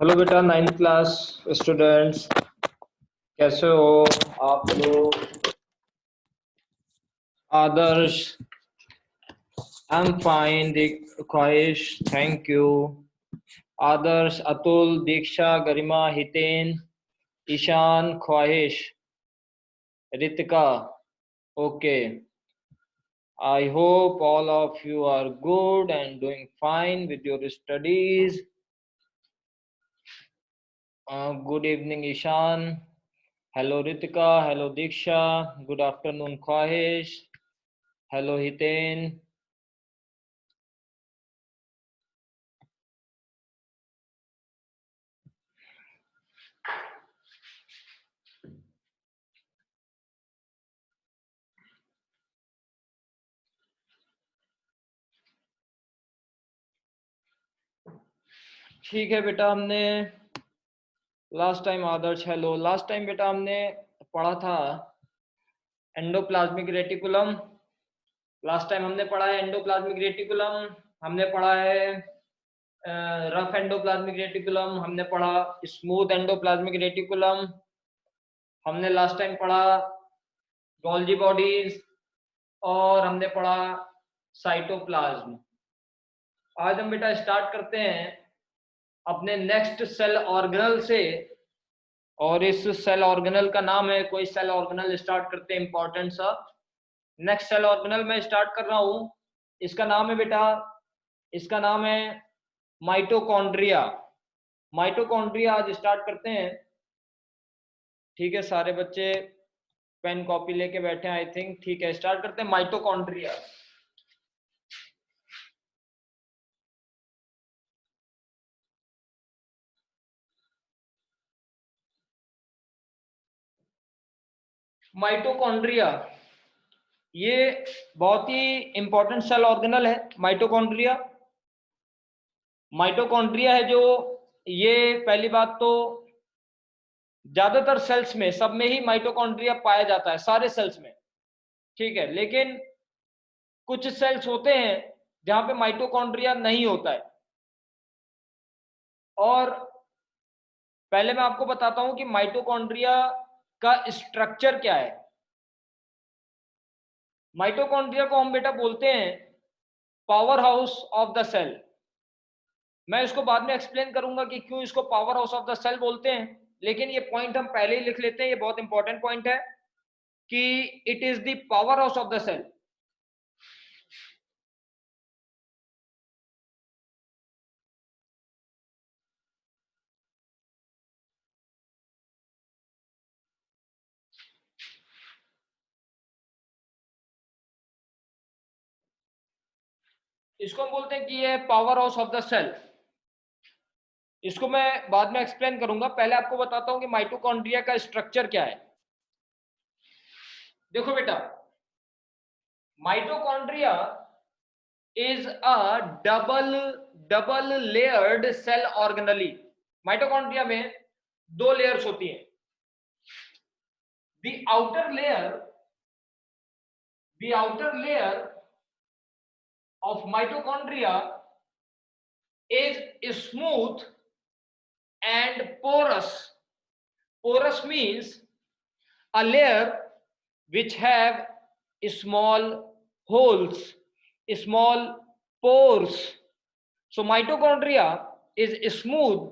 Hello बेटा, 9th class students, कैसे हो आप लोग? आदर्श, आई एम फाइन। ख्वाहिश, थैंक यू। आदर्श, अतुल, दीक्षा, गरिमा, हितेन, ईशान, ख्वाहिश, Ritika. Okay, I hope all of you are good and doing fine with your studies. Good evening, Ishan. Hello, Ritika. Hello, Diksha. Good afternoon, Khwahish. Hello, Hiten. ठीक है बेटा, हमने last time आदर्श, hello, last time बेटा हमने पढ़ा था endoplasmic reticulum. Last time हमने पढ़ा है एंडोप्लाज्मिक रेटिकुलम, हमने पढ़ा है रफ एंडोप्लाज्मिक रेटिकुलम, हमने पढ़ा स्मूथ एंडोप्लाज्मिक रेटिकुलम, हमने लास्ट टाइम पढ़ा गोल्जी बॉडीज, और हमने पढ़ा साइटोप्लाज्म। आज हम बेटा स्टार्ट करते हैं अपने नेक्स्ट सेल ऑर्गेनल से, और इस सेल ऑर्गेनल का नाम है, कोई सेल ऑर्गेनल स्टार्ट करते हैं इंपॉर्टेंट सा। नेक्स्ट सेल ऑर्गेनल मैं स्टार्ट कर रहा हूं, इसका नाम है बेटा, इसका नाम है माइटोकॉन्ड्रिया। माइटोकॉन्ड्रिया आज स्टार्ट करते हैं। ठीक है, सारे बच्चे पेन कॉपी लेके बैठे हैं आई थिंक। ठीक है, स्टार्ट करते हैं माइटोकॉन्ड्रिया। माइटोकॉन्ड्रिया ये बहुत ही इंपॉर्टेंट सेल ऑर्गेनल है। माइटोकॉन्ड्रिया माइटोकॉन्ड्रिया है जो, ये पहली बात तो ज्यादातर सेल्स में, सब में ही माइटोकॉन्ड्रिया पाया जाता है, सारे सेल्स में। ठीक है, लेकिन कुछ सेल्स होते हैं जहां पे माइटोकॉन्ड्रिया नहीं होता है। और पहले मैं आपको बताता हूं कि माइटोकॉन्ड्रिया का स्ट्रक्चर क्या है। माइटोकॉन्ड्रिया को हम बेटा बोलते हैं power house of the cell. मैं इसको बाद में एक्सप्लेन करूंगा कि क्यों इसको power house of the cell बोलते हैं, लेकिन ये पॉइंट हम पहले ही लिख लेते हैं, ये बहुत इंपॉर्टेंट पॉइंट है कि it is the power house of the cell. इसको हम बोलते हैं कि ये power house of the cell. इसको मैं बाद में एक्सप्लेन करूंगा, पहले आपको बताता हूं कि माइटोकॉन्ड्रिया का स्ट्रक्चर क्या है। देखो बेटा, mitochondria is a double layered cell organelle. Mitochondria में दो लेयर्स होती हैं। The outer layer of mitochondria is smooth and porous. Porous means a layer which have small holes, small pores. So mitochondria is smooth.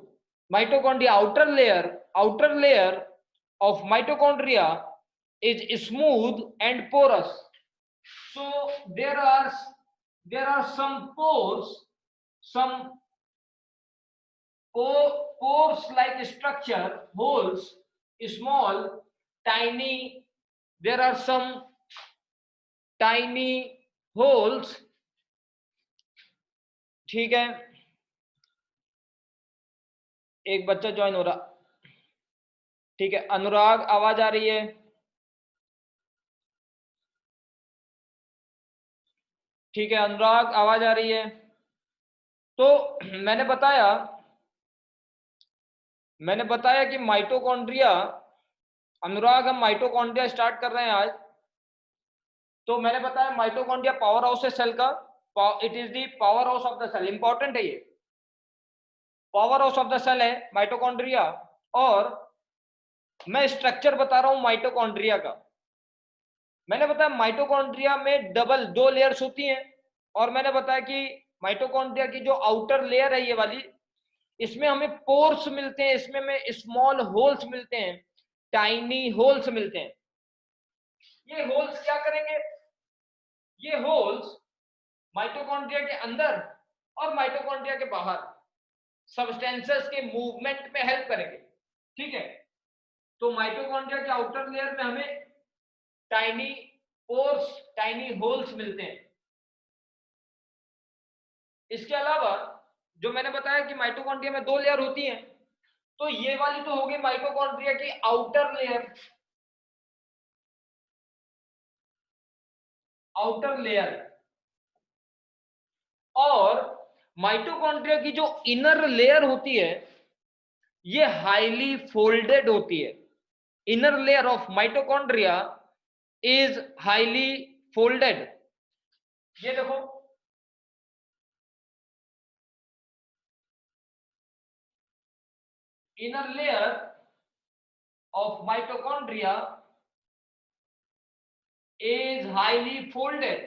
Mitochondria outer layer of mitochondria is smooth and porous. So there are some pores, some pores like structure, holes, small, tiny. There are some tiny holes. ठीक है, एक बच्चा join हो रहा। ठीक है, अनुराग, आवाज आ रही है? ठीक है अनुराग, आवाज आ रही है? तो मैंने बताया कि माइटोकॉन्ड्रिया, अनुराग हम माइटोकॉन्ड्रिया स्टार्ट कर रहे हैं आज। तो मैंने बताया माइटोकॉन्ड्रिया पावर हाउस है सेल का, it is the power house of the cell. Important है ये। Power house of the cell है माइटोकॉन्ड्रिया, और मैं स्ट्रक्चर बता रहा हूं माइटोकॉन्ड्रिया का। मैंने बताया माइटोकॉन्ड्रिया में डबल 2 लेयर्स होती हैं, और मैंने बताया कि माइटोकॉन्ड्रिया की जो आउटर लेयर है ये वाली, इसमें हमें पोर्स मिलते हैं, इसमें हमें स्मॉल होल्स मिलते हैं, टाइनी होल्स मिलते हैं। ये होल्स क्या करेंगे? ये होल्स माइटोकॉन्ड्रिया के अंदर और माइटोकॉन्ड्रिया के बाहर सब्सटेंसेस के मूवमेंट में हेल्प करेंगे। ठीक है, तो माइटोकॉन्ड्रिया के आउटर लेयर में हमें टाइनी पोर्स, टाइनी होल्स मिलते हैं। इसके अलावा जो मैंने बताया कि माइटोकॉन्ड्रिया में 2 लेयर होती हैं, तो ये वाली तो होगी माइटोकॉन्ड्रिया की आउटर लेयर, आउटर लेयर। और माइटोकॉन्ड्रिया की जो इनर लेयर होती है ये हाईली फोल्डेड होती है। Inner layer of mitochondria is highly folded. ये देखो, inner layer of mitochondria is highly folded।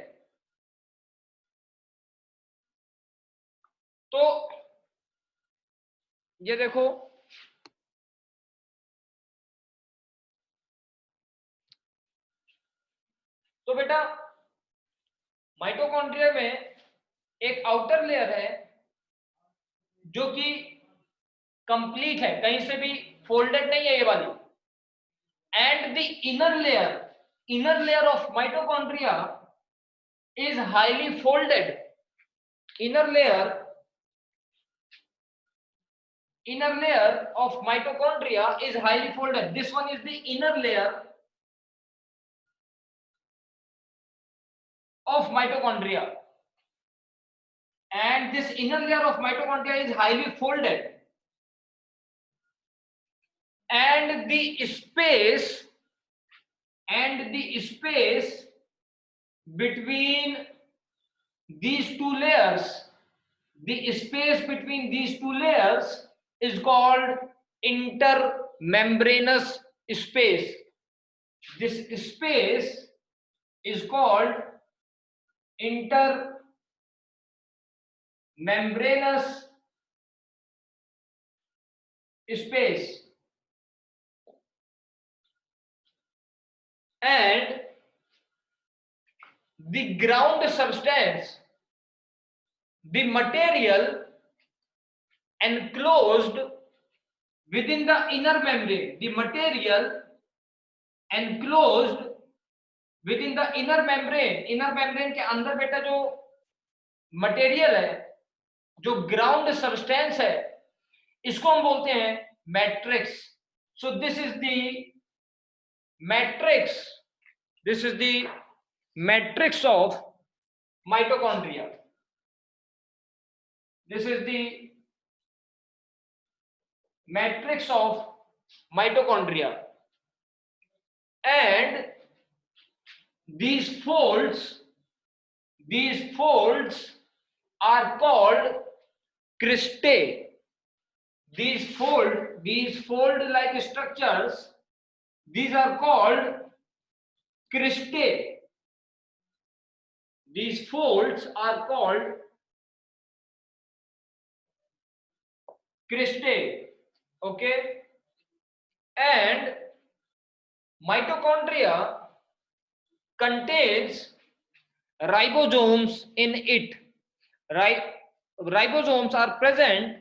तो ये देखो, तो बेटा माइटोकॉन्ड्रिया में एक आउटर लेयर है जो कि कंप्लीट है, कहीं से भी फोल्डेड नहीं है ये वाली, and the inner layer of mitochondria is highly folded। inner layer of mitochondria is highly folded। this one is the inner layer of mitochondria, and this inner layer of mitochondria is highly folded, and the space between these two layers, is called intermembranous space। this space is called intermembranous space, and the ground substance, the material enclosed within the inner membrane, the material enclosed within the inner membrane के अंदर बेटा जो material है, जो ground substance है, इसको हम बोलते हैं matrix. So this is the matrix, of mitochondria। this is the matrix of mitochondria, and these folds are called cristae। these fold like structures, these are called cristae। these folds are called cristae। okay, and mitochondria contains ribosomes in it, right? Ribosomes are present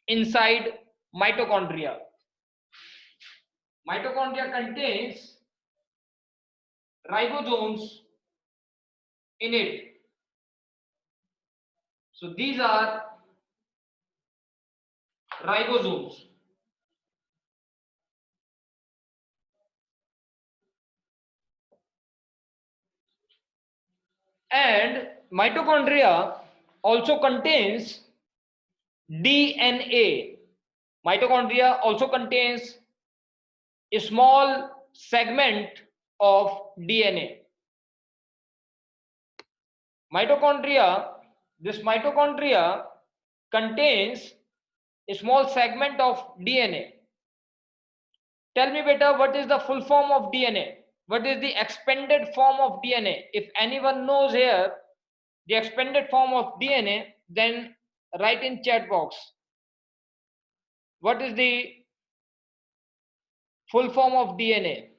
inside mitochondria contains ribosomes in it। so these are ribosomes। and mitochondria also contains DNA। mitochondria also contains a small segment of DNA। mitochondria contains small segment of DNA. Tell me beta, what is the full form of DNA? What is the expanded form of DNA? If anyone knows here the expanded form of DNA, then write in chat box. What is the full form of DNA?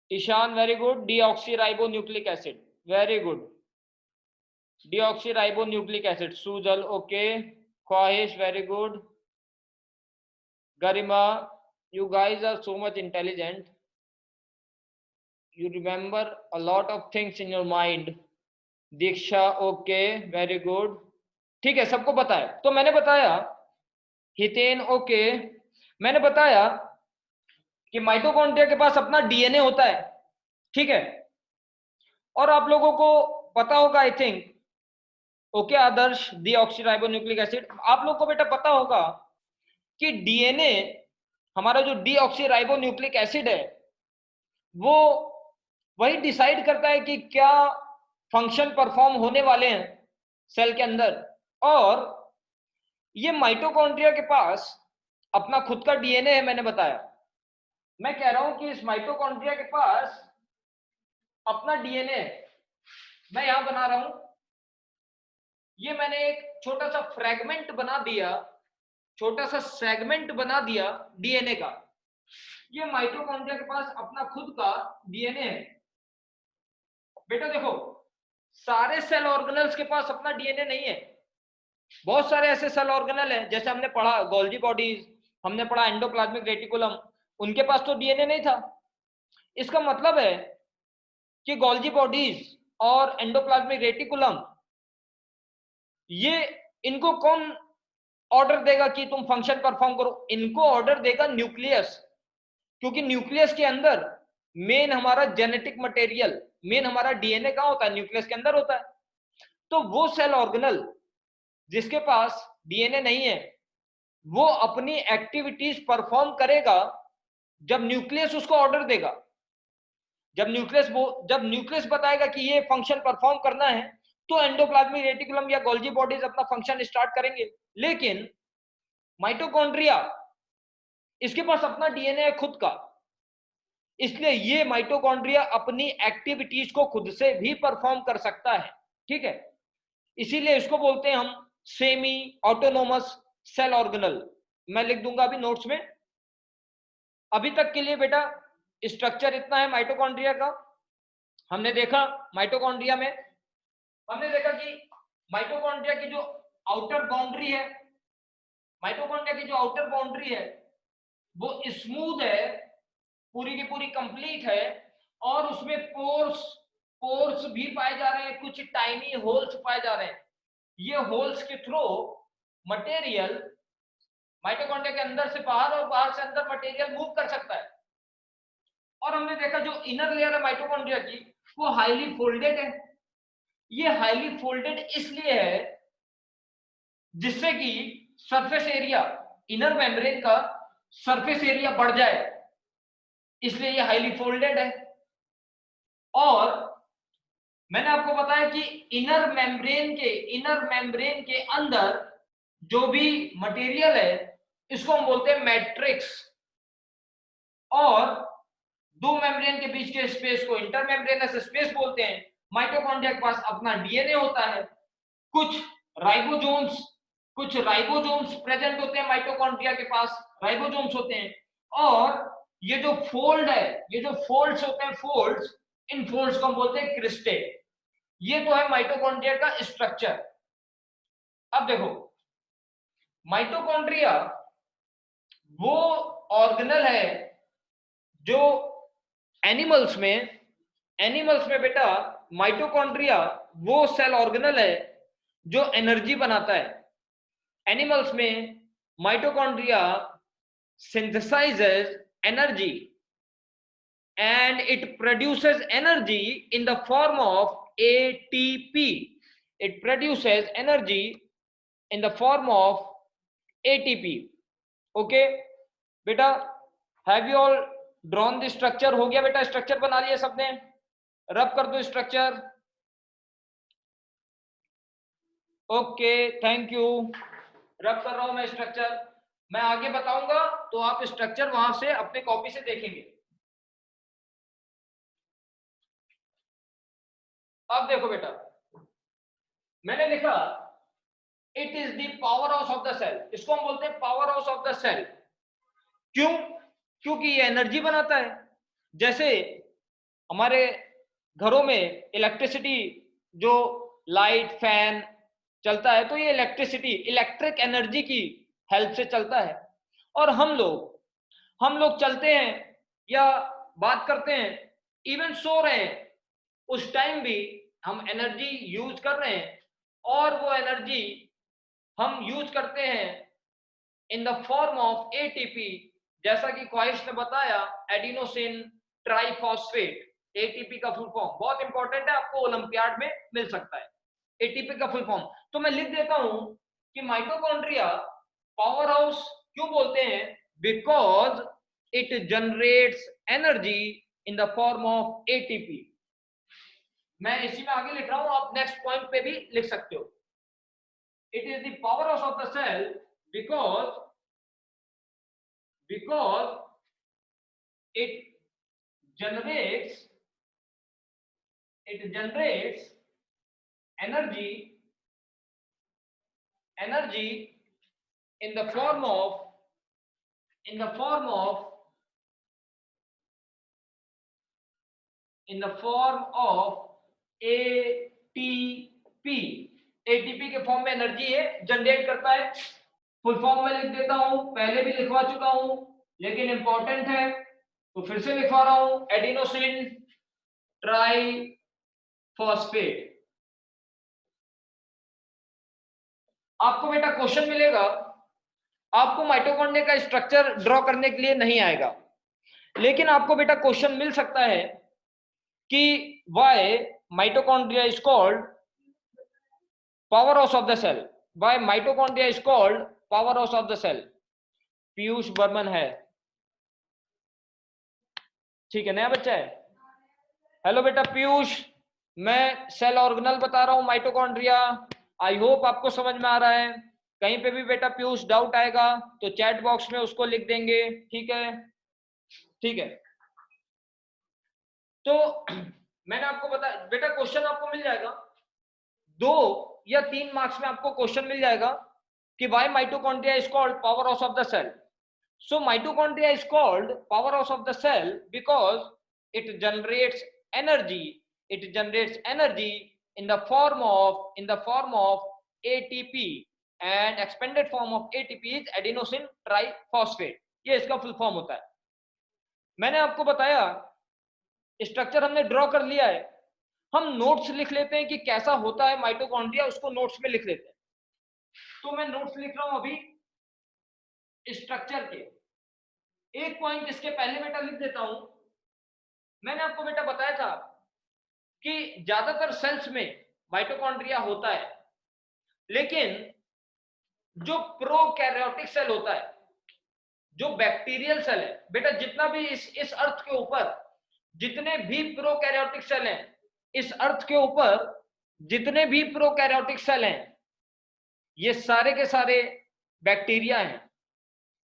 Ishan, very good. Deoxyribonucleic acid. Very good. Deoxyribonucleic acid. Sujal, okay. Khwahish, very good. Garima, you guys are so much intelligent. You remember a lot of things in your mind. Diksha, okay, very good. ठीक है, सबको पता है. तो मैंने बताया, Hiten, okay, मैंने बताया कि माइटोकॉन्ड्रिया के पास अपना डीएनए होता है. ठीक है, और आप लोगों को पता होगा, I think, okay Adarsh, deoxyribonucleic acid, आप लोग को बेटा पता होगा कि डीएनए, हमारा जो डीऑक्सीराइबोन्यूक्लिक एसिड है, वो वही डिसाइड करता है कि क्या फंक्शन परफॉर्म होने वाले हैं सेल के अंदर. और ये माइटोकॉन्ड्रिया के पास अपना खुद का डीएनए है. मैंने बताया, मैं कह रहा हूं कि इस माइटोकॉन्ड्रिया के पास अपना डीएनए है. मैं यहां बना रहा हूं, ये मैंने एक छोटा सा फ्रैगमेंट बना दिया, छोटा सा सेगमेंट बना दिया डीएनए का. ये माइटोकॉन्ड्रिया के पास अपना खुद का डीएनए है. बेटा देखो, सारे सेल ऑर्गेनल्स के पास अपना डीएनए नहीं है. बहुत सारे ऐसे सेल ऑर्गेनल हैं, जैसे हमने पढ़ा गोल्जी बॉडीज, हमने पढ़ा एंडोप्लाज्मिक रेटिकुलम, उनके पास तो डीएनए नहीं था. इसका मतलब है कि गोल्जी बॉडीज और एंडोप्लाज्मिक रेटिकुलम, ये इनको कौन ऑर्डर देगा कि तुम फंक्शन परफॉर्म करो? इनको ऑर्डर देगा न्यूक्लियस. क्योंकि न्यूक्लियस के अंदर मेन हमारा जेनेटिक मटेरियल, मेन हमारा डीएनए कहां होता है? न्यूक्लियस के अंदर होता है. तो वो सेल ऑर्गेनल जिसके पास डीएनए नहीं है, वो अपनी एक्टिविटीज परफॉर्म करेगा जब न्यूक्लियस उसको ऑर्डर देगा. जब न्यूक्लियस बताएगा कि ये फंक्शन परफॉर्म करना है, तो एंडोप्लाज्मिक रेटिकुलम या गोल्जी बॉडीज अपना फंक्शन स्टार्ट करेंगे. लेकिन माइटोकॉन्ड्रिया, इसके पास अपना डीएनए है खुद का, इसलिए ये माइटोकॉन्ड्रिया अपनी एक्टिविटीज को खुद से भी परफॉर्म कर सकता है. ठीक है, इसीलिए इसको बोलते हैं हम सेमी ऑटोनोमस सेल ऑर्गेनल. मैं लिख दूंगा अभी नोट्स में. अभी तक के लिए बेटा स्ट्रक्चर इतना है माइटोकॉन्ड्रिया का. हमने देखा माइटोकॉन्ड्रिया में, हमने देखा कि माइटोकॉन्ड्रिया की जो आउटर बाउंड्री है, माइटोकॉन्ड्रिया की जो आउटर बाउंड्री है वो स्मूथ है, पूरी की पूरी कंप्लीट है, और उसमें पोर्स भी पाए जा रहे हैं, कुछ टाइनी होल्स पाए जा रहे हैं. ये होल्स के थ्रू मटेरियल माइटोकॉन्ड्रिया के अंदर से बाहर और बाहर से अंदर मटेरियल मूव कर सकता है. और हमने देखा जो इनर लेयर है माइटोकॉन्ड्रिया की, वो हाईली फोल्डेड है. ये हाईली फोल्डेड इसलिए है जिससे कि सरफेस एरिया, इनर मेम्ब्रेन का सरफेस एरिया बढ़ जाए, इसलिए ये हाईली फोल्डेड है. और मैंने आपको बताया कि इनर मेम्ब्रेन के अंदर जो भी मटेरियल है, इसको हम बोलते हैं मैट्रिक्स. और दो मेम्ब्रेन के बीच के स्पेस को इंटरमेम्ब्रेनस स्पेस बोलते हैं. माइटोकॉन्ड्रिया के पास अपना डीएनए होता है. कुछ राइबोसोम्स प्रेजेंट होते हैं माइटोकॉन्ड्रिया के पास, राइबोसोम्स होते हैं. और ये जो फोल्ड है, ये जो फोल्ड्स होते हैं, फोल्ड्स, इन फोल्ड्स को हम बोलते हैं क्रिस्टे. ये तो है माइटोकॉन्ड्रिया का स्ट्रक्चर. अब देखो, माइटोकॉन्ड्रिया वो ऑर्गेनल है जो एनिमल्स में बेटा, माइटोकॉन्ड्रिया वो सेल ऑर्गेनल है जो एनर्जी बनाता है. एनिमल्स में mitochondria synthesizes energy and it produces energy in the form of ATP. It produces energy in the form of ATP. Okay बेटा, have you all drawn the structure? हो गया बेटा, structure बना लिया सबने? रब कर दो स्ट्रक्चर. Okay, thank you. रब कर रहा हूं मैं स्ट्रक्चर, मैं आगे बताऊंगा तो आप स्ट्रक्चर वहां से अपने कॉपी से देखेंगे। अब देखो बेटा, मैंने लिखा it is the power house of the cell. इसको हम बोलते हैं power house of the cell. क्यों? क्योंकि ये एनर्जी बनाता है। जैसे हमारे घरों में इलेक्ट्रिसिटी, जो लाइट फैन चलता है, तो ये इलेक्ट्रिसिटी इलेक्ट्रिक एनर्जी की हेल्प से चलता है। और हम लोग चलते हैं या बात करते हैं, इवन सो रहे हैं, उस टाइम भी हम एनर्जी यूज कर रहे हैं। और वो एनर्जी हम यूज करते हैं in the form of ATP. जैसा कि ख्वाहिश ने बताया, एडिनोसिन ट्राइफॉस्फेट, एटीपी का फुल फॉर्म बहुत इंपॉर्टेंट है, आपको ओलंपियाड में मिल सकता है एटीपी का फुल फॉर्म। तो मैं लिख देता हूं कि माइटोकॉन्ड्रिया पावर हाउस क्यों बोलते हैं, because it generates energy in the form of ATP. मैं इसी में आगे लिख रहा हूं, आप नेक्स्ट पॉइंट पे भी लिख सकते हो। It is the power house of the cell because it generates energy in the form of ATP। ATP के फॉर्म में एनर्जी है जनरेट करता है। फुल फॉर्म में लिख देता हूं, पहले भी लिखवा चुका हूं लेकिन इंपॉर्टेंट है तो फिर से लिखवा रहा हूं, एडिनोसिन ट्राइफॉस्फेट। आपको बेटा क्वेश्चन मिलेगा, आपको माइटोकॉन्ड्रिया का स्ट्रक्चर ड्रॉ करने के लिए नहीं आएगा, लेकिन आपको बेटा क्वेश्चन मिल सकता है कि why mitochondria is called power house of the cell. Why mitochondria is called power house of the cell. Piyush Barman है, ठीक है, नया बच्चा है। हेलो बेटा पीयूष, मैं सेल ऑर्गेनल बता रहा हूं माइटोकॉन्ड्रिया। आई होप आपको समझ में आ रहा है। कहीं पे भी बेटा पीयूष डाउट आएगा तो चैट बॉक्स में उसको लिख देंगे, ठीक है? ठीक है, तो मैंने आपको बताया बेटा, क्वेश्चन आपको मिल जाएगा 2 या 3 मार्क्स में, आपको क्वेश्चन मिल जाएगा कि why mitochondria is called power house of the cell. So mitochondria is called power house of the cell because it generates energy in the form of ATP, and expanded form of ATP is adenosine triphosphate। ये इसका full form होता है। मैंने आपको बताया structure हमने draw कर लिया है, हम नोट्स लिख लेते हैं कि कैसा होता है माइटोकॉन्ड्रिया, उसको नोट्स में लिख लेते हैं। तो मैं नोट्स लिख रहा हूं अभी स्ट्रक्चर के। एक पॉइंट इसके पहले बेटा लिख देता हूं। मैंने आपको बेटा बताया था कि ज्यादातर सेल्स में माइटोकॉन्ड्रिया होता है, लेकिन जो प्रोकैरियोटिक सेल होता है, जो बैक्टीरियल सेल है बेटा, जितना भी इस अर्थ के ऊपर जितने भी प्रोकैरियोटिक सेल हैं, इस अर्थ के ऊपर जितने भी प्रोकैरियोटिक सेल हैं, ये सारे के सारे बैक्टीरिया हैं।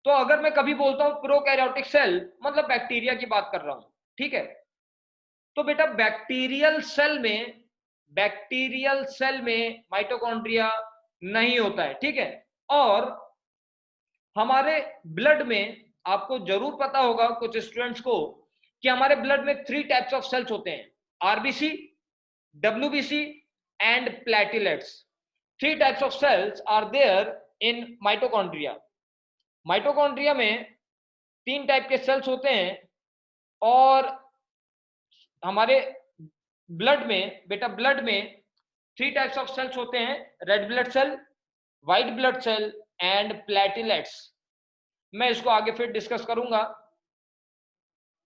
तो अगर मैं कभी बोलता हूं प्रोकैरियोटिक सेल, मतलब बैक्टीरिया की बात कर रहा हूं, ठीक है? तो बेटा बैक्टीरियल सेल में माइटोकॉन्ड्रिया नहीं होता है, ठीक है? और हमारे ब्लड में, आपको जरूर पता होगा कुछ स्टूडेंट्स को, कि हमारे ब्लड में 3 टाइप्स ऑफ सेल्स होते हैं, RBC, WBC and platelets. 3 types of cells are there in mitochondria. Mitochondria में 3 टाइप के सेल्स होते हैं, और हमारे ब्लड में बेटा, ब्लड में 3 टाइप्स ऑफ सेल्स होते हैं, red blood cell, white blood cell and platelets. मैं इसको आगे फिर डिस्कस करूंगा।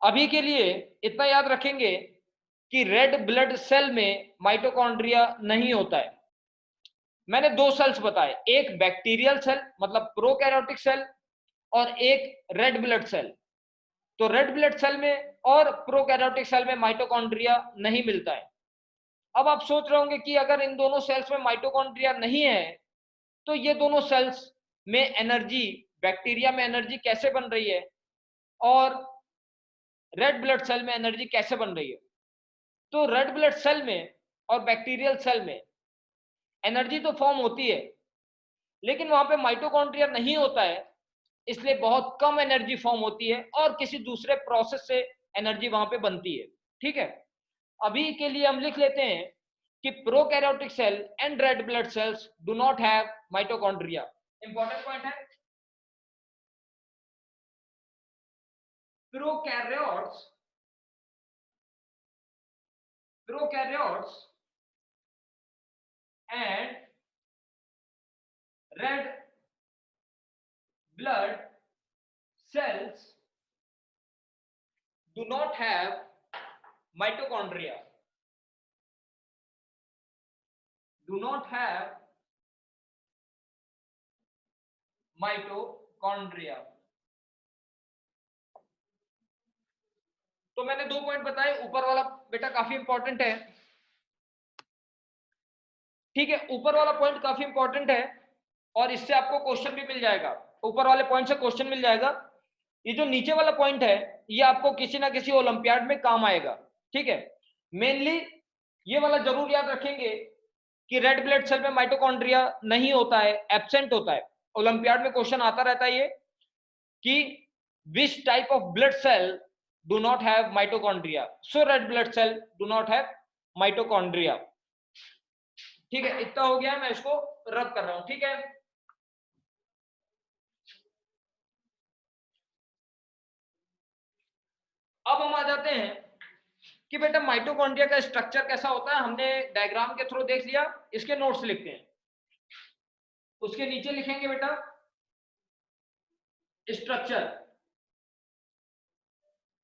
अभी के लिए इतना याद रखेंगे कि रेड ब्लड सेल में माइटोकॉन्ड्रिया नहीं होता है। मैंने 2 सेल्स बताए, एक बैक्टीरियल सेल मतलब प्रोकैरियोटिक सेल, और एक रेड ब्लड सेल। तो रेड ब्लड सेल में और प्रोकैरियोटिक सेल में माइटोकॉन्ड्रिया नहीं मिलता है। अब आप सोच रहे होंगे कि अगर इन दोनों सेल्स में माइटोकॉन्ड्रिया नहीं है तो ये दोनों सेल्स में एनर्जी, बैक्टीरिया में एनर्जी कैसे बन रही है और रेड ब्लड सेल में एनर्जी कैसे बन रही है? तो रेड ब्लड सेल में और बैक्टीरियल सेल में एनर्जी तो फॉर्म होती है, लेकिन वहां पे माइटोकॉन्ड्रिया नहीं होता है, इसलिए बहुत कम एनर्जी फॉर्म होती है और किसी दूसरे प्रोसेस से एनर्जी वहां पे बनती है। ठीक है, अभी के लिए हम लिख लेते हैं कि prokaryotic cell and red blood cells do not have mitochondria. Important point है, prokaryotes and red blood cells do not have mitochondria. Do not have mitochondria. तो मैंने 2 पॉइंट बताए, ऊपर वाला बेटा काफी इंपॉर्टेंट है। ठीक है, ऊपर वाला पॉइंट काफी इंपॉर्टेंट है और इससे आपको क्वेश्चन भी मिल जाएगा, ऊपर वाले पॉइंट से क्वेश्चन मिल जाएगा। ये जो नीचे वाला पॉइंट है ये आपको किसी ना किसी ओलंपियाड में काम आएगा। ठीक है, मेनली ये वाला जरूर याद रखेंगे कि रेड ब्लड सेल में माइटोकॉन्ड्रिया नहीं होता है, एब्सेंट होता है। ओलंपियाड में क्वेश्चन आता रहता है ये कि which type of blood cell do not have mitochondria, so red blood cell do not have mitochondria. ठीक है, इतना हो गया, मैं इसको रब कर रहा हूं। ठीक है, अब हम आ जाते हैं कि बेटा माइटोकॉन्ड्रिया का स्ट्रक्चर कैसा होता है। हमने डायग्राम के थ्रू देख लिया, इसके नोट्स लिखते हैं। उसके नीचे लिखेंगे बेटा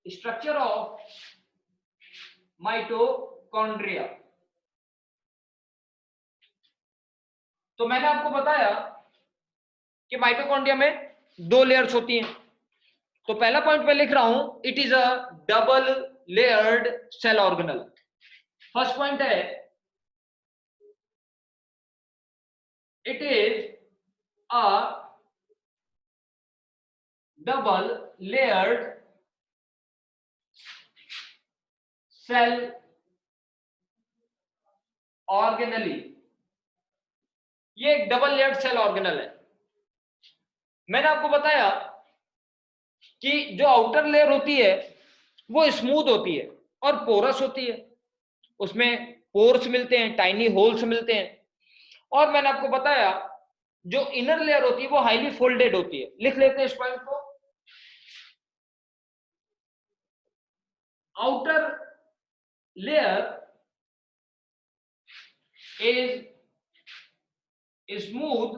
स्ट्रक्चर ऑफ माइटोकॉन्ड्रिया। तो मैंने आपको बताया कि माइटोकॉन्ड्रिया में 2 लेयर्स होती हैं। तो पहला पॉइंट मैं लिख रहा हूं, it is a double layered cell organelle. First point है it is a double layered cell organelle. ये एक डबल लेयर्ड सेल ऑर्गेनल है। मैंने आपको बताया कि जो आउटर लेयर होती है वो स्मूथ होती है और पोरस होती है, उसमें पोर्स मिलते हैं, टाइनी होल्स मिलते हैं। और मैंने आपको बताया जो इनर लेयर होती है वो हाईली फोल्डेड होती है। लिख लेते हैं इस पॉइंट को, outer layer is smooth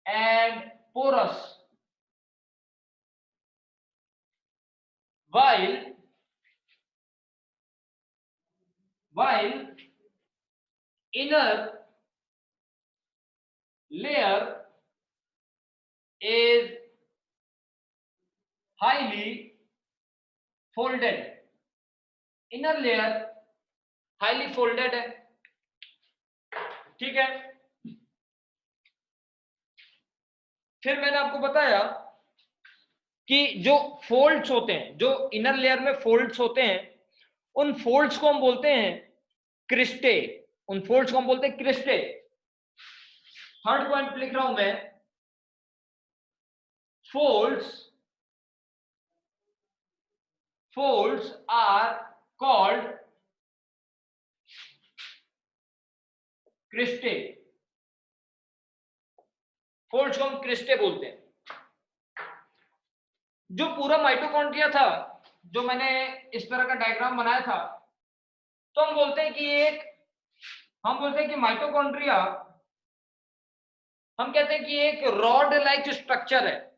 and porous while inner layer is highly folded. Inner layer highly folded है। ठीक है, फिर मैंने आपको बताया कि जो फोल्ड्स होते हैं, जो इनर लेयर में फोल्ड्स होते हैं, उन फोल्ड्स को हम बोलते हैं क्रिस्टे। उन फोल्ड्स को हम बोलते हैं क्रिस्टे। थर्ड पॉइंट लिख रहा हूं मैं, folds are called cristae. Folds को हम क्रिस्टे बोलते हैं। जो पूरा माइटोकॉन्ड्रिया था, जो मैंने इस तरह का डायग्राम बनाया था, तो हम बोलते हैं कि माइटोकॉन्ड्रिया, हम कहते हैं कि एक रॉड लाइक स्ट्रक्चर है।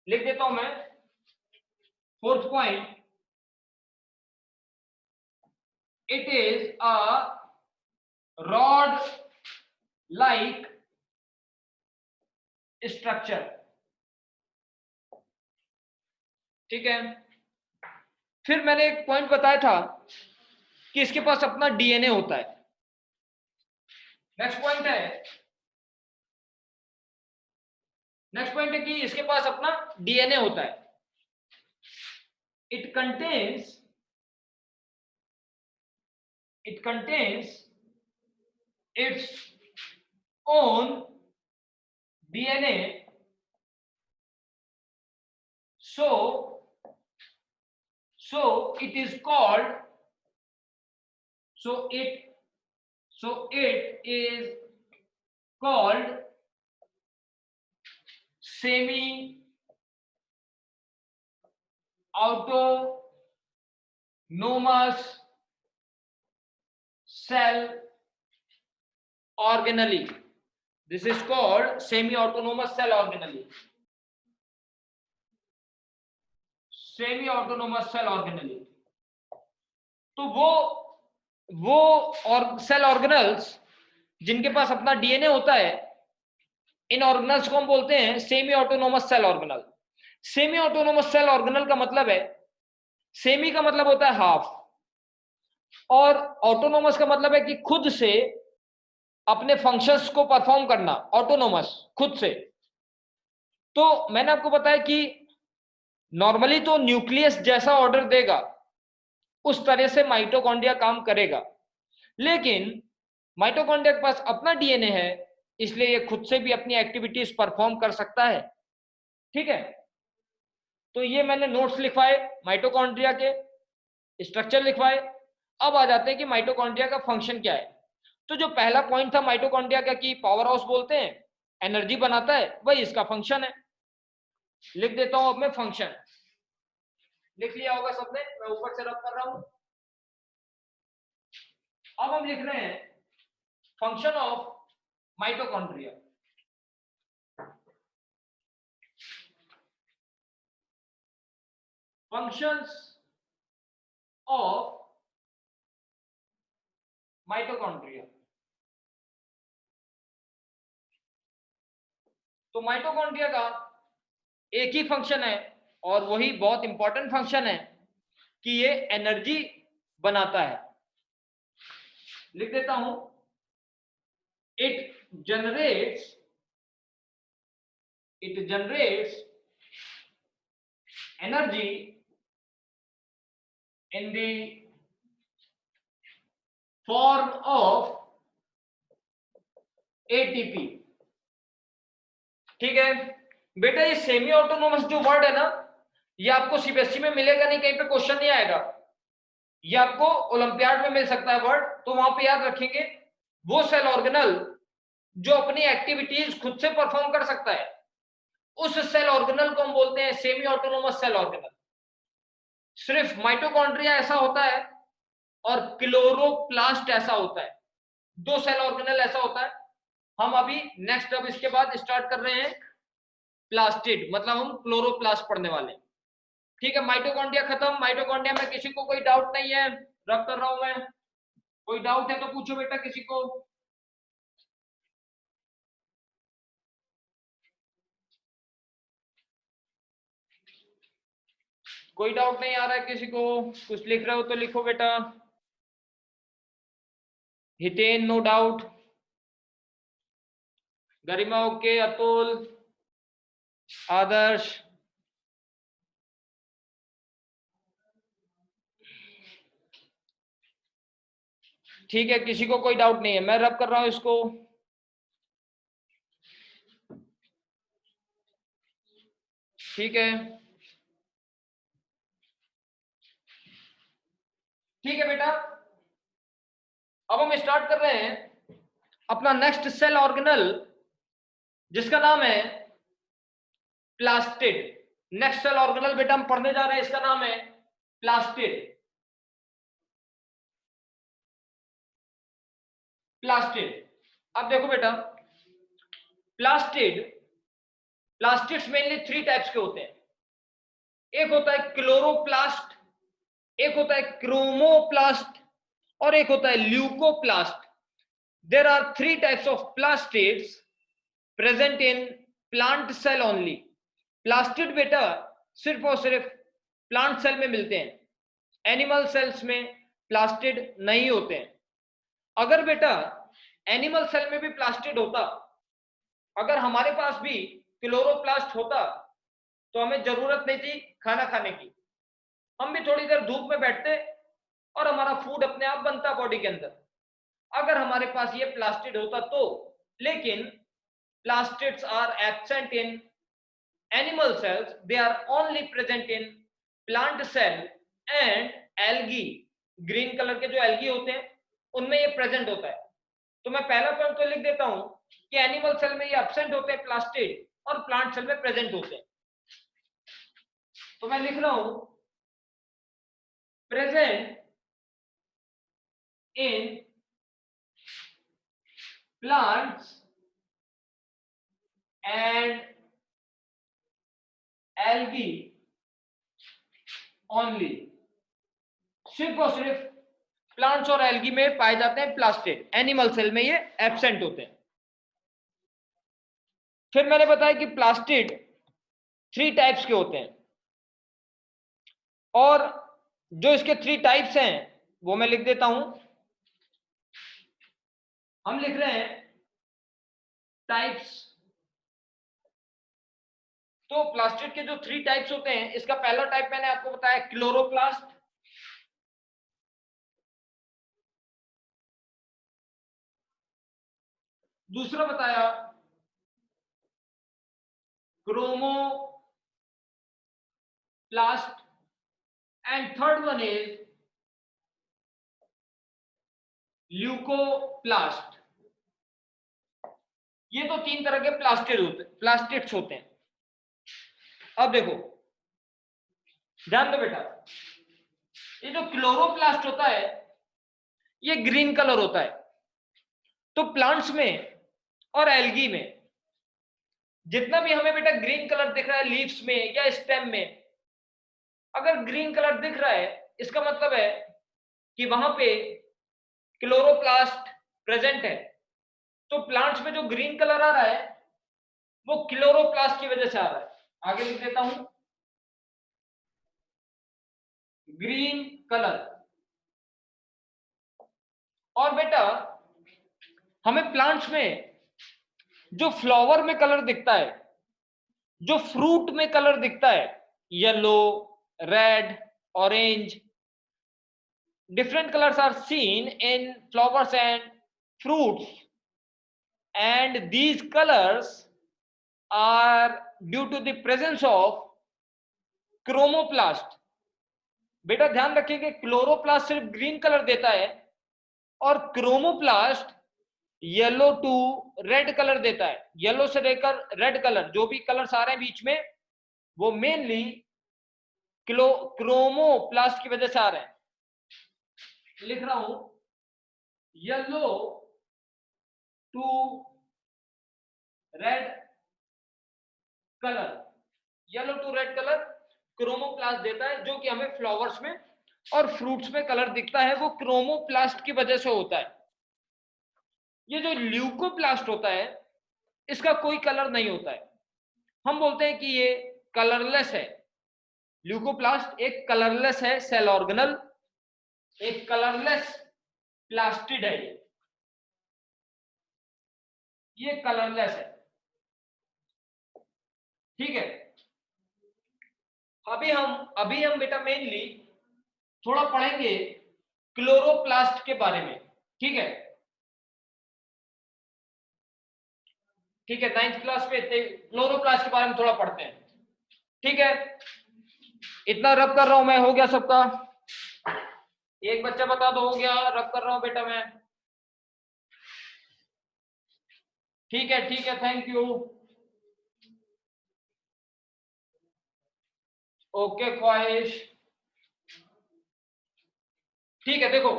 लिख देता हूं मैं, fourth point, it is a rod like structure. ठीक है, फिर मैंने एक पॉइंट बताया था कि इसके पास अपना डीएनए होता है। नेक्स्ट पॉइंट है कि इसके पास अपना डीएनए होता है। It contains its own DNA, so it is called semi autonomous cell organelle. This is called semi autonomous cell organelle. Semi autonomous cell organelle. तो वो और सेल ऑर्गेनल्स जिनके पास अपना डीएनए होता है, इन ऑर्गेनल्स को हम बोलते हैं semi autonomous cell organelle. Semi autonomous cell organelle का मतलब है, सेमी का मतलब होता है हाफ, और ऑटोनोमस का मतलब है कि खुद से अपने फंक्शंस को परफॉर्म करना, ऑटोनोमस खुद से। तो मैंने आपको बताया कि नॉर्मली तो न्यूक्लियस जैसा ऑर्डर देगा उस तरह से माइटोकॉन्ड्रिया काम करेगा, लेकिन माइटोकॉन्ड्रिया के पास अपना डीएनए है, इसलिए ये खुद से भी अपनी एक्टिविटीज परफॉर्म कर सकता है। ठीक है, तो ये मैंने नोट्स लिखवाए, माइटोकॉन्ड्रिया के स्ट्रक्चर लिखवाए। अब आ जाते हैं कि माइटोकॉन्ड्रिया का फंक्शन क्या है। तो जो पहला पॉइंट था माइटोकॉन्ड्रिया का कि पावर हाउस बोलते हैं, एनर्जी बनाता है, वही इसका फंक्शन है। लिख देता हूं अब मैं फंक्शन, लिख लिया होगा सबने, मैं ऊपर से रब कर रहा हूं। अब हम लिख रहे हैं function of mitochondria. Functions of mitochondria. तो माइटोकॉन्ड्रिया का एक ही फंक्शन है, और वही बहुत इंपॉर्टेंट फंक्शन है कि ये एनर्जी बनाता है। लिख देता हूं, it generates energy in the form of ATP। ठीक है बेटा, ये सेमी ऑटोनोमस जो वर्ड है ना, ये आपको सीबीएसई में मिलेगा नहीं, कहीं पे क्वेश्चन नहीं आएगा। ये आपको ओलंपियाड में मिल सकता है वर्ड, तो वहां पे याद रखेंगे वो सेल ऑर्गेनल जो अपनी एक्टिविटीज खुद से परफॉर्म कर सकता है, उस सेल ऑर्गेनल को हम बोलते हैं सेमी ऑटोनोमस सेल ऑर्गेनल। सिर्फ माइटोकॉन्ड्रिया ऐसा होता है और क्लोरोप्लास्ट ऐसा होता है, दो सेल ऑर्गेनल ऐसा होता है। हम अभी नेक्स्ट अब इसके बाद स्टार्ट कर रहे हैं प्लास्टिड, मतलब हम क्लोरोप्लास्ट पढ़ने वाले हैं। ठीक है, माइटोकॉन्ड्रिया खत्म। माइटोकॉन्ड्रिया में किसी को कोई डाउट नहीं है, रब कर रहा हूं मैं। कोई डाउट है तो पूछो बेटा किसी को। कोई डाउट नहीं आ रहा है किसी को? कुछ लिख रहे हो तो लिखो बेटा। हितेन नो डाउट, गरिमा ओके, अतुल, आदर्श, ठीक है, किसी को कोई डाउट नहीं है, मैं रब कर रहा हूं इसको। ठीक है, ठीक है बेटा, अब हम स्टार्ट कर रहे हैं अपना नेक्स्ट सेल ऑर्गेनल, जिसका नाम है प्लास्टिड। नेक्स्ट सेल ऑर्गेनल बेटा हम पढ़ने जा रहे हैं, इसका नाम है प्लास्टिड। अब देखो बेटा, प्लास्टिड्स मेनली 3 टाइप्स के होते हैं। एक होता है क्लोरोप्लास्ट, एक होता है क्रोमोप्लास्ट, और एक होता है leucoplast. There are 3 types of plastids present in plant cell only. Plastid बेटा सिर्फ और सिर्फ प्लांट सेल में मिलते हैं, एनिमल सेल्स में प्लास्टिड नहीं होते हैं। अगर बेटा एनिमल सेल में भी प्लास्टिड होता, अगर हमारे पास भी क्लोरोप्लास्ट होता, तो हमें जरूरत नहीं थी खाना खाने की, हम भी थोड़ी देर धूप में बैठते और हमारा फूड अपने आप बनता बॉडी के अंदर, अगर हमारे पास ये प्लास्टिड होता तो। लेकिन plastids are absent in animal cells, they are only present in plant cell and algae, green colour के जो एल्गी होते हैं उनमें ये प्रेजेंट होता है। तो मैं पहला पॉइंट तो लिख देता हूं कि एनिमल सेल में ये एब्सेंट होते हैं प्लास्टिड, और प्लांट सेल में प्रेजेंट होते हैं। तो मैं लिख रहा हूं present in plants and algae only, सिर्फ और सिर्फ प्लांट्स और एल्गी में पाए जाते हैं प्लास्टिड, एनिमल सेल में ये एब्सेंट होते हैं। फिर मैंने बताया कि प्लास्टिड 3 टाइप्स के होते हैं, और जो इसके 3 टाइप्स हैं वो मैं लिख देता हूं। हम लिख रहे हैं टाइप्स। तो प्लास्टिड के जो 3 टाइप्स होते हैं, इसका पहला टाइप मैंने आपको बताया क्लोरोप्लास्ट, दूसरा बताया chromoplast, and third one is leucoplast. ये तो 3 तरह के प्लास्टिड्स होते हैं। अब देखो, ध्यान दो बेटा, ये जो क्लोरोप्लास्ट होता है ये ग्रीन कलर होता है। तो प्लांट्स में और एल्गी में जितना भी हमें बेटा ग्रीन कलर दिख रहा है लीव्स में या स्टेम में, अगर ग्रीन कलर दिख रहा है इसका मतलब है कि वहां पे क्लोरोप्लास्ट प्रेजेंट है। तो प्लांट्स में जो ग्रीन कलर आ रहा है वो क्लोरोप्लास्ट की वजह से आ रहा है। आगे लिख देता हूं ग्रीन कलर। और बेटा हमें प्लांट्स में जो फ्लावर में कलर दिखता है, जो फ्रूट में कलर दिखता है, yellow, red, orange, different colors are seen in flowers and fruits, and these colors are due to the presence of chromoplast। बेटा ध्यान रखिए, क्लोरोप्लास्ट सिर्फ ग्रीन कलर देता है और chromoplast yellow to red colour देता है। येलो से लेकर रेड कलर, जो भी कलर्स आ रहे हैं बीच में, वो मेनली क्रोमोप्लास्ट की वजह से आ रहे हैं। लिख रहा हूं yellow to red colour, yellow to red colour chromoplast देता है, जो कि हमें फ्लावर्स में और फ्रूट्स में कलर दिखता है वो क्रोमोप्लास्ट की वजह से होता है। ये जो ल्यूकोप्लास्ट होता है इसका कोई कलर नहीं होता है, हम बोलते हैं कि ये कलरलेस है। ल्यूकोप्लास्ट एक कलरलेस है सेल ऑर्गेनल, एक कलरलेस प्लास्टिड है। ये कलरलेस है, ठीक है। अभी हम बेटा मेनली थोड़ा पढ़ेंगे क्लोरोप्लास्ट के बारे में, ठीक है। ठीक है, 9th क्लास में क्लोरोप्लास्ट के बारे में थोड़ा पढ़ते हैं, ठीक है। इतना रब कर रहा हूं मैं, हो गया सबका? एक बच्चा बता दो, हो गया? रब कर रहा हूं बेटा मैं, ठीक है, ठीक है, थैंक यू। ओके ख्वाहिश, ठीक है। देखो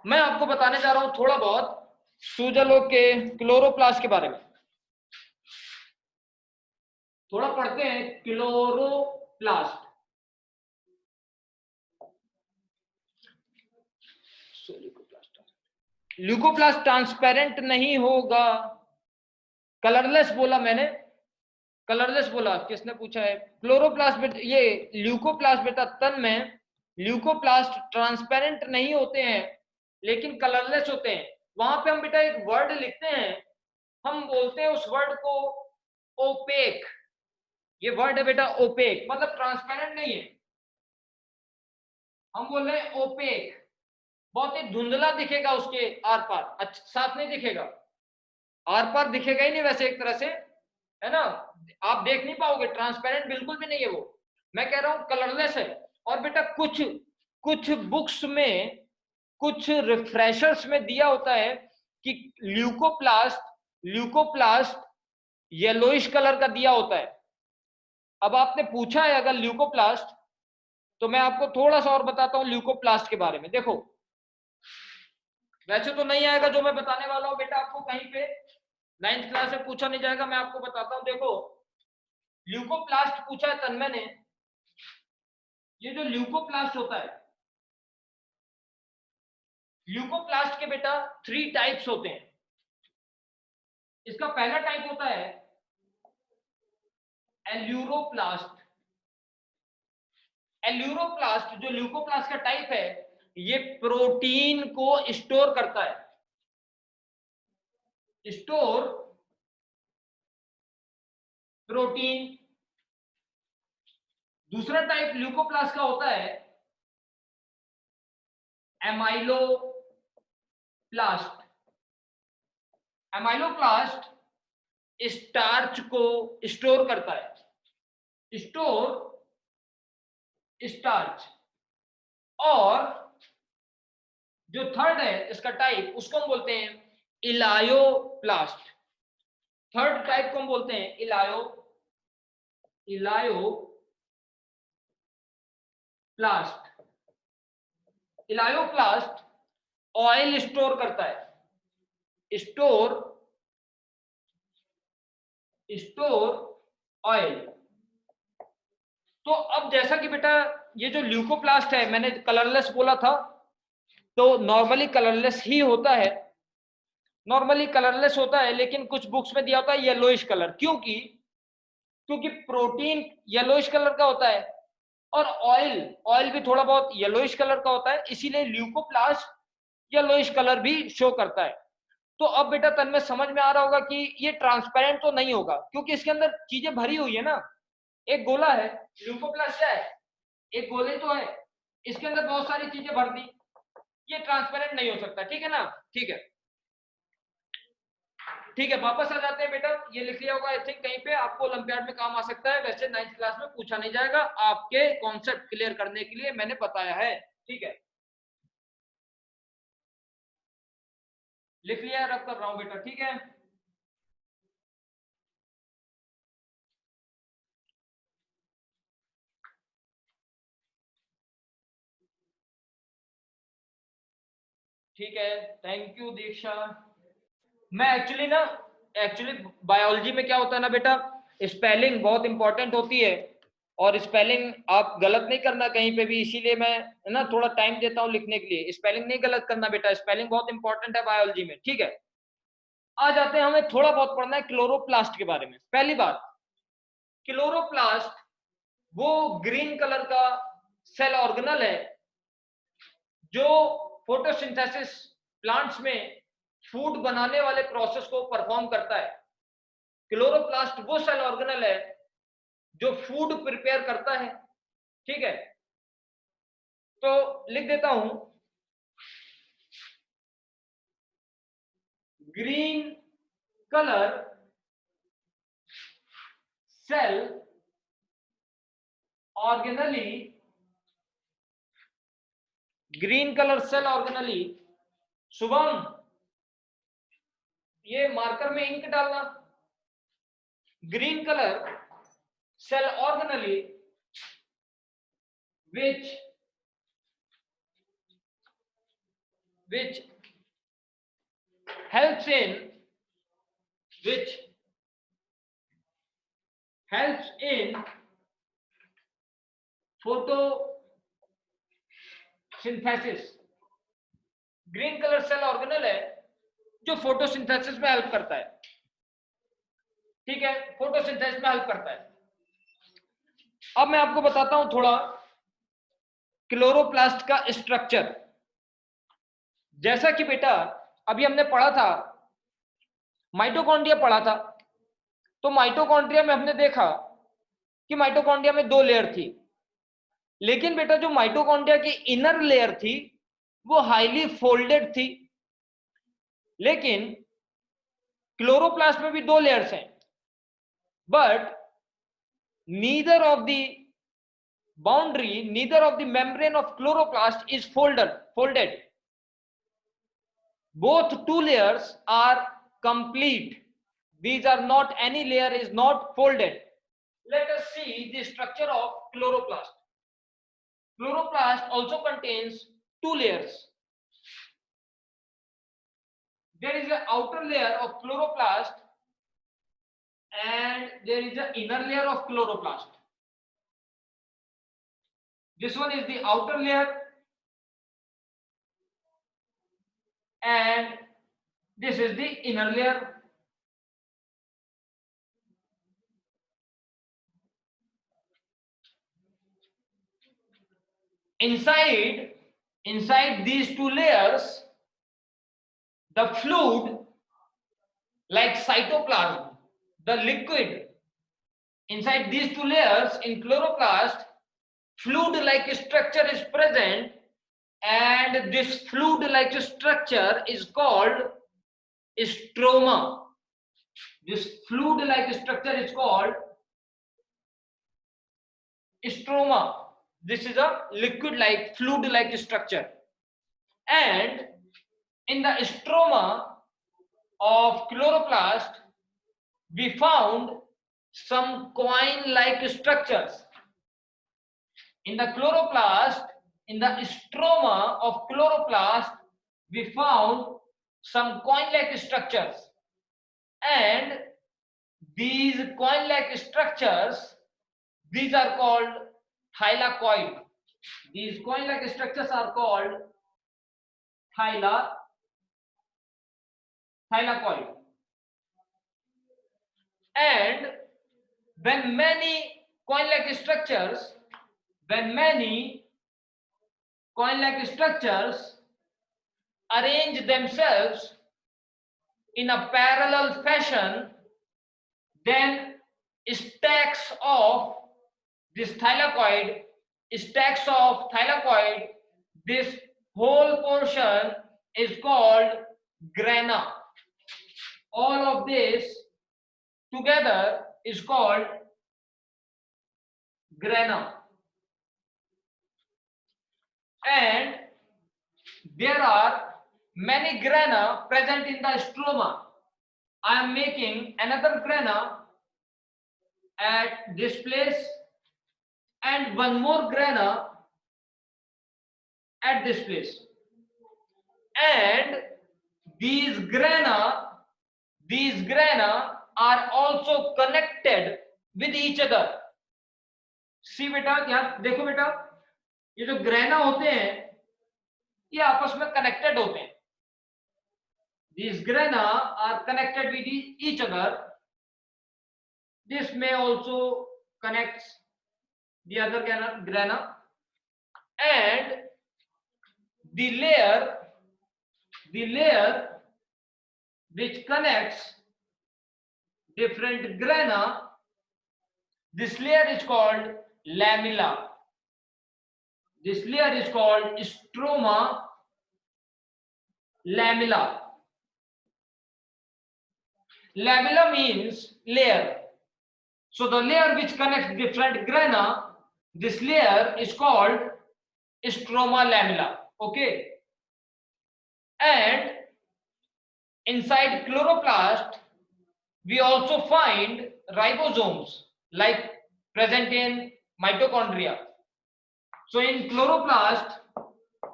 मैं आपको बताने जा रहा हूं थोड़ा बहुत सूजलोग के क्लोरोप्लास्ट के बारे में। थोड़ा पढ़ते हैं क्लोरोप्लास्ट। ल्यूकोप्लास्ट ट्रांसपेरेंट नहीं होगा, कलरलेस बोला मैंने, कलरलेस बोला। किसने पूछा है? क्लोरोप्लास्ट बेटा, ये ल्यूकोप्लास्ट बेटा तन में ल्यूकोप्लास्ट ट्रांसपेरेंट नहीं होते हैं लेकिन कलरलेस होते हैं, वहां पे हम बेटा एक वर्ड लिखते हैं, हम बोलते हैं उस वर्ड को ओपेक। ये वर्ड है बेटा ओपेक, मतलब ट्रांसपेरेंट नहीं है, हम बोल रहे हैं ओपेक, बहुत ही धुंधला दिखेगा उसके आर पार, अच्छा साफ नहीं दिखेगा, आर पार दिखेगा ही नहीं वैसे एक तरह से, है ना, आप देख नहीं पाओगे, ट्रांसपेरेंट बिल्कुल भी नहीं है वो, मैं कह रहा हूं कलरलेस है। और बेटा कुछ कुछ बुक्स में, कुछ रिफ्रेशर्स में दिया होता है कि ल्यूकोप्लास्ट येलोइश कलर का दिया होता है। अब आपने पूछा है अगर ल्यूकोप्लास्ट, तो मैं आपको थोड़ा सा और बताता हूं ल्यूकोप्लास्ट के बारे में। देखो वैसे तो नहीं आएगा जो मैं बताने वाला हूं बेटा, आपको कहीं पे 9th क्लास में पूछा नहीं जाएगा, मैं आपको बताता हूं। देखो ल्यूकोप्लास्ट पूछा है तन्मय ने, ये जो ल्यूकोप्लास्ट होता है, ल्यूकोप्लास्ट के बेटा 3 टाइप्स होते हैं। इसका पहला टाइप होता है एल्यूरोप्लास्ट। एल्यूरोप्लास्ट जो ल्यूकोप्लास्ट का टाइप है, ये प्रोटीन को स्टोर करता है, स्टोर प्रोटीन। दूसरा टाइप ल्यूकोप्लास्ट का होता है एमाइलोप्लास्ट। एमाइलोप्लास्ट स्टार्च को स्टोर करता है, स्टोर स्टार्च। और जो थर्ड है इसका टाइप, उसको हम बोलते हैं इलायोप्लास्ट। थर्ड टाइप को हम बोलते हैं इलायोप्लास्ट। इलायोप्लास्ट ऑयल स्टोर करता है, स्टोर ऑयल। तो अब जैसा कि बेटा ये जो ल्यूकोप्लास्ट है, मैंने कलरलेस बोला था, तो नॉर्मली कलरलेस ही होता है, नॉर्मली कलरलेस होता है, लेकिन कुछ बुक्स में दिया होता है येलोइश कलर, क्योंकि प्रोटीन येलोइश कलर का होता है और ऑयल भी थोड़ा बहुत येलोइश कलर का होता है, इसीलिए ल्यूकोप्लास्ट येलोइश कलर भी शो करता है। तो अब बेटा तन्मय समझ में आ रहा होगा कि ये ट्रांसपेरेंट तो नहीं होगा, क्योंकि इसके अंदर चीजें भरी हुई है ना, एक गोला है, ल्यूकोप्लास्ट क्या है, एक गोले तो है, इसके अंदर बहुत सारी चीजें भर दी, ये ट्रांसपेरेंट नहीं हो सकता, ठीक है ना। ठीक है, ठीक है, वापस आ जाते हैं बेटा, ये लिख लिया होगा आई थिंक कहीं पे, आपको ओलंपियाड में काम आ सकता है, वैसे 9th क्लास में पूछा नहीं जाएगा, आपके कॉन्सेप्ट क्लियर करने के लिए मैंने बताया है, ठीक है। लिख लिया, रब कर रहा हूं बेटा, ठीक है। ठीक है, थैंक यू दीक्षा। मैं एक्चुअली बायोलॉजी में क्या होता है ना बेटा, स्पेलिंग बहुत इंपॉर्टेंट होती है, और स्पेलिंग आप गलत नहीं करना कहीं पे भी, इसीलिए मैं है ना थोड़ा टाइम देता हूँ लिखने के लिए, स्पेलिंग नहीं गलत करना बेटा, स्पेलिंग बहुत इंपॉर्टेंट है बायोलॉजी में, ठीक है। आ जाते हैं, हमें थोड़ा बहुत पढ़ना है क्लोरोप्लास्ट के बारे में। पहली बात, क्लोरोप्लास्ट वो ग्रीन कलर का सेल ऑर्गेनल है जो फोटोसिंथेसिस प्लांट्स में फूड बनाने वाले प्रोसेस को परफॉर्म करता है। क्लोरोप्लास्ट वो सेल ऑर्गेनल है जो फूड प्रिपेयर करता है, ठीक है। तो लिख देता हूं, green colour cell organelle, green colour cell organelle, Shubham ये मार्कर में इंक डालना, green colour cell organelle which helps in which helps in photosynthesis। Green colour cell organelle है जो फोटोसिंथेसिस में हेल्प करता है, ठीक है, फोटोसिंथेसिस में हेल्प करता है। अब मैं आपको बताता हूं थोड़ा क्लोरोप्लास्ट का स्ट्रक्चर। जैसा कि बेटा अभी हमने पढ़ा था, माइटोकॉन्ड्रिया पढ़ा था, तो माइटोकॉन्ड्रिया में हमने देखा कि माइटोकॉन्ड्रिया में 2 लेयर थी, लेकिन बेटा जो माइटोकॉन्ड्रिया की इनर लेयर थी वो हाईली फोल्डेड थी। लेकिन क्लोरोप्लास्ट में भी 2 लेयर्स हैं, but neither of the boundary, neither of the membrane of chloroplast is folded. Both 2 layers are complete. These are not, any layer is not folded. Let us see the structure of chloroplast. Chloroplast also contains 2 layers. There is an outer layer of chloroplast and there is an inner layer of chloroplast. This one is the outer layer and this is the inner layer. Inside these 2 layers, the fluid like cytoplasm, the liquid inside these 2 layers in chloroplast, fluid like structure is present, and this fluid like structure is called stroma. This fluid like structure is called stroma. This is a liquid like, fluid like structure, and in the stroma of chloroplast we found some coin like structures. In the chloroplast, in the stroma of chloroplast we found some coin like structures, and these coin like structures, these are called thylakoid. These coin like structures are called thylakoid. And when many coin like structures arrange themselves in a parallel fashion, then stacks of thylakoid, this whole portion is called grana. All of this together is called grana. And there are many grana present in the stroma. I am making another grana at this place and one more grana at this place, and these grana are also connected with each other. See बेटा, यहाँ देखो बेटा, ये जो grana होते हैं ये आपस में कनेक्टेड होते हैं. These grana are connected with each other. This may also connects the other grana, and the layer which connects different grana, this layer is called lamella. This layer is called stroma lamella. Lamella means layer. So the layer which connects different grana, this layer is called stroma lamella. Okay. And inside chloroplast we also find ribosomes like present in mitochondria. So in chloroplast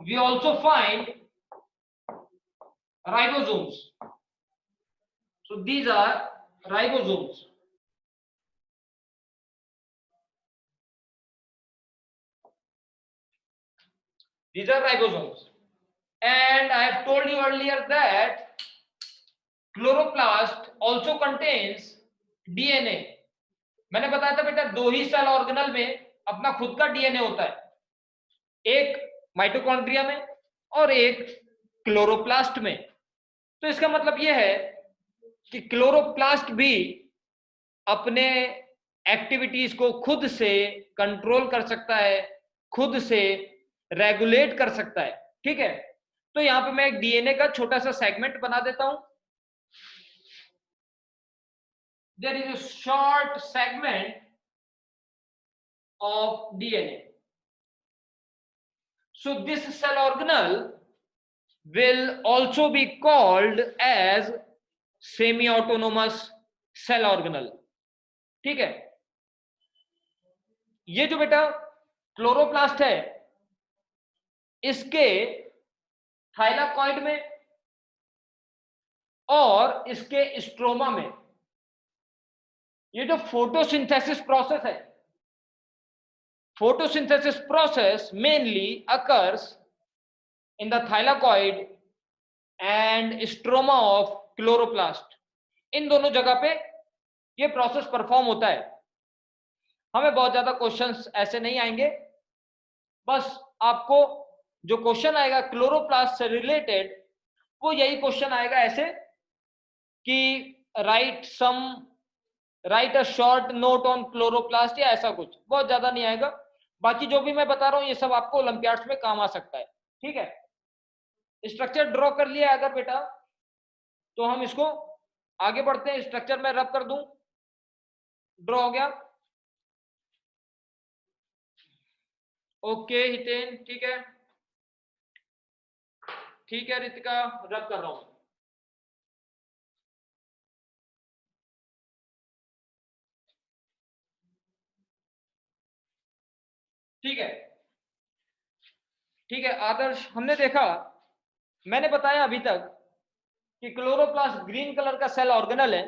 we also find ribosomes. So these are ribosomes. These are ribosomes. And I have told you earlier that chloroplast also contains DNA. मैंने बताया था बेटा 2 ही cell organelle में अपना खुद का DNA होता है. एक माइटोकॉन्ड्रिया में और एक क्लोरोप्लास्ट में। तो इसका मतलब यह है कि क्लोरोप्लास्ट भी अपने एक्टिविटीज को खुद से कंट्रोल कर सकता है, खुद से रेगुलेट कर सकता है। ठीक है, तो यहां पे मैं एक डीएनए का छोटा सा सेगमेंट बना देता हूं। There is a short segment of DNA. So this cell organelle will also be called as semi-autonomous cell organelle। ठीक है, ये जो बेटा क्लोरोप्लास्ट है, इसके थाइलाकॉइड में और इसके स्ट्रोमा में ये जो फोटोसिंथेसिस प्रोसेस है, photosynthesis process mainly occurs in the thylakoid and stroma of chloroplast. इन दोनों जगह पे ये प्रोसेस परफॉर्म होता है। हमें बहुत ज्यादा क्वेश्चंस ऐसे नहीं आएंगे, बस आपको जो क्वेश्चन आएगा क्लोरोप्लास्ट से रिलेटेड वो यही क्वेश्चन आएगा ऐसे कि right a short note on chloroplast या ऐसा कुछ, बहुत ज्यादा नहीं आएगा। बाकी जो भी मैं बता रहा हूं ये सब आपको ओलंपियाड्स में काम आ सकता है। ठीक है, स्ट्रक्चर ड्रॉ कर लिया अगर बेटा, तो हम इसको आगे बढ़ते हैं। स्ट्रक्चर में रब कर दूं, ड्रॉ हो गया। ओके हितेन, ठीक है, ठीक है रितिका, रब कर रहा हूं। ठीक है, ठीक है आदर्श, हमने देखा, मैंने बताया अभी तक कि क्लोरोप्लास्ट ग्रीन कलर का सेल ऑर्गेनल है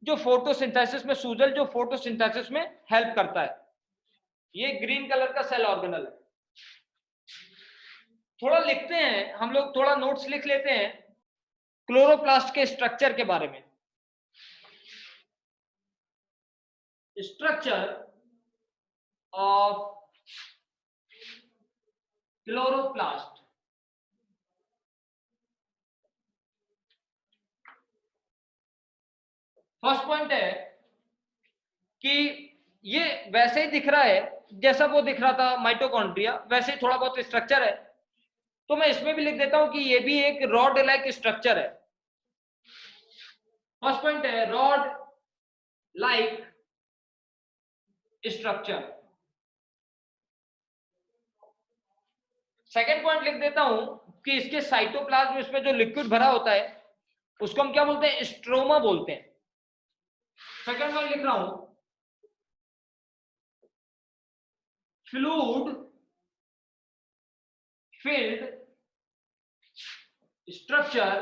जो फोटोसिंथेसिस में, सूजल जो फोटोसिंथेसिस में हेल्प करता है। ये ग्रीन कलर का सेल ऑर्गेनल है। थोड़ा लिखते हैं हम लोग, थोड़ा नोट्स लिख लेते हैं क्लोरोप्लास्ट के स्ट्रक्चर के बारे में। Structure of chloroplast. First point है कि ये वैसे ही दिख रहा है जैसा वो दिख रहा था माइटोकॉन्ड्रिया, वैसे ही थोड़ा बहुत स्ट्रक्चर है। तो मैं इसमें भी लिख देता हूं कि ये भी एक रॉड लाइक स्ट्रक्चर है। फर्स्ट पॉइंट है rod like structure. Second point लिख देता हूं कि इसके साइटोप्लाज्म, इसमें जो लिक्विड भरा होता है उसको हम क्या बोलते हैं, स्ट्रोमा बोलते हैं। सेकेंड पॉइंट लिख रहा हूं fluid filled structure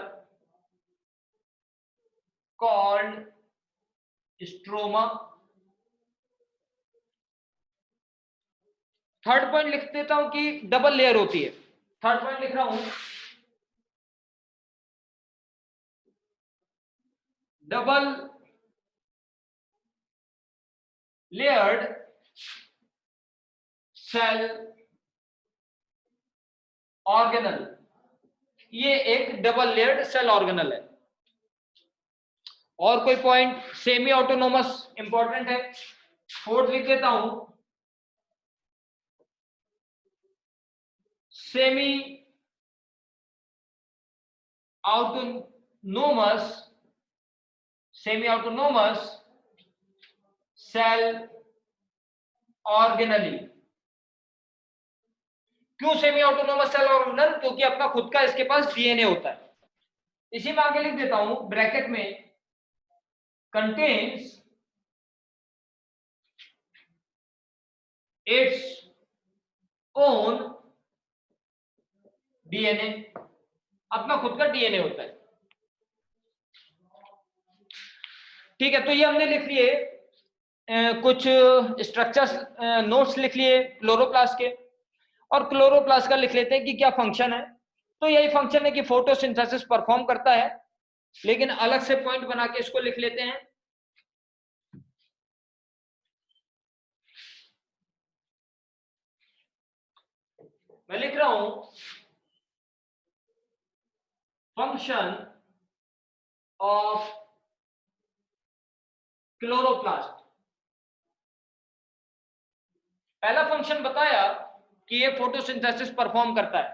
called stroma. Third point लिख देता हूं कि डबल लेयर होती है। थर्ड पॉइंट लिख रहा हूं डबल लेयर्ड सेल ऑर्गेनल। ये एक डबल लेयर्ड सेल ऑर्गेनल है। और कोई पॉइंट सेमी ऑटोनोमस इंपॉर्टेंट है। फोर्थ लिख देता हूं semi autonomous, semi autonomous cell organelle. क्यों सेमी ऑटोनोमस सेल ऑर्गेनल? क्योंकि अपना खुद का इसके पास डीएनए होता है। इसी में आगे लिख देता हूं ब्रैकेट में कंटेन्स इट्स ओन डीएनए। अपना खुद का डीएनए होता है। ठीक है, तो ये हमने लिख लिए कुछ स्ट्रक्चर्स, नोट्स लिख लिए क्लोरोप्लास्ट के। और क्लोरोप्लास्ट का लिख लेते हैं कि क्या फंक्शन है। तो यही फंक्शन है कि फोटोसिंथेसिस परफॉर्म करता है, लेकिन अलग से पॉइंट बना के इसको लिख लेते हैं। मैं लिख रहा हूं फंक्शन ऑफ क्लोरोप्लास्ट। पहला फंक्शन बताया कि ये फोटोसिंथेसिस परफॉर्म करता है।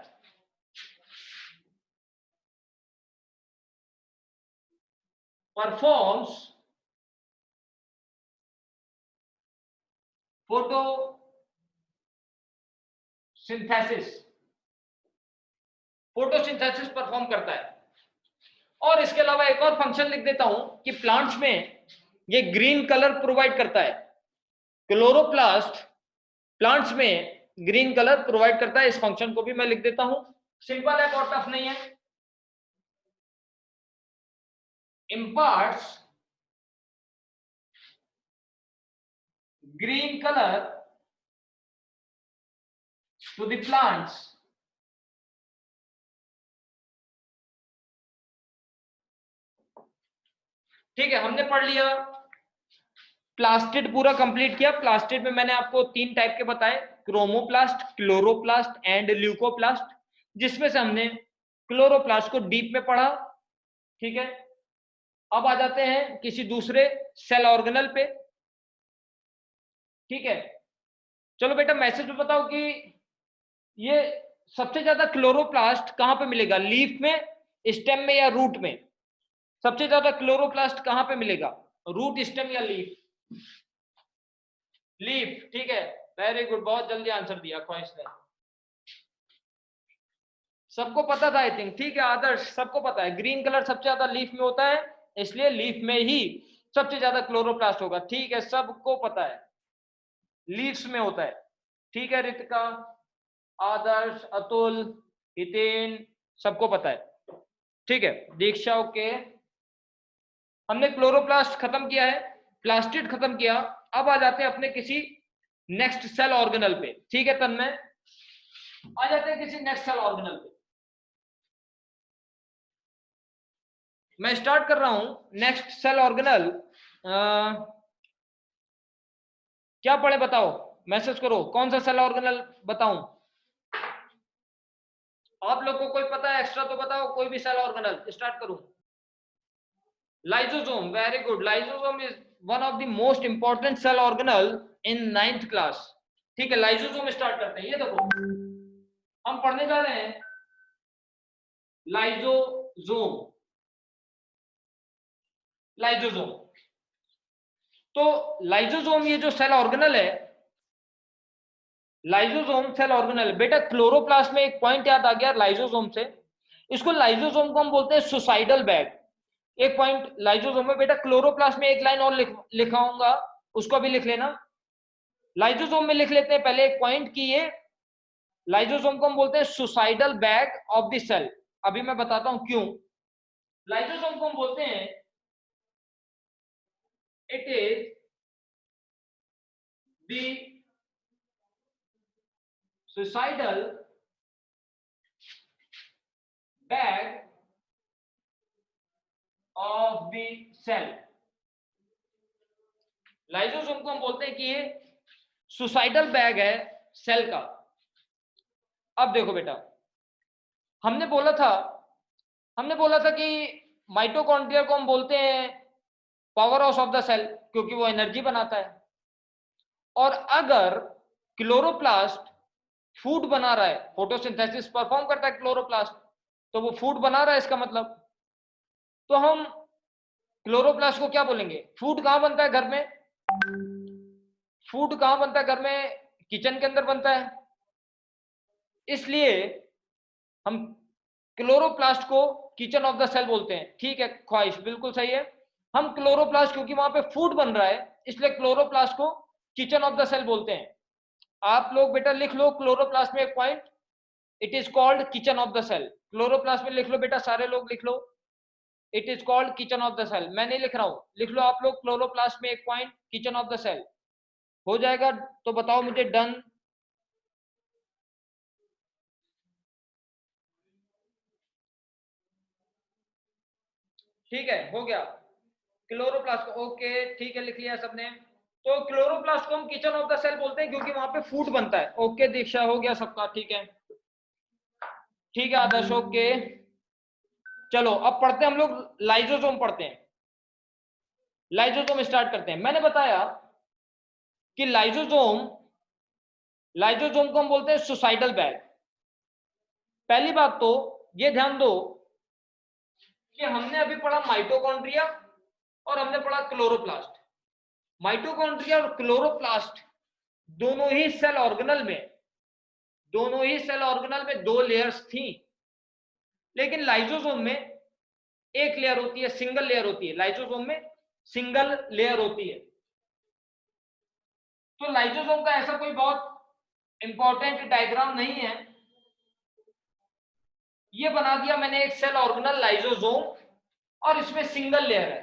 परफॉर्म्स फोटोसिंथेसिस, फोटोसिंथेसिस परफॉर्म करता है। और इसके अलावा एक और फंक्शन लिख देता हूं कि प्लांट्स में ये ग्रीन कलर प्रोवाइड करता है। क्लोरोप्लास्ट प्लांट्स में ग्रीन कलर प्रोवाइड करता है। इस फंक्शन को भी मैं लिख देता हूं। सिंपल है, बहुत टफ नहीं है। imparts green color to the plants ठीक है, हमने पढ़ लिया। प्लास्टिड पूरा कंप्लीट किया। प्लास्टिड में मैंने आपको 3 टाइप के बताए, क्रोमोप्लास्ट, क्लोरोप्लास्ट एंड ल्यूकोप्लास्ट, जिसमें से हमने क्लोरोप्लास्ट को डीप में पढ़ा। ठीक है, अब आ जाते हैं किसी दूसरे सेल ऑर्गेनल पे। ठीक है, चलो बेटा मैसेज में बताओ कि ये सबसे ज्यादा क्लोरोप्लास्ट कहां पे मिलेगा, लीफ में, स्टेम में या रूट में? सबसे ज्यादा क्लोरोप्लास्ट कहां पे मिलेगा, रूट, स्टेम या लीफ? लीफ। ठीक है, वेरी गुड, बहुत जल्दी आंसर दिया ख्वाहिश ने। सबको पता था आई थिंक। ठीक है आदर्श, सबको पता है ग्रीन कलर सबसे ज्यादा लीफ में होता है, इसलिए लीफ में ही सबसे ज्यादा क्लोरोप्लास्ट होगा। ठीक है, सबको पता है लीव्स में होता है। ठीक है रितिका, आदर्श, अतुल, हितेन, सबको पता है। ठीक है दीक्षा, ओके। हमने क्लोरोप्लास्ट खत्म किया है, प्लास्टिड खत्म किया। अब आ जाते हैं अपने किसी नेक्स्ट सेल ऑर्गेनल पे। ठीक है तन्मय, आ जाते हैं किसी नेक्स्ट सेल ऑर्गेनल पे। मैं स्टार्ट कर रहा हूं नेक्स्ट सेल ऑर्गेनल। क्या पढ़े बताओ, मैसेज करो, कौन सा सेल ऑर्गेनल बताऊं? आप लोग को कोई पता है एक्स्ट्रा तो बताओ, कोई भी सेल ऑर्गेनल स्टार्ट करूं। Lysosome, very good. Lysosome is one of the most important cell organelle in 9th class. ठीक है, लाइसोसोम स्टार्ट करते हैं। ये देखो हम पढ़ने जा रहे हैं लाइसोसोम। लाइसोसोम, तो लाइसोसोम ये जो सेल ऑर्गेनल है, लाइसोसोम सेल ऑर्गेनल। बेटा क्लोरोप्लास्ट में एक पॉइंट याद आ गया लाइसोसोम से, इसको लाइसोसोम को हम बोलते हैं सुसाइडल बैग। एक पॉइंट लाइसोसोम में, बेटा क्लोरोप्लास्ट में एक लाइन और लिखाऊंगा, उसको भी लिख लेना। लाइसोसोम में लिख लेते हैं पहले एक पॉइंट कि ये लाइसोसोम को हम बोलते हैं suicidal bag of the cell. अभी मैं बताता हूं क्यों। लाइसोसोम को हम बोलते हैं it is the suicidal bag of the cell। Lysosome को हम बोलते हैं कि ये सुसाइडल बैग है सेल का। अब देखो बेटा, हमने बोला था कि माइटोकॉन्ड्रिया को हम बोलते हैं power house of the cell, क्योंकि वो एनर्जी बनाता है। और अगर क्लोरोप्लास्ट फूड बना रहा है, फोटोसिंथेसिस परफॉर्म करता है क्लोरोप्लास्ट, तो वो फूड बना रहा है इसका मतलब, तो हम क्लोरोप्लास्ट को क्या बोलेंगे? फूड कहां बनता है घर में? फूड कहां बनता है घर में? किचन के अंदर बनता है। इसलिए हम क्लोरोप्लास्ट को किचन ऑफ द सेल बोलते हैं। ठीक है ख्वाहिश, बिल्कुल सही है। हम क्लोरोप्लास्ट, क्योंकि वहां पे फूड बन रहा है, इसलिए क्लोरोप्लास्ट को किचन ऑफ द सेल बोलते हैं। आप लोग बेटा लिख लो क्लोरोप्लास्ट में एक point, it is called kitchen of the cell. Chloroplast में लिख लो बेटा, सारे लोग लिख लो, it is called kitchen of the cell. मैं नहीं लिख रहा हूं, लिख लो आप लोग क्लोरोप्लास्ट में एक point, kitchen of the cell. हो जाएगा तो बताओ मुझे डन। ठीक है हो गया क्लोरोप्लास्ट को, ओके ठीक है लिख लिया सबने। तो क्लोरोप्लास्ट को हम किचन ऑफ द सेल बोलते हैं क्योंकि वहां पे फूड बनता है। ओके दीक्षा, हो गया सबका, ठीक है। ठीक है आदर्श, ओके। चलो अब पढ़ते हैं हम लोग, लाइजोसोम पढ़ते हैं। लाइजोसोम स्टार्ट करते हैं। मैंने बताया कि लाइजोसोम को हम बोलते हैं सुसाइडल बैग। पहली बात तो ये ध्यान दो कि हमने अभी पढ़ा माइटोकॉन्ड्रिया और हमने पढ़ा क्लोरोप्लास्ट। माइटोकॉन्ड्रिया और क्लोरोप्लास्ट दोनों ही सेल ऑर्गेनल में दो लेयर्स थी, लेकिन लाइजोसोम में एक लेयर होती है, सिंगल लेयर होती है। लाइजोसोम में सिंगल लेयर होती है। तो लाइजोसोम का ऐसा कोई बहुत इंपॉर्टेंट डायग्राम नहीं है। ये बना दिया मैंने एक सेल ऑर्गेनल लाइजोसोम, और इसमें सिंगल लेयर है।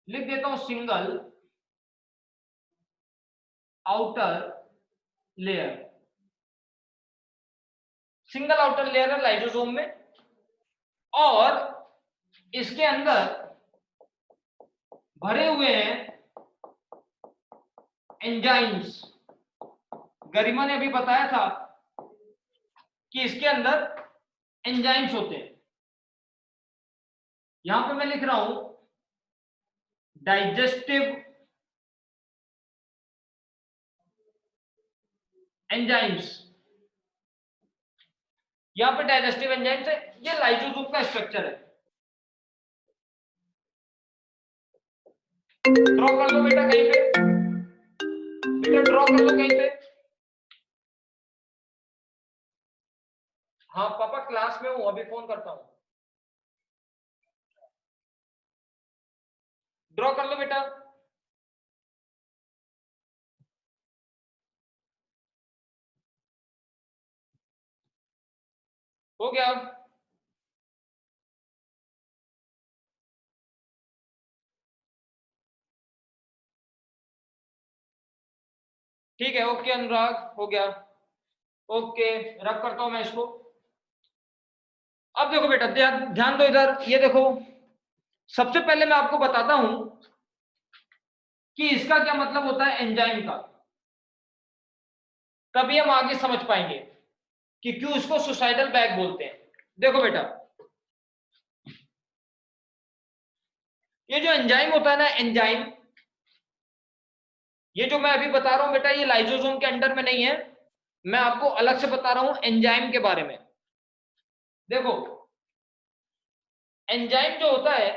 लिख देता हूं single outer layer. Single outer layer है लाइजोसोम में, और इसके अंदर भरे हुए हैं एंजाइम्स। गरिमा ने अभी बताया था कि इसके अंदर एंजाइम्स होते हैं। यहां पे मैं लिख रहा हूं डाइजेस्टिव एंजाइम्स। यहां पे डाइजेस्टिव एंजाइम्स है। ये लाइसोसोम का स्ट्रक्चर है। ड्रॉ कर लो बेटा कहीं पे, बेटा ड्रॉ कर लो कहीं पे। हाँ पापा क्लास में हूं, अभी फोन करता हूं। ड्रॉ कर लो बेटा। हो गया? ठीक है, ओके अनुराग, हो गया। ओके, रब करता हूं मैं इसको। अब देखो बेटा, ध्यान दो इधर, ये देखो। सबसे पहले मैं आपको बताता हूं कि इसका क्या मतलब होता है एंजाइम का, तभी हम आगे समझ पाएंगे कि क्यों इसको सुसाइडल बैग बोलते हैं। देखो बेटा, ये जो एंजाइम होता है ना, एंजाइम, ये जो मैं अभी बता रहा हूं बेटा, ये लाइसोसोम के अंडर में नहीं है। मैं आपको अलग से बता रहा हूं एंजाइम के बारे में। देखो, एंजाइम जो होता है,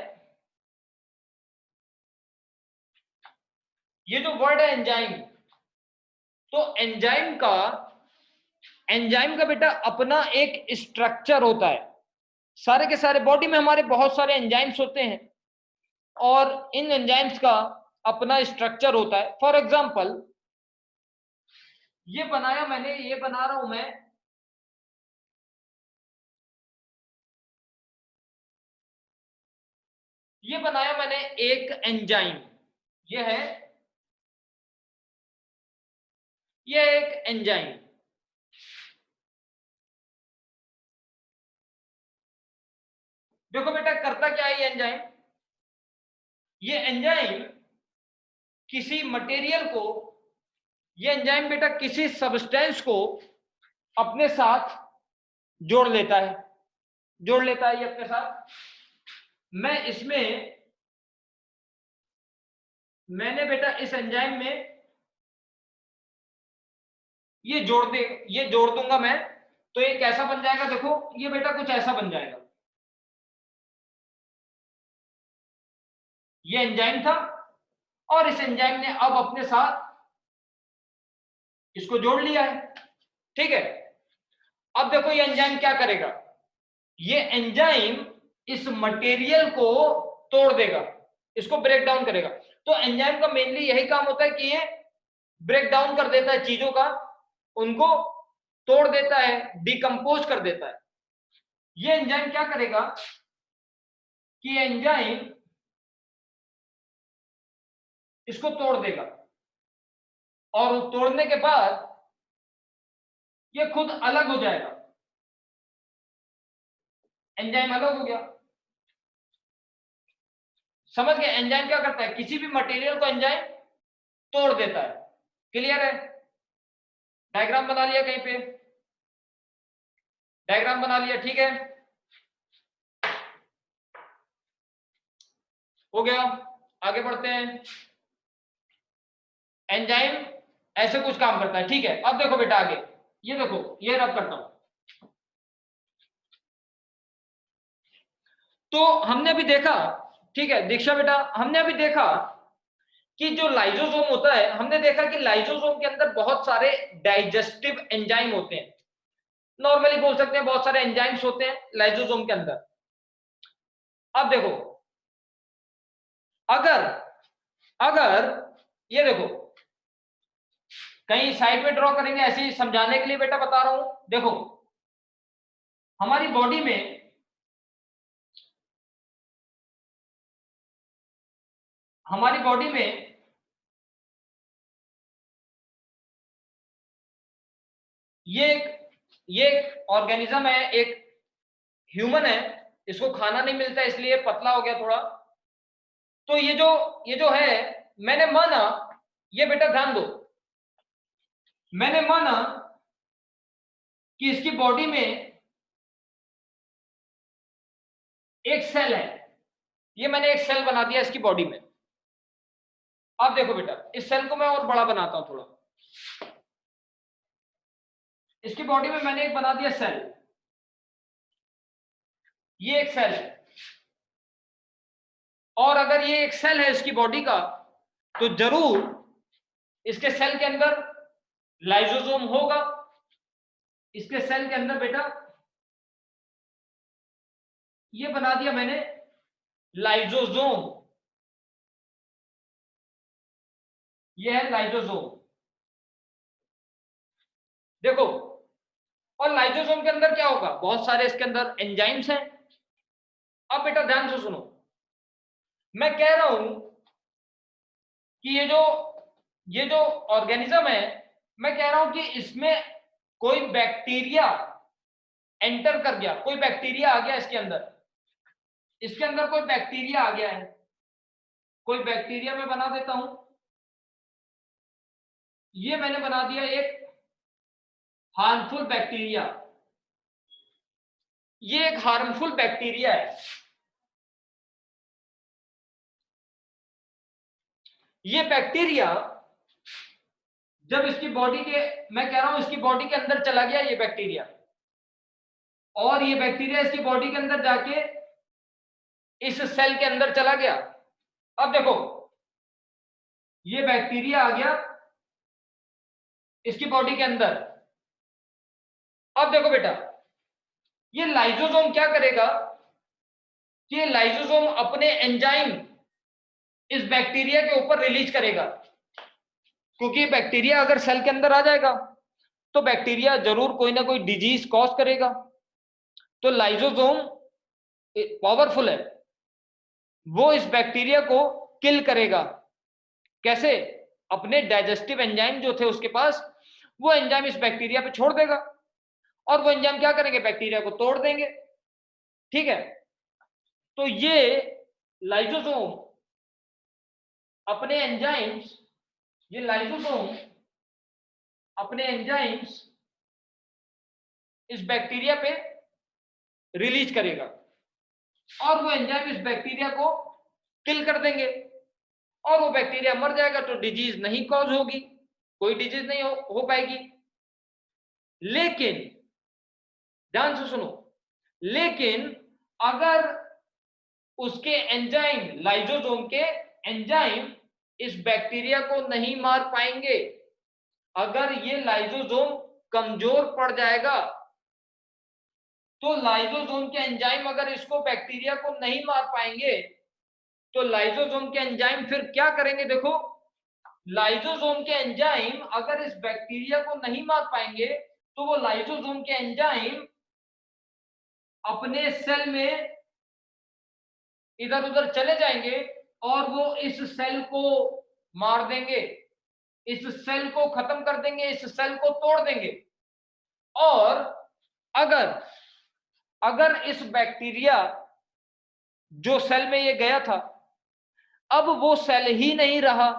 ये जो वर्ड है एंजाइम, तो एंजाइम का बेटा अपना एक स्ट्रक्चर होता है। सारे के सारे बॉडी में हमारे बहुत सारे एंजाइम्स होते हैं, और इन एंजाइम्स का अपना स्ट्रक्चर होता है। फॉर एग्जांपल, ये बनाया मैंने, ये बना रहा हूं मैं, ये बनाया मैंने एक एंजाइम। ये है, ये एक एंजाइम। देखो बेटा करता क्या है ये एंजाइम। ये एंजाइम किसी मटेरियल को, ये एंजाइम बेटा किसी सब्सटेंस को अपने साथ जोड़ लेता है, जोड़ लेता है ये अपने साथ। मैं इसमें, मैंने बेटा इस एंजाइम में ये ये जोड़ दूंगा मैं, तो ये कैसा बन जाएगा? देखो ये बेटा कुछ ऐसा बन जाएगा। ये एंजाइम था, और इस एंजाइम ने अब अपने साथ इसको जोड़ लिया है। ठीक है, अब देखो ये एंजाइम क्या करेगा। ये एंजाइम इस मटेरियल को तोड़ देगा, इसको ब्रेक डाउन करेगा। तो एंजाइम का मेनली यही काम होता है कि ये ब्रेक डाउन कर देता है चीजों का, उनको तोड़ देता है, डिकम्पोज कर देता है। ये एंजाइम क्या करेगा कि एंजाइम इसको तोड़ देगा, और तोड़ने के बाद ये खुद अलग हो जाएगा। एंजाइम अलग हो गया। समझ गए? एंजाइम क्या करता है, किसी भी मटेरियल को एंजाइम तोड़ देता है। क्लियर है? डायग्राम बना लिया कहीं पे? डायग्राम बना लिया, ठीक है, हो गया। आगे बढ़ते हैं। एंजाइम ऐसे कुछ काम करता है, ठीक है। अब देखो बेटा आगे, ये देखो, ये रब करता हूं। तो हमने अभी देखा, ठीक है दीक्षा बेटा, हमने अभी देखा कि जो लाइजोसोम होता है, हमने देखा कि लाइजोसोम के अंदर बहुत सारे डाइजेस्टिव एंजाइम होते हैं। नॉर्मली बोल सकते हैं बहुत सारे एंजाइम्स होते हैं लाइजोसोम के अंदर। अब देखो, अगर अगर ये देखो, कहीं साइड में ड्रॉ करेंगे, ऐसे ही समझाने के लिए बेटा बता रहा हूं। देखो, हमारी बॉडी में ये एक ऑर्गेनिज्म है, एक ह्यूमन है, इसको खाना नहीं मिलता इसलिए पतला हो गया थोड़ा। तो ये जो है, मैंने माना, ये बेटा ध्यान दो, मैंने माना कि इसकी बॉडी में एक सेल है, ये मैंने एक सेल बना दिया इसकी बॉडी में। अब देखो बेटा, इस सेल को मैं और बड़ा बनाता हूं थोड़ा। इसकी बॉडी में मैंने एक बना दिया सेल, ये एक सेल है। और अगर ये एक सेल है इसकी बॉडी का, तो जरूर इसके सेल के अंदर लाइसोसोम होगा। इसके सेल के अंदर बेटा ये बना दिया मैंने लाइसोसोम, ये है लाइसोसोम, देखो। और लाइसोसोम के अंदर क्या होगा, बहुत सारे इसके अंदर एंजाइम्स हैं। अब बेटा ध्यान से सुनो, मैं कह रहा हूं कि ये जो ऑर्गेनिज्म है, मैं कह रहा हूं कि इसमें कोई बैक्टीरिया एंटर कर गया, कोई बैक्टीरिया आ गया इसके अंदर, इसके अंदर कोई बैक्टीरिया आ गया है। कोई बैक्टीरिया मैं बना देता हूं, ये मैंने बना दिया एक हार्मफुल बैक्टीरिया, ये एक हार्मफुल बैक्टीरिया है। ये बैक्टीरिया जब इसकी बॉडी के, मैं कह रहा हूं इसकी बॉडी के अंदर चला गया ये बैक्टीरिया, और ये बैक्टीरिया इसकी बॉडी के अंदर जाके इस सेल के अंदर चला गया। अब देखो, ये बैक्टीरिया आ गया इसकी बॉडी के अंदर। अब देखो बेटा, ये लाइसोसोम क्या करेगा कि ये लाइसोसोम अपने एंजाइम इस बैक्टीरिया के ऊपर रिलीज करेगा, क्योंकि बैक्टीरिया अगर सेल के अंदर आ जाएगा तो बैक्टीरिया जरूर कोई ना कोई डिजीज कॉज करेगा। तो लाइसोसोम पावरफुल है, वो इस बैक्टीरिया को किल करेगा। कैसे? अपने डाइजेस्टिव एंजाइम जो थे उसके पास, वो एंजाइम इस बैक्टीरिया पे छोड़ देगा, और वो एंजाइम क्या करेंगे, बैक्टीरिया को तोड़ देंगे, ठीक है। तो ये लाइसोसोम अपने एंजाइम्स, ये लाइसोसोम अपने एंजाइम्स इस बैक्टीरिया पे रिलीज करेगा, और वो एंजाइम इस बैक्टीरिया को किल कर देंगे, और वो बैक्टीरिया मर जाएगा, तो डिजीज नहीं कॉज होगी, कोई डिजीज नहीं हो पाएगी। लेकिन ध्यान से सुनो, लेकिन अगर उसके एंजाइम, लाइसोसोम के एंजाइम इस बैक्टीरिया को नहीं मार पाएंगे, अगर ये लाइसोसोम कमजोर पड़ जाएगा, तो लाइसोसोम के एंजाइम अगर इसको बैक्टीरिया को नहीं मार पाएंगे, तो लाइसोसोम के एंजाइम फिर क्या करेंगे, देखो, लाइसोसोम के एंजाइम अगर इस बैक्टीरिया को नहीं मार पाएंगे, तो वो लाइसोसोम के एंजाइम अपने सेल में इधर उधर चले जाएंगे, और वो इस सेल को मार देंगे, इस सेल को खत्म कर देंगे, इस सेल को तोड़ देंगे। और अगर इस बैक्टीरिया जो सेल में ये गया था, अब वो सेल ही नहीं रहा,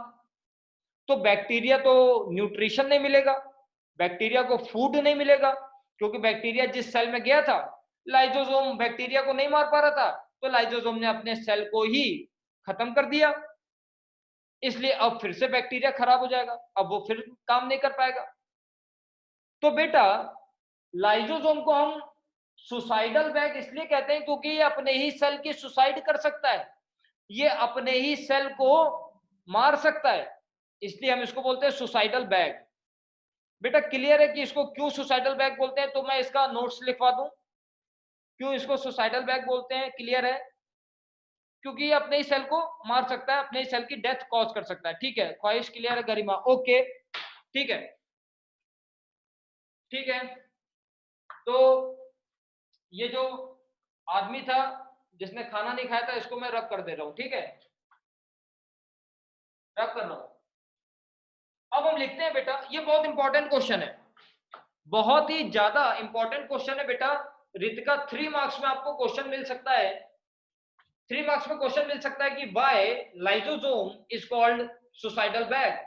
तो बैक्टीरिया तो न्यूट्रिशन नहीं मिलेगा, बैक्टीरिया को फूड नहीं मिलेगा, क्योंकि बैक्टीरिया जिस सेल में गया था, लाइसोसोम बैक्टीरिया को नहीं मार पा रहा था, तो लाइसोसोम ने अपने सेल को ही खत्म कर दिया, इसलिए अब फिर से बैक्टीरिया खराब हो जाएगा, अब वो फिर काम नहीं कर पाएगा। तो बेटा लाइसोसोम को हम सुसाइडल बैग इसलिए कहते हैं क्योंकि ये अपने ही सेल की सुसाइड कर सकता है, ये अपने ही सेल को मार सकता है, इसलिए हम इसको बोलते हैं सुसाइडल बैग। बेटा क्लियर है कि इसको क्यों सुसाइडल बैग बोलते हैं? तो मैं इसका नोट्स लिखवा दूं, क्यों इसको सुसाइडल बैग बोलते हैं, क्लियर है? क्योंकि ये अपने ही सेल को मार सकता है, अपने ही सेल की डेथ कॉज कर सकता है। ठीक है, ख्वाहिश क्लियर है गरिमा? ओके ठीक है, ठीक है। तो ये जो आदमी था जिसने खाना नहीं खाया था, इसको मैं रब कर दे रहा हूं, ठीक है, रब कर रहा हूं। अब हम लिखते हैं बेटा, ये बहुत इंपॉर्टेंट क्वेश्चन है, बहुत ही ज्यादा इंपॉर्टेंट क्वेश्चन है बेटा। रितिका 3 मार्क्स में आपको क्वेश्चन मिल सकता है, 3 मार्क्स में क्वेश्चन मिल सकता है कि why lysosome is called suicidal bag.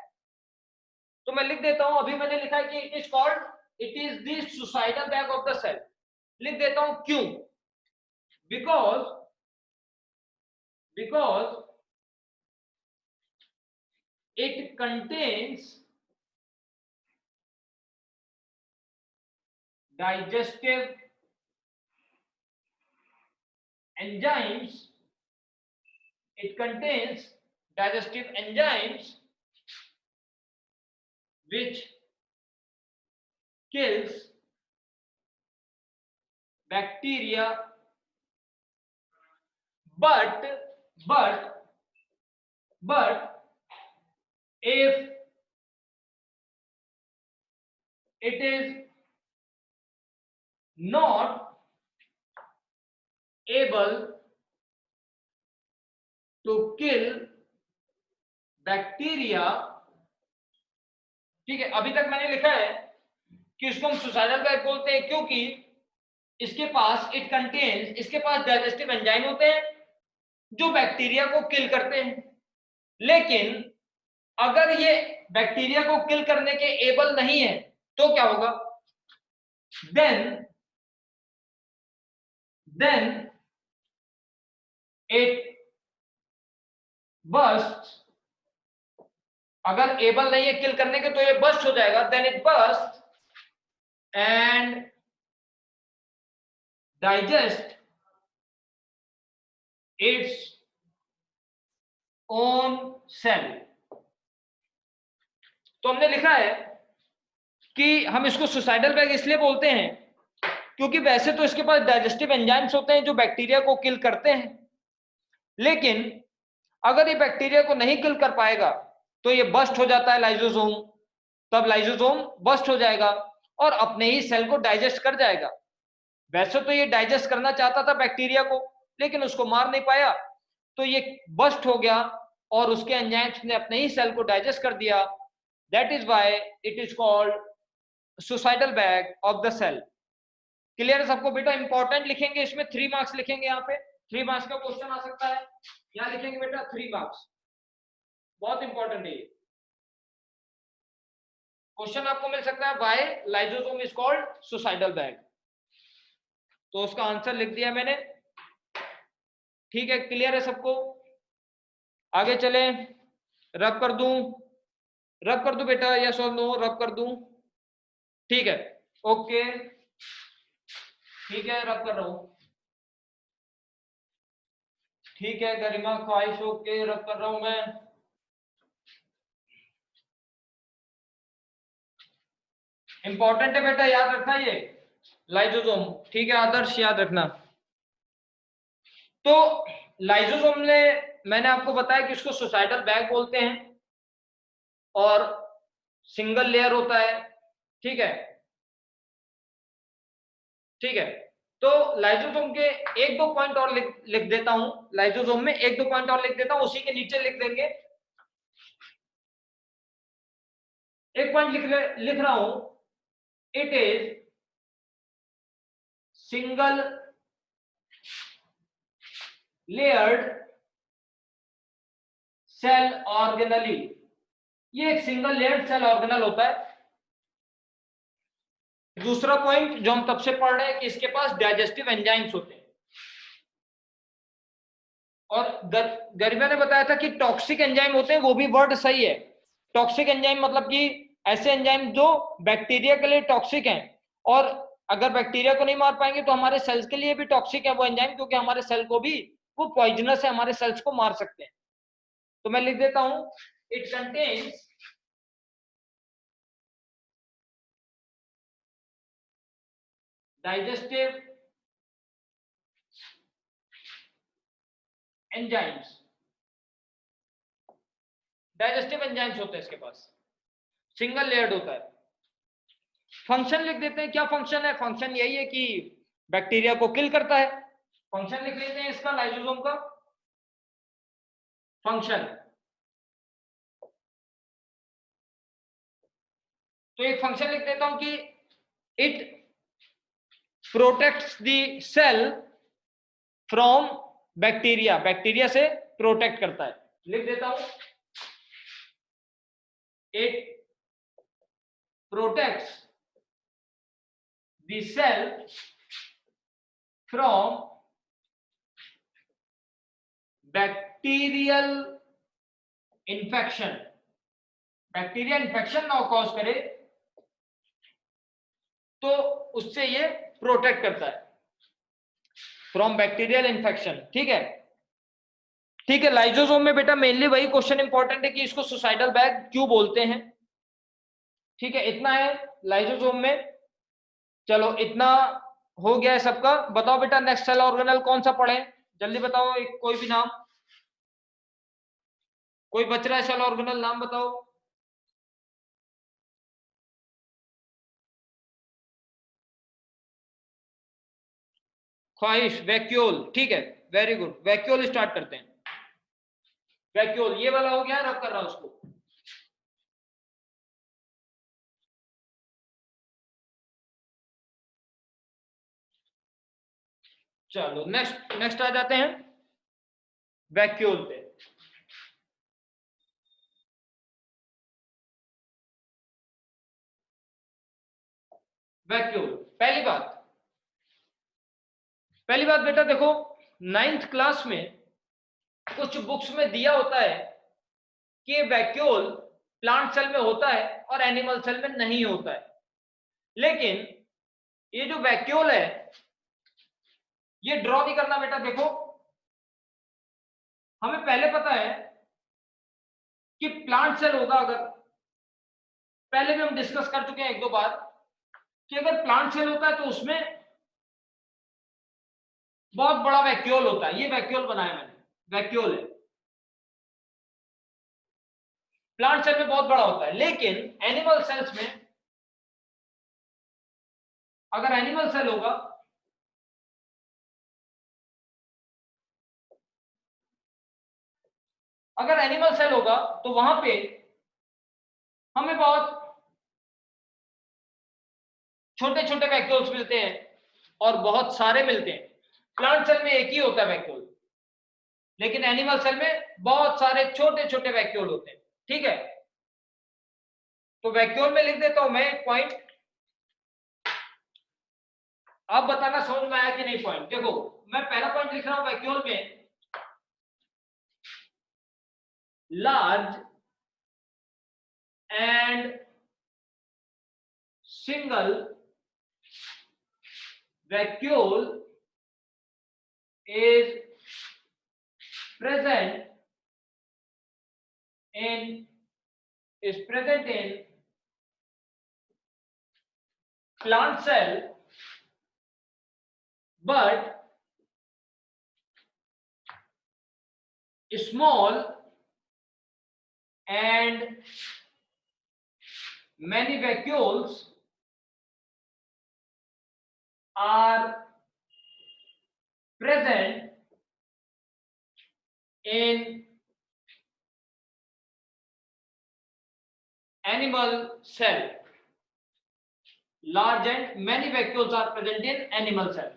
तो मैं लिख देता हूं, अभी मैंने लिखा है कि it is called, it is the suicidal bag of the cell. लिख देता हूं क्यों, because it contains digestive enzymes, it contains digestive enzymes which kills bacteria, but if it is not able to kill bacteria, ठीक है, अभी तक मैंने लिखा है कि इसको हम सुसाइडल बैग बोलते हैं क्योंकि इसके पास इट कंटेन्स, इसके पास डाइजेस्टिव एंजाइम होते हैं जो बैक्टीरिया को किल करते हैं। लेकिन अगर ये बैक्टीरिया को किल करने के एबल नहीं है तो क्या होगा? then it bursts, अगर एबल नहीं है किल करने के तो ये बस्ट हो जाएगा, then it bursts and digest its own cell। तो हमने लिखा है कि हम इसको सुसाइडल बैग इसलिए बोलते हैं क्योंकि वैसे तो इसके पास डाइजेस्टिव एंजाइम्स होते हैं जो बैक्टीरिया को किल करते हैं, लेकिन अगर ये बैक्टीरिया को नहीं किल कर पाएगा तो ये बस्ट हो जाता है लाइसोसोम, तब लाइसोसोम बस्ट हो जाएगा और अपने ही सेल को डाइजेस्ट कर जाएगा। वैसे तो ये डाइजेस्ट करना चाहता था बैक्टीरिया को, लेकिन उसको मार नहीं पाया, तो ये बस्ट हो गया और उसके एंजाइम्स ने अपने ही सेल को डाइजेस्ट कर दिया। That is why it is called suicidal bag of the cell. Clear है सबको बेटा? इंपॉर्टेंट लिखेंगे इसमें, 3 मार्क्स लिखेंगे, यहाँ पे 3 मार्क्स का क्वेश्चन आ सकता है, यहाँ लिखेंगे बेटा 3 मार्क्स, बहुत इंपॉर्टेंट है ये क्वेश्चन। आपको मिल सकता है why lysosome is called suicidal bag, तो उसका आंसर लिख दिया मैंने, ठीक है, क्लियर है सबको? आगे चले, रब कर दूं, रब कर दूं बेटा, यस और नो, रब कर दूं? ठीक है, ओके, ठीक है, रब कर रहा हूं, ठीक है गरिमा, ख्वाहिश, ओके, रब कर रहा हूं मैं। इंपॉर्टेंट है बेटा, याद रखना ये लाइसोसोम, ठीक है आदर्श, याद रखना। तो लाइसोसोम ने, मैंने आपको बताया कि इसको सुसाइडल बैग बोलते हैं और सिंगल लेयर होता है, ठीक है, ठीक है। तो लाइसोसोम के 1-2 पॉइंट और लिख देता हूं, लाइसोसोम में 1-2 पॉइंट और लिख देता हूं, उसी के नीचे लिख देंगे। एक पॉइंट लिख रहा हूं, it is single layered cell organelle. ये एक सिंगल लेयर्ड सेल ऑर्गेनल होता है, दूसरा पॉइंट जो हम तब से पढ़ रहे हैं कि इसके पास डाइजेस्टिव एंजाइम्स होते हैं। और गरिमा ने बताया था कि टॉक्सिक एंजाइम होते हैं, वो भी वर्ड सही है। टॉक्सिक एंजाइम मतलब कि ऐसे एंजाइम जो बैक्टीरिया के लिए टॉक्सिक हैं, और अगर बैक्टीरिया को नहीं मार पाएंगे तो हमारे सेल्स के लिए भी टॉक्सिक है वो एंजाइम, क्योंकि हमारे सेल को भी वो पॉइजनस है, हमारे सेल्स को मार सकते हैं। तो मैं लिख देता हूं, it contains digestive enzymes. Digestive enzymes होते हैं इसके पास, सिंगल लेयर्ड होता है। फंक्शन लिख देते हैं, क्या फंक्शन है? फंक्शन यही है कि बैक्टीरिया को किल करता है। फंक्शन लिख लेते हैं इसका, लाइसोसोम का फंक्शन। तो एक फंक्शन लिख देता हूं कि it protects the cell from bacteria, bacteria से प्रोटेक्ट करता है। लिख देता हूं, it protects the cell from bacterial infection. Bacteria infection ना कॉज करे तो उससे ये प्रोटेक्ट करता है फ्रॉम बैक्टीरियल इन्फेक्शन। ठीक है, ठीक है। लाइसोसोम में बेटा मेनली वही क्वेश्चन इंपॉर्टेंट है कि इसको सुसाइडल बैग क्यों बोलते हैं। ठीक है, इतना है लाइसोसोम में। चलो इतना हो गया है सबका। बताओ बेटा नेक्स्ट सेल ऑर्गेनल कौन सा पढ़े, जल्दी बताओ, एक कोई भी नाम, कोई बच रहा है सेल ऑर्गेनल, नाम बताओ। ख्वाहिश, वैक्यूल, ठीक है, वेरी गुड। वैक्यूल स्टार्ट करते हैं। वैक्यूल ये वाला हो गया, रब कर रहा हूं उसको। चलो नेक्स्ट नेक्स्ट आ जाते हैं वैक्यूल पे। वैक्यूल, पहली बात बेटा देखो, 9th क्लास में कुछ बुक्स में दिया होता है कि वैक्यूल प्लांट सेल में होता है और एनिमल सेल में नहीं होता है। लेकिन ये जो वैक्यूल है ये ड्रॉ नहीं करना बेटा। देखो हमें पहले पता है कि प्लांट सेल होगा, अगर पहले भी हम डिस्कस कर चुके हैं एक दो बार कि अगर प्लांट सेल होता है तो उसमें बहुत बड़ा वैक्यूल होता है। ये वैक्यूल बनाया मैंने, वैक्यूल है, प्लांट सेल में बहुत बड़ा होता है। लेकिन एनिमल सेल्स में, अगर एनिमल सेल होगा, अगर एनिमल सेल होगा तो वहां पे हमें बहुत छोटे छोटे वैक्यूल्स मिलते हैं और बहुत सारे मिलते हैं। प्लांट सेल में एक ही होता है वैक्यूल, लेकिन एनिमल सेल में बहुत सारे छोटे छोटे वैक्यूल होते हैं। ठीक है, तो वैक्यूल में लिख देता हूं मैं एक पॉइंट। अब बताना समझ में आया कि नहीं पॉइंट। देखो मैं पहला पॉइंट लिख रहा हूं वैक्यूल में, large and single vacuole is present in plant cell, but small and many vacuoles are present in animal cell. Large and many vacuoles are present in animal cell.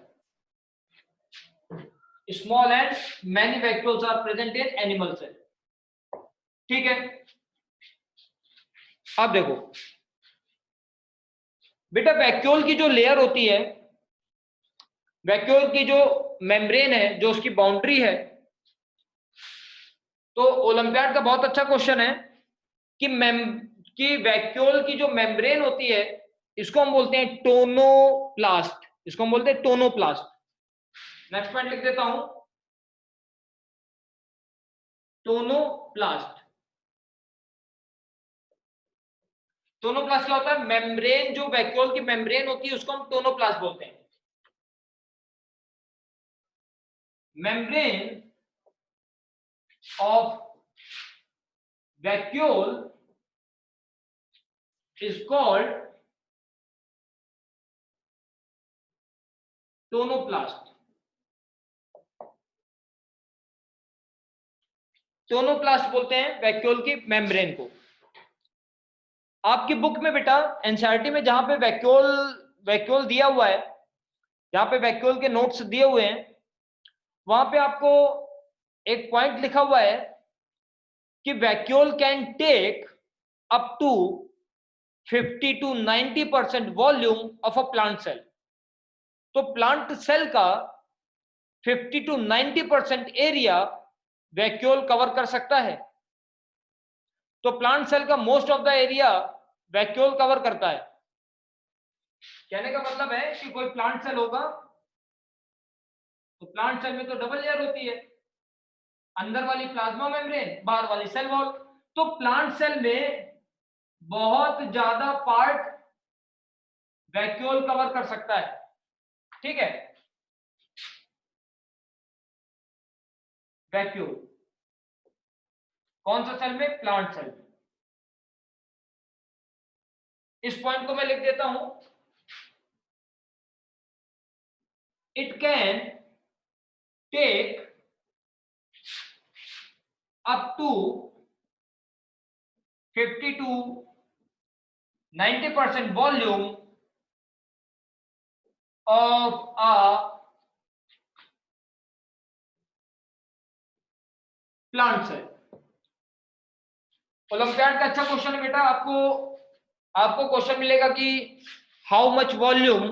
Small and many vacuoles are present in animal cell. ठीक है, अब देखो बेटा vacuole की जो layer होती है, vacuole की जो मेम्ब्रेन है, जो उसकी बाउंड्री है, तो ओलंपियाड का बहुत अच्छा क्वेश्चन है कि वैक्यूल की जो मेम्ब्रेन होती है, इसको हम बोलते हैं टोनोप्लास्ट, इसको हम बोलते हैं टोनोप्लास्ट। नेक्स्ट पॉइंट लिख देता हूं, टोनोप्लास्ट। टोनोप्लास्ट क्या होता है? मेम्ब्रेन, जो वैक्यूल की मेम्ब्रेन होती है उसको हम टोनोप्लास्ट बोलते हैं। Membrane of vacuole is called tonoplast. Tonoplast बोलते हैं वैक्यूल की मेम्ब्रेन को। आपकी बुक में बेटा एनसीईआरटी में जहां पे वैक्यूल दिया हुआ है, जहां पे वैक्यूल के नोट्स दिए हुए हैं, वहां पे आपको एक पॉइंट लिखा हुआ है कि vacuole can take up to 50 to 90% volume of a plant cell. तो प्लांट सेल का 50 to 90% एरिया वैक्यूल कवर कर सकता है। तो प्लांट सेल का most of the area vacuole cover करता है। कहने का मतलब है कि कोई प्लांट सेल होगा, तो प्लांट सेल में तो डबल लेयर होती है, अंदर वाली प्लाज्मा मेम्ब्रेन, बाहर वाली सेल वॉल। तो प्लांट सेल में बहुत ज्यादा पार्ट वैक्यूल कवर कर सकता है, ठीक है। वैक्यूल कौन सा सेल में? प्लांट सेल में। इस पॉइंट को मैं लिख देता हूं, it can take up to 50 to 90% volume of a plant cell. Olympiad का अच्छा क्वेश्चन है बेटा। आपको क्वेश्चन मिलेगा कि how much volume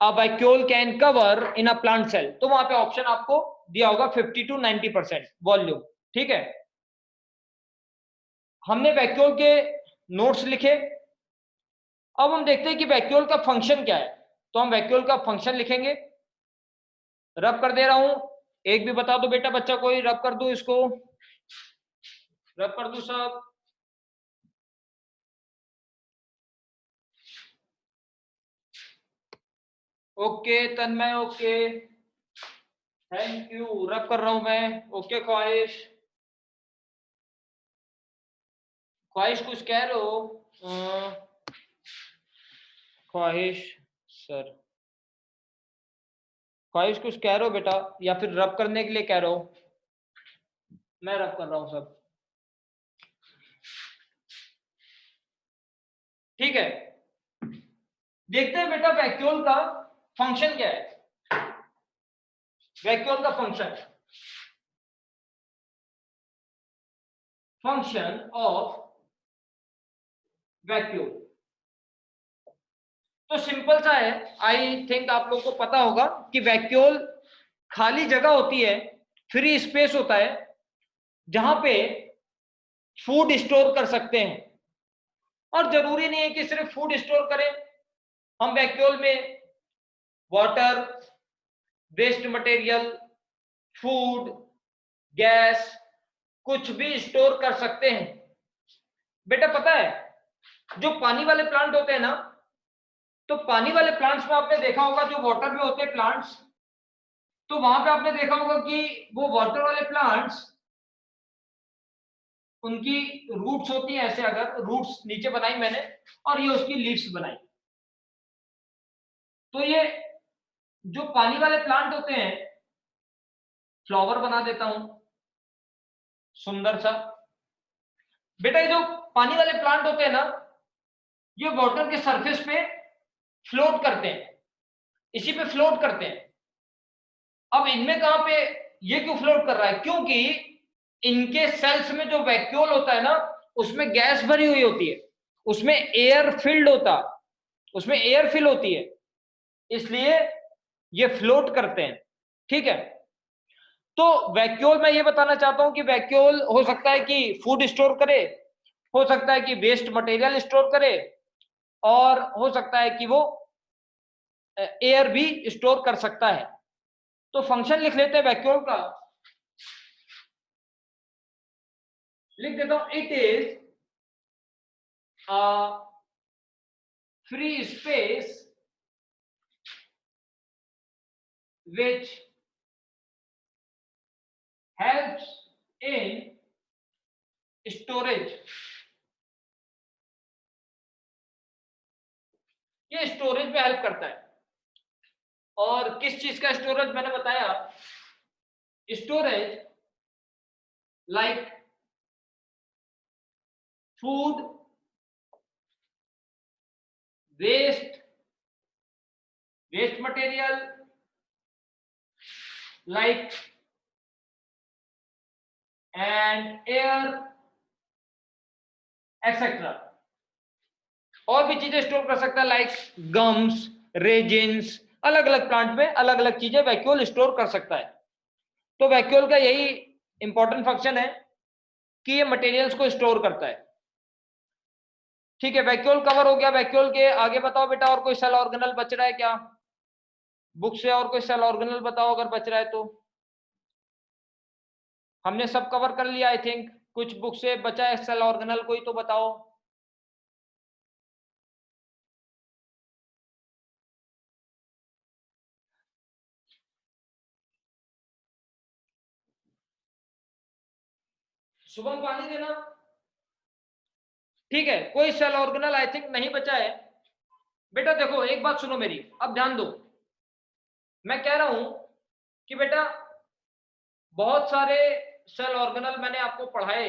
a vacuole can cover in a plant cell, तो वहां पे ऑप्शन आपको दिया होगा 50 to 90% वॉल्यूम, ठीक है। हमने वैक्यूल के नोट्स लिखे। अब हम देखते हैं कि वैक्यूल का फंक्शन क्या है, तो हम वैक्यूल का फंक्शन लिखेंगे। रब कर दे रहा हूं, एक भी बता दो बेटा, बच्चा कोई रब कर दो, इसको रब कर दो सब। Okay Tanmay, okay thank you, रब कर रहा हूं मैं। ओके ख्वाहिश, ख्वाहिश कुछ कह रहे हो? ख्वाहिश सर, ख्वाहिश कुछ कह रहे हो बेटा, या फिर रब करने के लिए कह रहे हो? मैं रब कर रहा हूं सब, ठीक है। देखते हैं बेटा वैक्यूल का फंक्शन क्या है। वैक्यूल का फंक्शन ऑफ वैक्यूल तो सिंपल सा है। आई थिंक आप लोग को पता होगा कि वैक्यूल खाली जगह होती है, फ्री स्पेस होता है, जहां पे फूड स्टोर कर सकते हैं। और जरूरी नहीं है कि सिर्फ फूड स्टोर करें, हम वैक्यूल में water, waste material, food, gas, कुछ भी स्टोर कर सकते हैं। बेटा पता है, जो पानी वाले प्लांट होते हैं ना, तो पानी वाले प्लांट्स में आपने देखा होगा, जो वाटर में होते हैं प्लांट्स, तो वहां पे आपने देखा होगा कि वो वाटर वाले प्लांट्स, उनकी रूट्स होती हैं ऐसे, अगर रूट्स नीचे बनाई मैंने और ये उसकी लीव्स बनाई, तो ये जो पानी वाले प्लांट होते हैं, फ्लावर बना देता हूं सुंदर सा। बेटा ये जो पानी वाले प्लांट होते हैं ना, ये वाटर के सरफेस पे फ्लोट करते हैं, इसी पे फ्लोट करते हैं। अब इनमें कहां पे ये क्यों फ्लोट कर रहा है? क्योंकि इनके सेल्स में जो वैक्यूल होता है ना, उसमें गैस भरी हुई होती है, उसमें एयर फिल्ड होता, उसमें एयर फिल होती है, इसलिए ये फ्लोट करते हैं। ठीक है, तो वैक्यूल मैं ये बताना चाहता हूं कि वैक्यूल हो सकता है कि फूड स्टोर करे, हो सकता है कि वेस्ट मटेरियल स्टोर करे, और हो सकता है कि वो एयर भी स्टोर कर सकता है। तो फंक्शन लिख लेते हैं वैक्यूल का, लिख देता हूं, it is free space which helps in storage। ये स्टोरेज में हेल्प करता है। और किस चीज का स्टोरेज मैंने बताया, storage like food, waste material, like and air etcetera. और भी चीजें स्टोर कर सकता है, लाइक गम्स, रेजिन्स, अलग अलग प्लांट में अलग अलग चीजें वैक्यूल स्टोर कर सकता है। तो वैक्यूल का यही इंपॉर्टेंट फंक्शन है कि ये मटेरियल्स को स्टोर करता है। ठीक है, वैक्यूल कवर हो गया। वैक्यूल के आगे बताओ बेटा, और कोई सेल ऑर्गेनल बच रहा है क्या? बुक से और कोई सेल ऑर्गेनल बताओ अगर बच रहा है तो। हमने सब कवर कर लिया आई थिंक। कुछ बुक से बचा है सेल ऑर्गेनल, कोई तो बताओ। शुभम पानी देना। ठीक है, कोई सेल ऑर्गेनल आई थिंक नहीं बचा है। बेटा देखो, एक बात सुनो मेरी, अब ध्यान दो। मैं कह रहा हूं कि बेटा बहुत सारे सेल ऑर्गेनल मैंने आपको पढ़ाए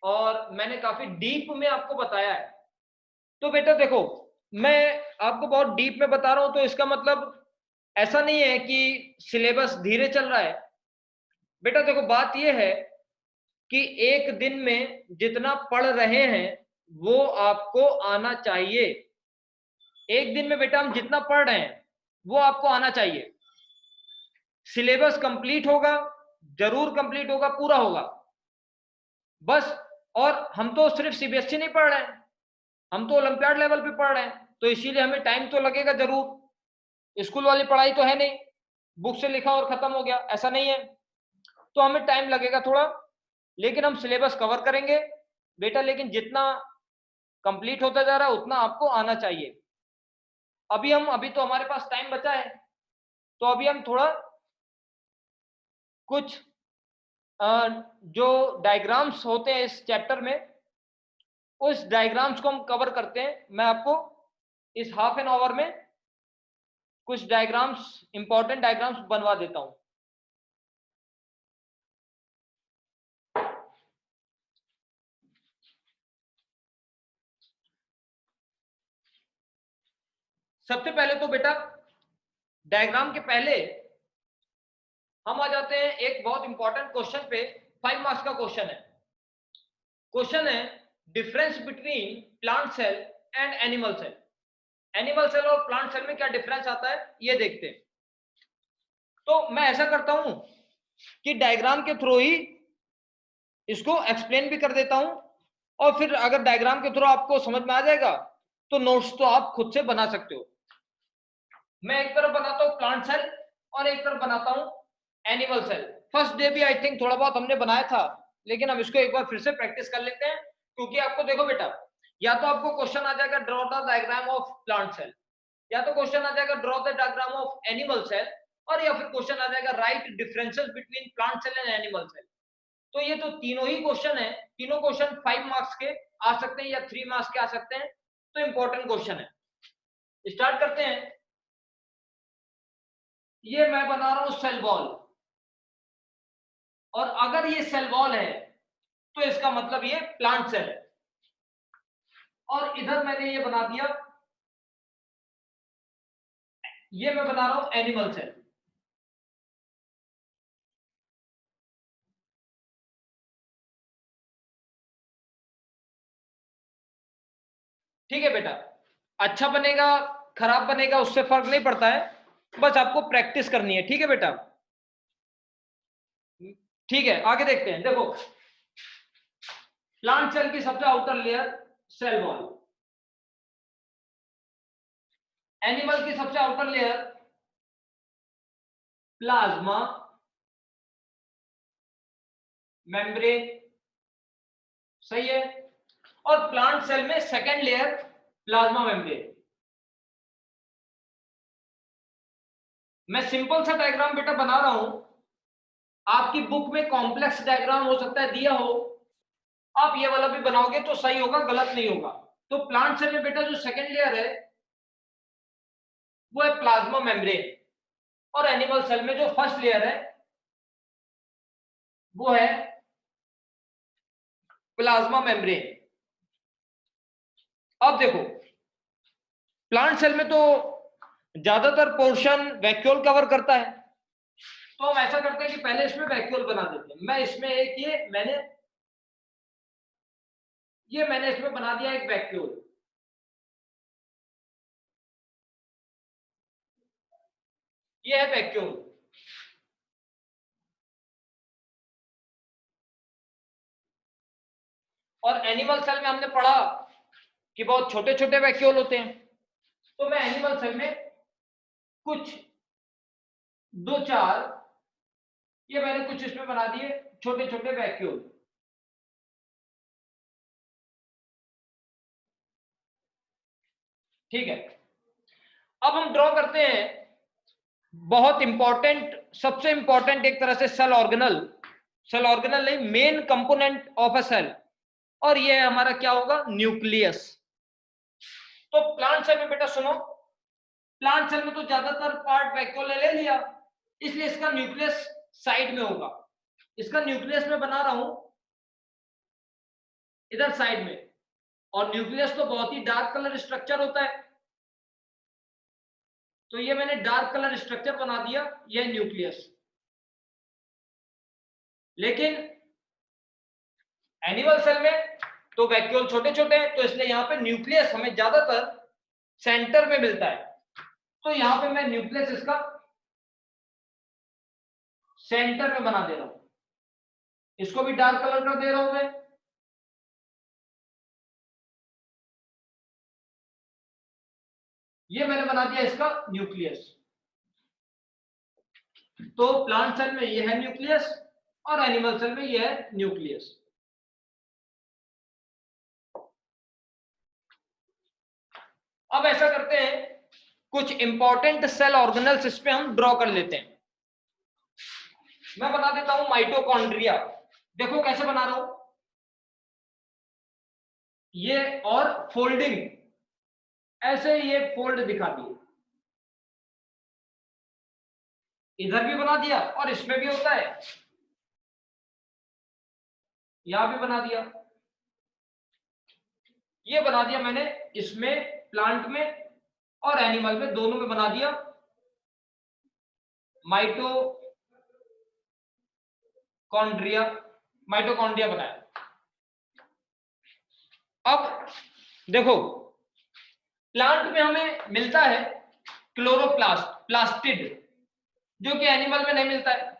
और मैंने काफी डीप में आपको बताया है। तो बेटा देखो, मैं आपको बहुत डीप में बता रहा हूं, तो इसका मतलब ऐसा नहीं है कि सिलेबस धीरे चल रहा है। बेटा देखो, बात यह है कि एक दिन में जितना पढ़ रहे हैं वो आपको आना चाहिए। एक दिन में बेटा हम जितना पढ़ रहे हैं वो आपको आना चाहिए। सिलेबस कंप्लीट होगा, जरूर कंप्लीट होगा, पूरा होगा बस। और हम तो सिर्फ सीबीएसई नहीं पढ़ रहे हैं, हम तो ओलंपियाड लेवल पे पढ़ रहे हैं, तो इसीलिए हमें टाइम तो लगेगा जरूर। स्कूल वाली पढ़ाई तो है नहीं, बुक से लिखा और खत्म हो गया, ऐसा नहीं है। तो हमें टाइम लगेगा थोड़ा, लेकिन हम सिलेबस कवर करेंगे बेटा। लेकिन जितना कंप्लीट होता जा रहा है उतना आपको आना चाहिए। अभी तो हमारे पास टाइम बचा है, तो अभी हम थोड़ा कुछ जो डायग्राम्स होते हैं इस चैप्टर में, उस डायग्राम्स को हम कवर करते हैं। मैं आपको इस हाफ एन आवर में कुछ डायग्राम्स, इंपॉर्टेंट डायग्राम्स बनवा देता हूं। सबसे पहले तो बेटा डायग्राम के पहले हम आ जाते हैं एक बहुत इंपॉर्टेंट क्वेश्चन पे। 5 मार्क्स का क्वेश्चन है। क्वेश्चन है difference between plant cell and animal cell. Animal cell और प्लांट सेल में क्या डिफरेंस आता है ये देखते हैं। तो मैं ऐसा करता हूं कि डायग्राम के थ्रू ही इसको एक्सप्लेन भी कर देता हूं, और फिर अगर डायग्राम के थ्रू आपको समझ में आ जाएगा तो नोट्स तो आप खुद से बना सकते हो। मैं एक तरफ बनाता हूं प्लांट सेल और एक तरफ बनाता हूं एनिमल सेल। फर्स्ट डे भी आई थिंक थोड़ा बहुत हमने बनाया था, लेकिन हम इसको एक बार फिर से प्रैक्टिस कर लेते हैं। क्योंकि आपको देखो बेटा, या तो आपको क्वेश्चन आ जाएगा draw the diagram of plant cell, या तो क्वेश्चन आ जाएगा draw the diagram of animal cell, और या फिर क्वेश्चन आ जाएगा write differences between plant cell and animal cell. तो ये तो तीनों ही क्वेश्चन है। तीनों क्वेश्चन 5 मार्क्स के आ सकते हैं या 3 मार्क्स के आ सकते हैं। तो इंपॉर्टेंट क्वेश्चन है, स्टार्ट करते हैं। ये मैं बना रहा हूं सेल वॉल, और अगर ये सेल वॉल है तो इसका मतलब ये प्लांट सेल है। और इधर मैंने ये बना दिया, ये मैं बना रहा हूं एनिमल सेल। ठीक है बेटा, अच्छा बनेगा खराब बनेगा उससे फर्क नहीं पड़ता है, बस आपको प्रैक्टिस करनी है। ठीक है बेटा, ठीक है, आगे देखते हैं। देखो, प्लांट सेल की सबसे outer layer cell wall, animal की सबसे आउटर लेयर प्लाज्मा मेम्ब्रेन, सही है। और प्लांट सेल में सेकेंड लेयर प्लाज्मा मेम्ब्रेन। मैं सिंपल सा डायग्राम बेटा बना रहा हूं, आपकी बुक में कॉम्प्लेक्स डायग्राम हो सकता है दिया हो, आप ये वाला भी बनाओगे तो सही होगा, गलत नहीं होगा। तो प्लांट सेल में बेटा जो सेकेंड लेयर है वो है प्लाज्मा मेम्ब्रेन, और एनिमल सेल में जो फर्स्ट लेयर है वो है प्लाज्मा मेम्ब्रेन। अब देखो, प्लांट सेल में तो ज्यादातर पोर्शन वैक्यूल कवर करता है, तो हम ऐसा करते हैं कि पहले इसमें वैक्यूल बना देते हैं। मैं इसमें एक ये मैंने इसमें बना दिया एक वैक्यूल, ये है वैक्यूल। और एनिमल सेल में हमने पढ़ा कि बहुत छोटे छोटे वैक्यूल होते हैं, तो मैं एनिमल सेल में कुछ दो चार, ये मैंने कुछ इसमें बना दिए छोटे छोटे वैक्यूल। ठीक है, अब हम ड्रॉ करते हैं बहुत इंपॉर्टेंट, सबसे इंपॉर्टेंट एक तरह से सेल ऑर्गेनल, सेल ऑर्गेनल नहीं, main component of a cell, और ये हमारा क्या होगा, न्यूक्लियस। तो प्लांट सेल में बेटा सुनो, प्लांट सेल में तो ज्यादातर पार्ट वैक्यूल ने ले लिया, इसलिए इसका न्यूक्लियस साइड में होगा। इसका न्यूक्लियस में बना रहा हूं इधर साइड में, और न्यूक्लियस तो बहुत ही डार्क कलर स्ट्रक्चर होता है, तो ये मैंने डार्क कलर स्ट्रक्चर बना दिया, ये न्यूक्लियस। लेकिन एनिमल सेल में तो वैक्यूल छोटे छोटे हैं, तो इसलिए यहां पे न्यूक्लियस हमें ज्यादातर सेंटर में मिलता है, तो यहां पे मैं न्यूक्लियस इसका सेंटर में बना दे रहा हूं, इसको भी डार्क कलर कर दे रहा हूं मैं। ये मैंने बना दिया इसका न्यूक्लियस। तो प्लांट सेल में ये है न्यूक्लियस, और एनिमल सेल में ये है न्यूक्लियस। अब ऐसा करते हैं, कुछ इंपॉर्टेंट सेल ऑर्गेनल्स इस पे हम ड्रॉ कर लेते हैं। मैं बना देता हूं माइटोकॉन्ड्रिया, देखो कैसे बना रहा हूं, ये और फोल्डिंग, ऐसे ये फोल्ड दिखा दिए, इधर भी बना दिया और इसमें भी होता है, यहां भी बना दिया, ये बना दिया मैंने इसमें, प्लांट में और एनिमल में, दोनों में बना दिया माइटोकॉन्ड्रिया, माइटोकॉन्ड्रिया बनाया। अब देखो, प्लांट में हमें मिलता है क्लोरोप्लास्ट, प्लास्टिड, जो कि एनिमल में नहीं मिलता है,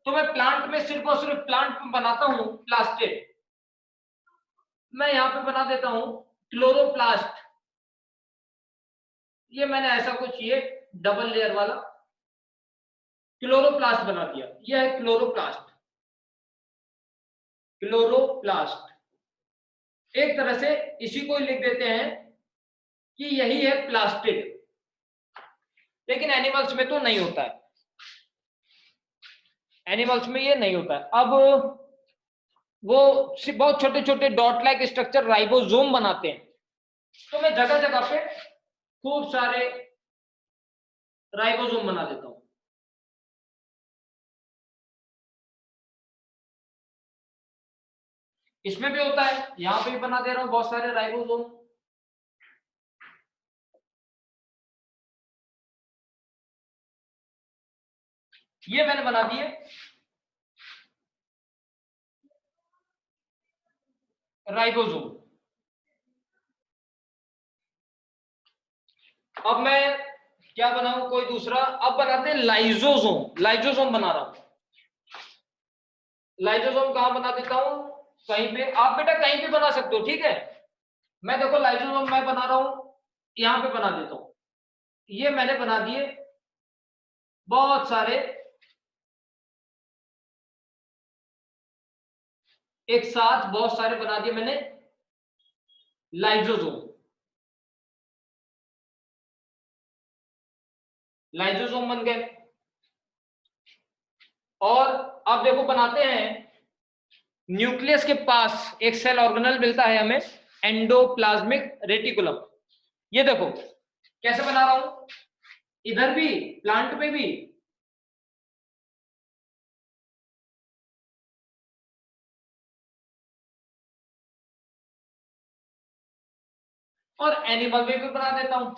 तो मैं प्लांट में सिर्फ और सिर्फ प्लांट में बनाता हूं प्लास्टिड। मैं यहां पे बना देता हूं क्लोरोप्लास्ट, ये मैंने ऐसा कुछ ये डबल लेयर वाला क्लोरोप्लास्ट बना दिया, ये है क्लोरोप्लास्ट, क्लोरोप्लास्ट। एक तरह से इसी को लिख देते हैं कि यही है प्लास्टिड, लेकिन एनिमल्स में तो नहीं होता है, एनिमल्स में ये नहीं होता है। अब वो बहुत छोटे छोटे डॉट लाइक स्ट्रक्चर राइबोसोम बनाते हैं, तो मैं जगह जगह पे खूब सारे राइबोसोम बना देता हूं। इसमें भी होता है, यहां पे भी बना दे रहा हूं बहुत सारे राइबोसोम। ये मैंने बना दिए राइबोसोम। अब मैं क्या बनाऊं, कोई दूसरा, अब बनाते हैं लाइजोसोम। लाइजोसोम बना रहा हूं। लाइजोसोम कहां बना देता हूं, कहीं पे, आप बेटा कहीं पे बना सकते हो, ठीक है। मैं देखो लाइजोसोम मैं बना रहा हूं, यहां पे बना देता हूं। ये मैंने बना दिए बहुत सारे, एक साथ बहुत सारे बना दिए मैंने लाइजोसोम। लाइजोसोम बन गए। और अब देखो बनाते हैं, न्यूक्लियस के पास एक सेल ऑर्गेनल मिलता है हमें, एंडोप्लाज्मिक रेटिकुलम। ये देखो कैसे बना रहा हूं, इधर भी प्लांट में भी, और एनिमल में भी बना देता हूं।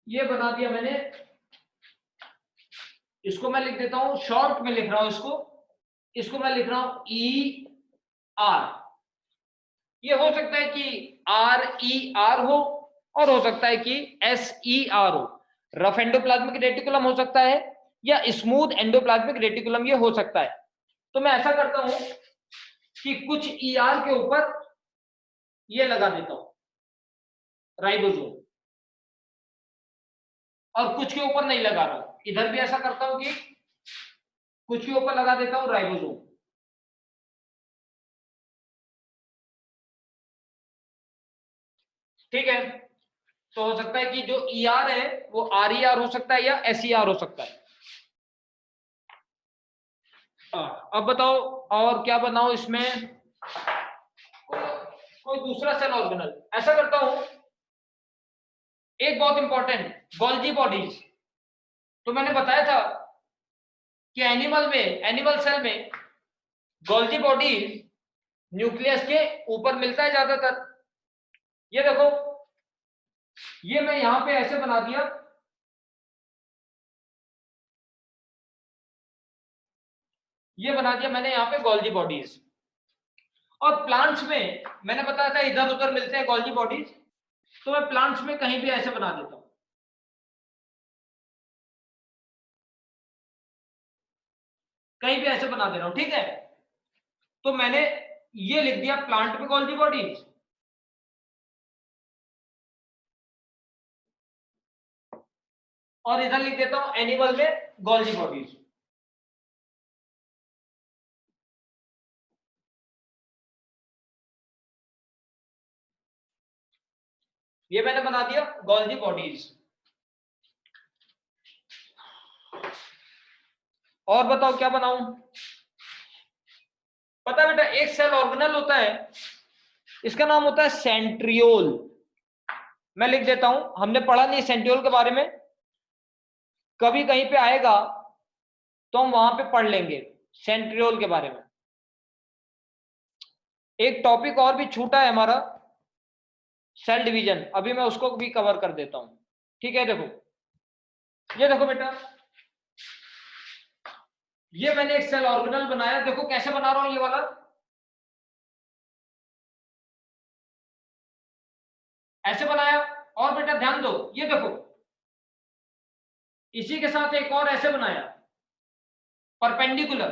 ये बना दिया मैंने, इसको मैं लिख देता हूं, शॉर्ट में लिख रहा हूं इसको, इसको मैं लिख रहा हूं ई आर। ये हो सकता है कि आर ई आर हो, और हो सकता है कि एस ई आर हो। रफ एंडोप्लाज्मिक रेटिकुलम हो सकता है, या स्मूथ एंडोप्लाज्मिक रेटिकुलम ये हो सकता है। तो मैं ऐसा करता हूं कि कुछ ई आर के ऊपर ये लगा देता हूं राइबोसोम, और कुछ के ऊपर नहीं लगा रहा हूं। इधर भी ऐसा करता हूं कि कुछ के ऊपर लगा देता हूं राइबोसोम। ठीक है, तो हो सकता है कि जो ई आर है वो आर ई आर हो सकता है, या एस ई आर हो सकता है। अब बताओ और क्या बनाओ इसमें, कोई दूसरा सेल ऑर्गेनल। ऐसा करता हूं, एक बहुत इंपॉर्टेंट, गोल्जी बॉडीज। तो मैंने बताया था कि एनिमल में, एनिमल सेल में गोल्जी बॉडीज न्यूक्लियस के ऊपर मिलता है ज्यादातर। ये देखो, ये मैं यहां पे ऐसे बना दिया, ये बना दिया मैंने यहां पे गोल्जी बॉडीज। और प्लांट्स में मैंने बताया था इधर उधर मिलते हैं गोल्जी बॉडीज, तो मैं प्लांट्स में कहीं भी ऐसे बना देता हूं, कहीं भी ऐसे बना दे रहा हूं, ठीक है। तो मैंने ये लिख दिया प्लांट में गोल्जी बॉडीज, और इधर लिख देता हूं एनिमल में गोल्जी बॉडीज। ये मैंने बना दिया गोल्जी बॉडीज। और बताओ क्या बनाऊं, पता बेटा एक सेल ऑर्गेनल होता है, इसका नाम होता है सेंट्रियोल। मैं लिख देता हूं, हमने पढ़ा नहीं सेंट्रियोल के बारे में, कभी कहीं पे आएगा तो हम वहां पे पढ़ लेंगे सेंट्रियोल के बारे में। एक टॉपिक और भी छूटा है हमारा, सेल डिवीजन, अभी मैं उसको भी कवर कर देता हूं। ठीक है, देखो ये देखो बेटा, ये मैंने एक सेल ऑर्गेनल बनाया, देखो कैसे बना रहा हूं, ये वाला ऐसे बनाया। और बेटा ध्यान दो, ये देखो इसी के साथ एक और ऐसे बनाया, परपेंडिकुलर,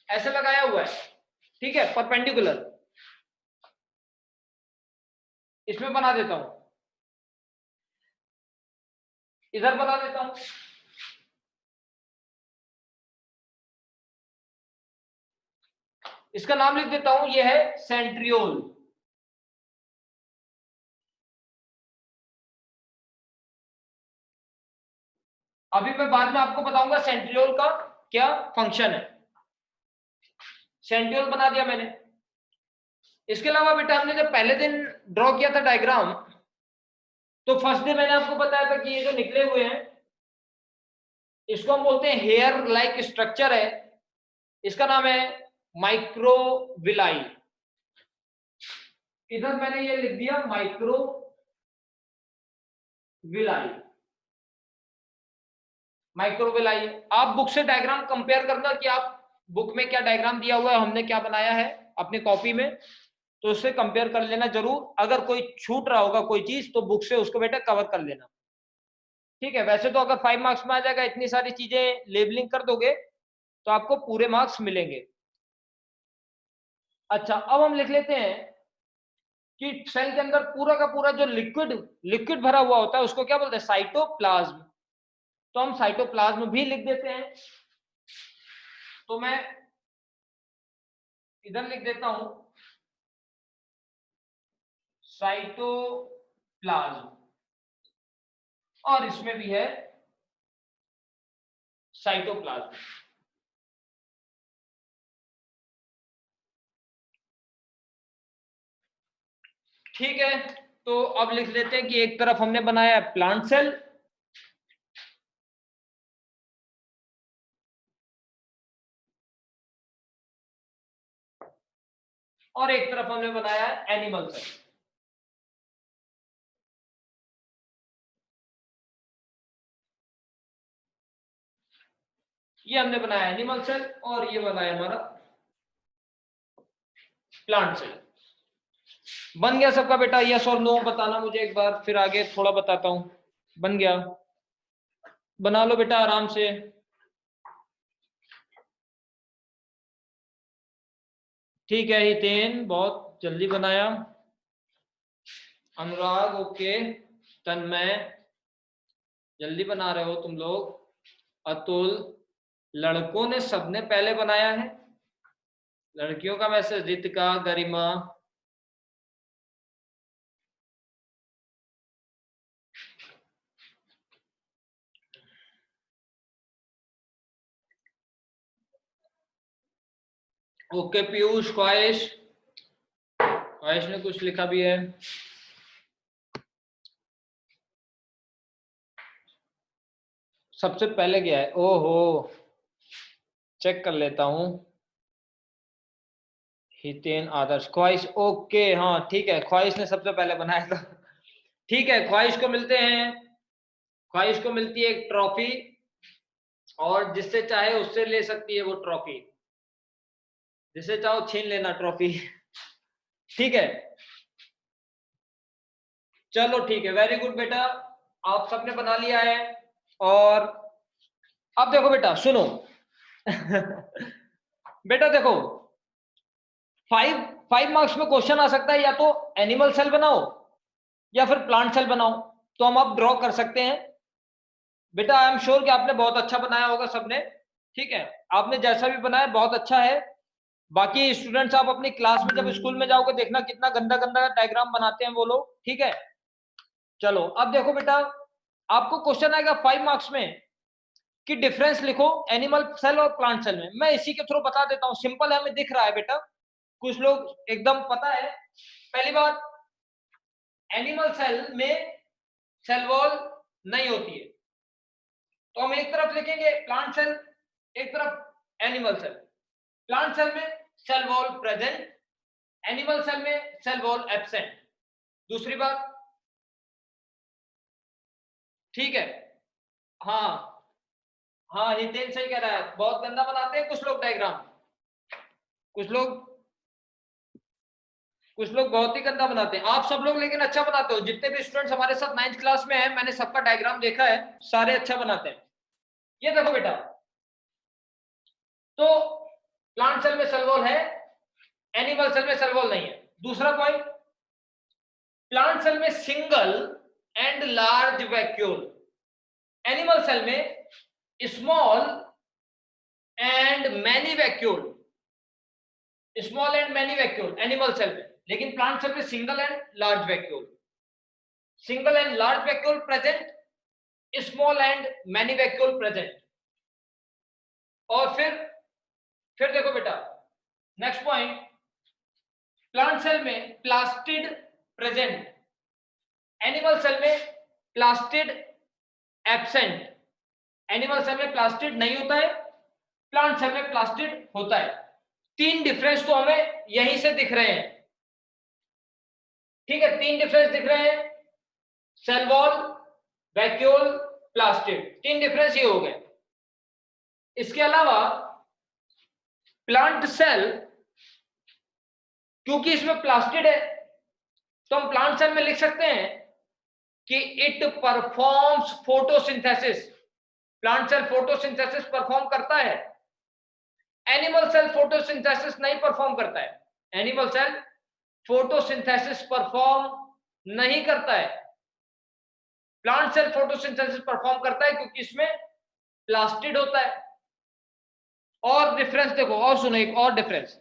ऐसे लगाया हुआ है, ठीक है, परपेंडिकुलर। इसमें बना देता हूं, इधर बना देता हूं, इसका नाम लिख देता हूं, ये है सेंट्रियोल। अभी मैं बाद में आपको बताऊंगा सेंट्रियोल का क्या फंक्शन है। सेंट्रियोल बना दिया मैंने। इसके अलावा बेटा हमने जब पहले दिन ड्रॉ किया था डायग्राम, तो फर्स्ट डे मैंने आपको बताया था कि ये जो निकले हुए हैं इसको हम बोलते हैं हेयर लाइक स्ट्रक्चर है, इसका नाम है माइक्रोविलाई। इधर मैंने ये लिख दिया माइक्रोविलाई। माइक्रोवेल आई है। आप बुक से डायग्राम कंपेयर करना कि आप बुक में क्या डायग्राम दिया हुआ है, हमने क्या बनाया है अपनी कॉपी में, तो उससे कंपेयर कर लेना जरूर। अगर कोई छूट रहा होगा कोई चीज तो बुक से उसको बेटा कवर कर लेना, ठीक है। वैसे तो अगर 5 मार्क्स में आ जाएगा, इतनी सारी चीजें लेबलिंग कर दोगे तो आपको पूरे मार्क्स मिलेंगे। अच्छा, अब हम लिख लेते हैं कि सेल के अंदर पूरा का पूरा जो लिक्विड लिक्विड भरा हुआ होता है उसको क्या बोलते हैं, साइटोप्लाज्म। तो हम साइटोप्लाज्म भी लिख देते हैं। तो मैं इधर लिख देता हूं साइटोप्लाज्म, और इसमें भी है साइटोप्लाज्म। ठीक है, तो अब लिख लेते हैं कि एक तरफ हमने बनाया है प्लांट सेल, और एक तरफ हमने बनाया है एनिमल सेल। ये हमने बनाया एनिमल सेल और ये बनाया हमारा प्लांट सेल। बन गया सबका बेटा? यस और नो बताना मुझे एक बार, फिर आगे थोड़ा बताता हूं। बन गया? बना लो बेटा आराम से। ठीक है हितेन, बहुत जल्दी बनाया। अनुराग ओके, तन्मय जल्दी बना रहे हो तुम लोग। अतुल, लड़कों ने सबने पहले बनाया है, लड़कियों का मैसेज रितिका, गरिमा, ओके पीयूष, ख्वाहिश, ख्वाहिश ने कुछ लिखा भी है। सबसे पहले गया है, ओहो चेक कर लेता हूं। हितेन, आदर्श, ख्वाहिश ओके, हाँ ठीक है, ख्वाहिश ने सबसे पहले बनाया था। ठीक है, ख्वाहिश को मिलते हैं, ख्वाहिश को मिलती है एक ट्रॉफी, और जिससे चाहे उससे ले सकती है वो ट्रॉफी, जिसे चाहो छीन लेना ट्रॉफी। ठीक है, चलो ठीक है, वेरी गुड बेटा, आप सबने बना लिया है। और अब देखो बेटा सुनो। बेटा देखो, 5 मार्क्स में क्वेश्चन आ सकता है, या तो एनिमल सेल बनाओ या फिर प्लांट सेल बनाओ। तो हम अब ड्रॉ कर सकते हैं। बेटा आई एम श्योर कि आपने बहुत अच्छा बनाया होगा सबने, ठीक है, आपने जैसा भी बनाया बहुत अच्छा है। बाकी स्टूडेंट्स आप अपनी क्लास में जब स्कूल में जाओगे देखना कितना गंदा गंदा डायग्राम बनाते हैं वो लोग, ठीक है। चलो अब देखो बेटा, आपको क्वेश्चन आएगा 5 मार्क्स में कि डिफरेंस लिखो एनिमल सेल और प्लांट सेल में। मैं इसी के थ्रू बता देता हूं, सिंपल है, हमें दिख रहा है बेटा, कुछ लोग एकदम पता है। पहली बात, एनिमल सेल में सेल वॉल नहीं होती है, तो हम एक तरफ लिखेंगे प्लांट सेल, एक तरफ एनिमल सेल। प्लांट सेल में cell wall present, animal cell में सेल वॉल एब्सेंट। दूसरी बात, ठीक है, हाँ हाँ हितेन सही कह रहा है, बहुत गंदा बनाते हैं कुछ लोग डायग्राम, कुछ लोग कुछ लोग बहुत ही गंदा बनाते हैं। आप सब लोग लेकिन अच्छा बनाते हो, जितने भी स्टूडेंट्स हमारे साथ 9th क्लास में हैं, मैंने सबका डायग्राम देखा है, सारे अच्छा बनाते हैं। ये देखो बेटा, तो प्लांट सेल में सेल वॉल है, एनिमल सेल में सेल वॉल नहीं है। दूसरा पॉइंट, प्लांट सेल में single and large vacuole, animal cell में small and many vacuole, small and many vacuole animal cell में, लेकिन प्लांट सेल में single and large vacuole, single and large vacuole present, small and many vacuole present. और फिर देखो बेटा, next point, plant cell में plastid present, animal cell में plastid absent. Animal cell में प्लास्टिड नहीं होता है, प्लांट सेल में प्लास्टिड होता है। तीन डिफरेंस तो हमें यहीं से दिख रहे हैं, ठीक है, तीन डिफरेंस दिख रहे हैं, सेल वॉल, वैक्यूल, प्लास्टिड, तीन डिफरेंस ये हो गए। इसके अलावा प्लांट सेल, क्योंकि इसमें प्लास्टिड है, तो हम प्लांट सेल में लिख सकते हैं कि it performs photosynthesis. Plant cell photosynthesis perform करता है। एनिमल सेल फोटोसिंथेसिस नहीं परफॉर्म करता है। एनिमल सेल फोटोसिंथेसिस परफॉर्म नहीं करता है। प्लांट सेल फोटोसिंथेसिस परफॉर्म करता है क्योंकि इसमें प्लास्टिड होता है। और डिफरेंस देखो, और सुनो एक और डिफरेंस।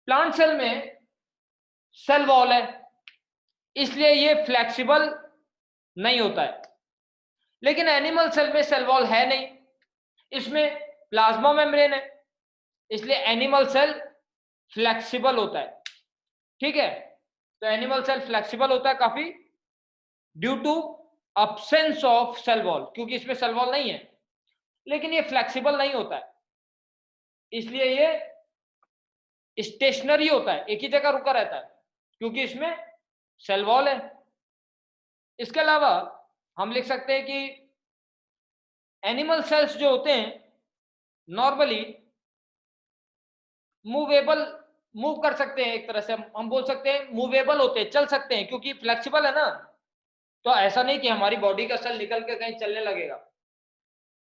प्लांट सेल में सेल वॉल है, इसलिए ये फ्लेक्सिबल नहीं होता है। लेकिन एनिमल सेल में सेल वॉल है नहीं, इसमें प्लाज्मा मेम्ब्रेन है, इसलिए एनिमल सेल फ्लेक्सिबल होता है। ठीक है, तो एनिमल सेल फ्लेक्सिबल होता है काफी due to absence of cell wall, क्योंकि इसमें सेल वॉल नहीं है। लेकिन ये फ्लेक्सिबल नहीं होता है, इसलिए ये स्टेशनरी होता है, एक ही जगह रुका रहता है, क्योंकि इसमें सेल वॉल है। इसके अलावा हम लिख सकते हैं कि एनिमल सेल्स जो होते हैं नॉर्मली मूव कर सकते हैं। एक तरह से हम बोल सकते हैं मूवेबल होते हैं, चल सकते हैं, क्योंकि फ्लेक्सिबल है ना। तो ऐसा नहीं कि हमारी बॉडी का सेल निकल के कहीं चलने लगेगा।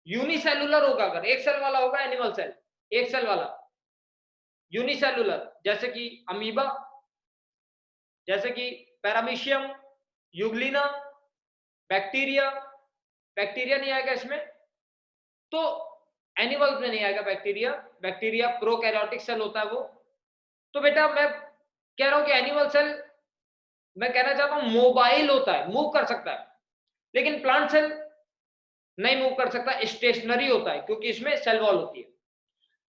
यूनिसेलुलर होगा, अगर एक सेल वाला होगा एनिमल सेल, एक सेल वाला। यूनिसेलुलर जैसे कि अमीबा, जैसे कि पैरामीशियम, यूग्लिना, बैक्टीरिया। बैक्टीरिया नहीं आएगा इसमें, तो एनिमल्स में नहीं आएगा बैक्टीरिया। बैक्टीरिया प्रोकैरियोटिक सेल होता है वो। तो बेटा मैं कह रहा हूं कि एनिमल सेल, मैं कहना चाहता हूं मोबाइल होता है, मूव कर सकता है। लेकिन प्लांट सेल नहीं मूव कर सकता, स्टेशनरी होता है, क्योंकि इसमें सेल वॉल होती है।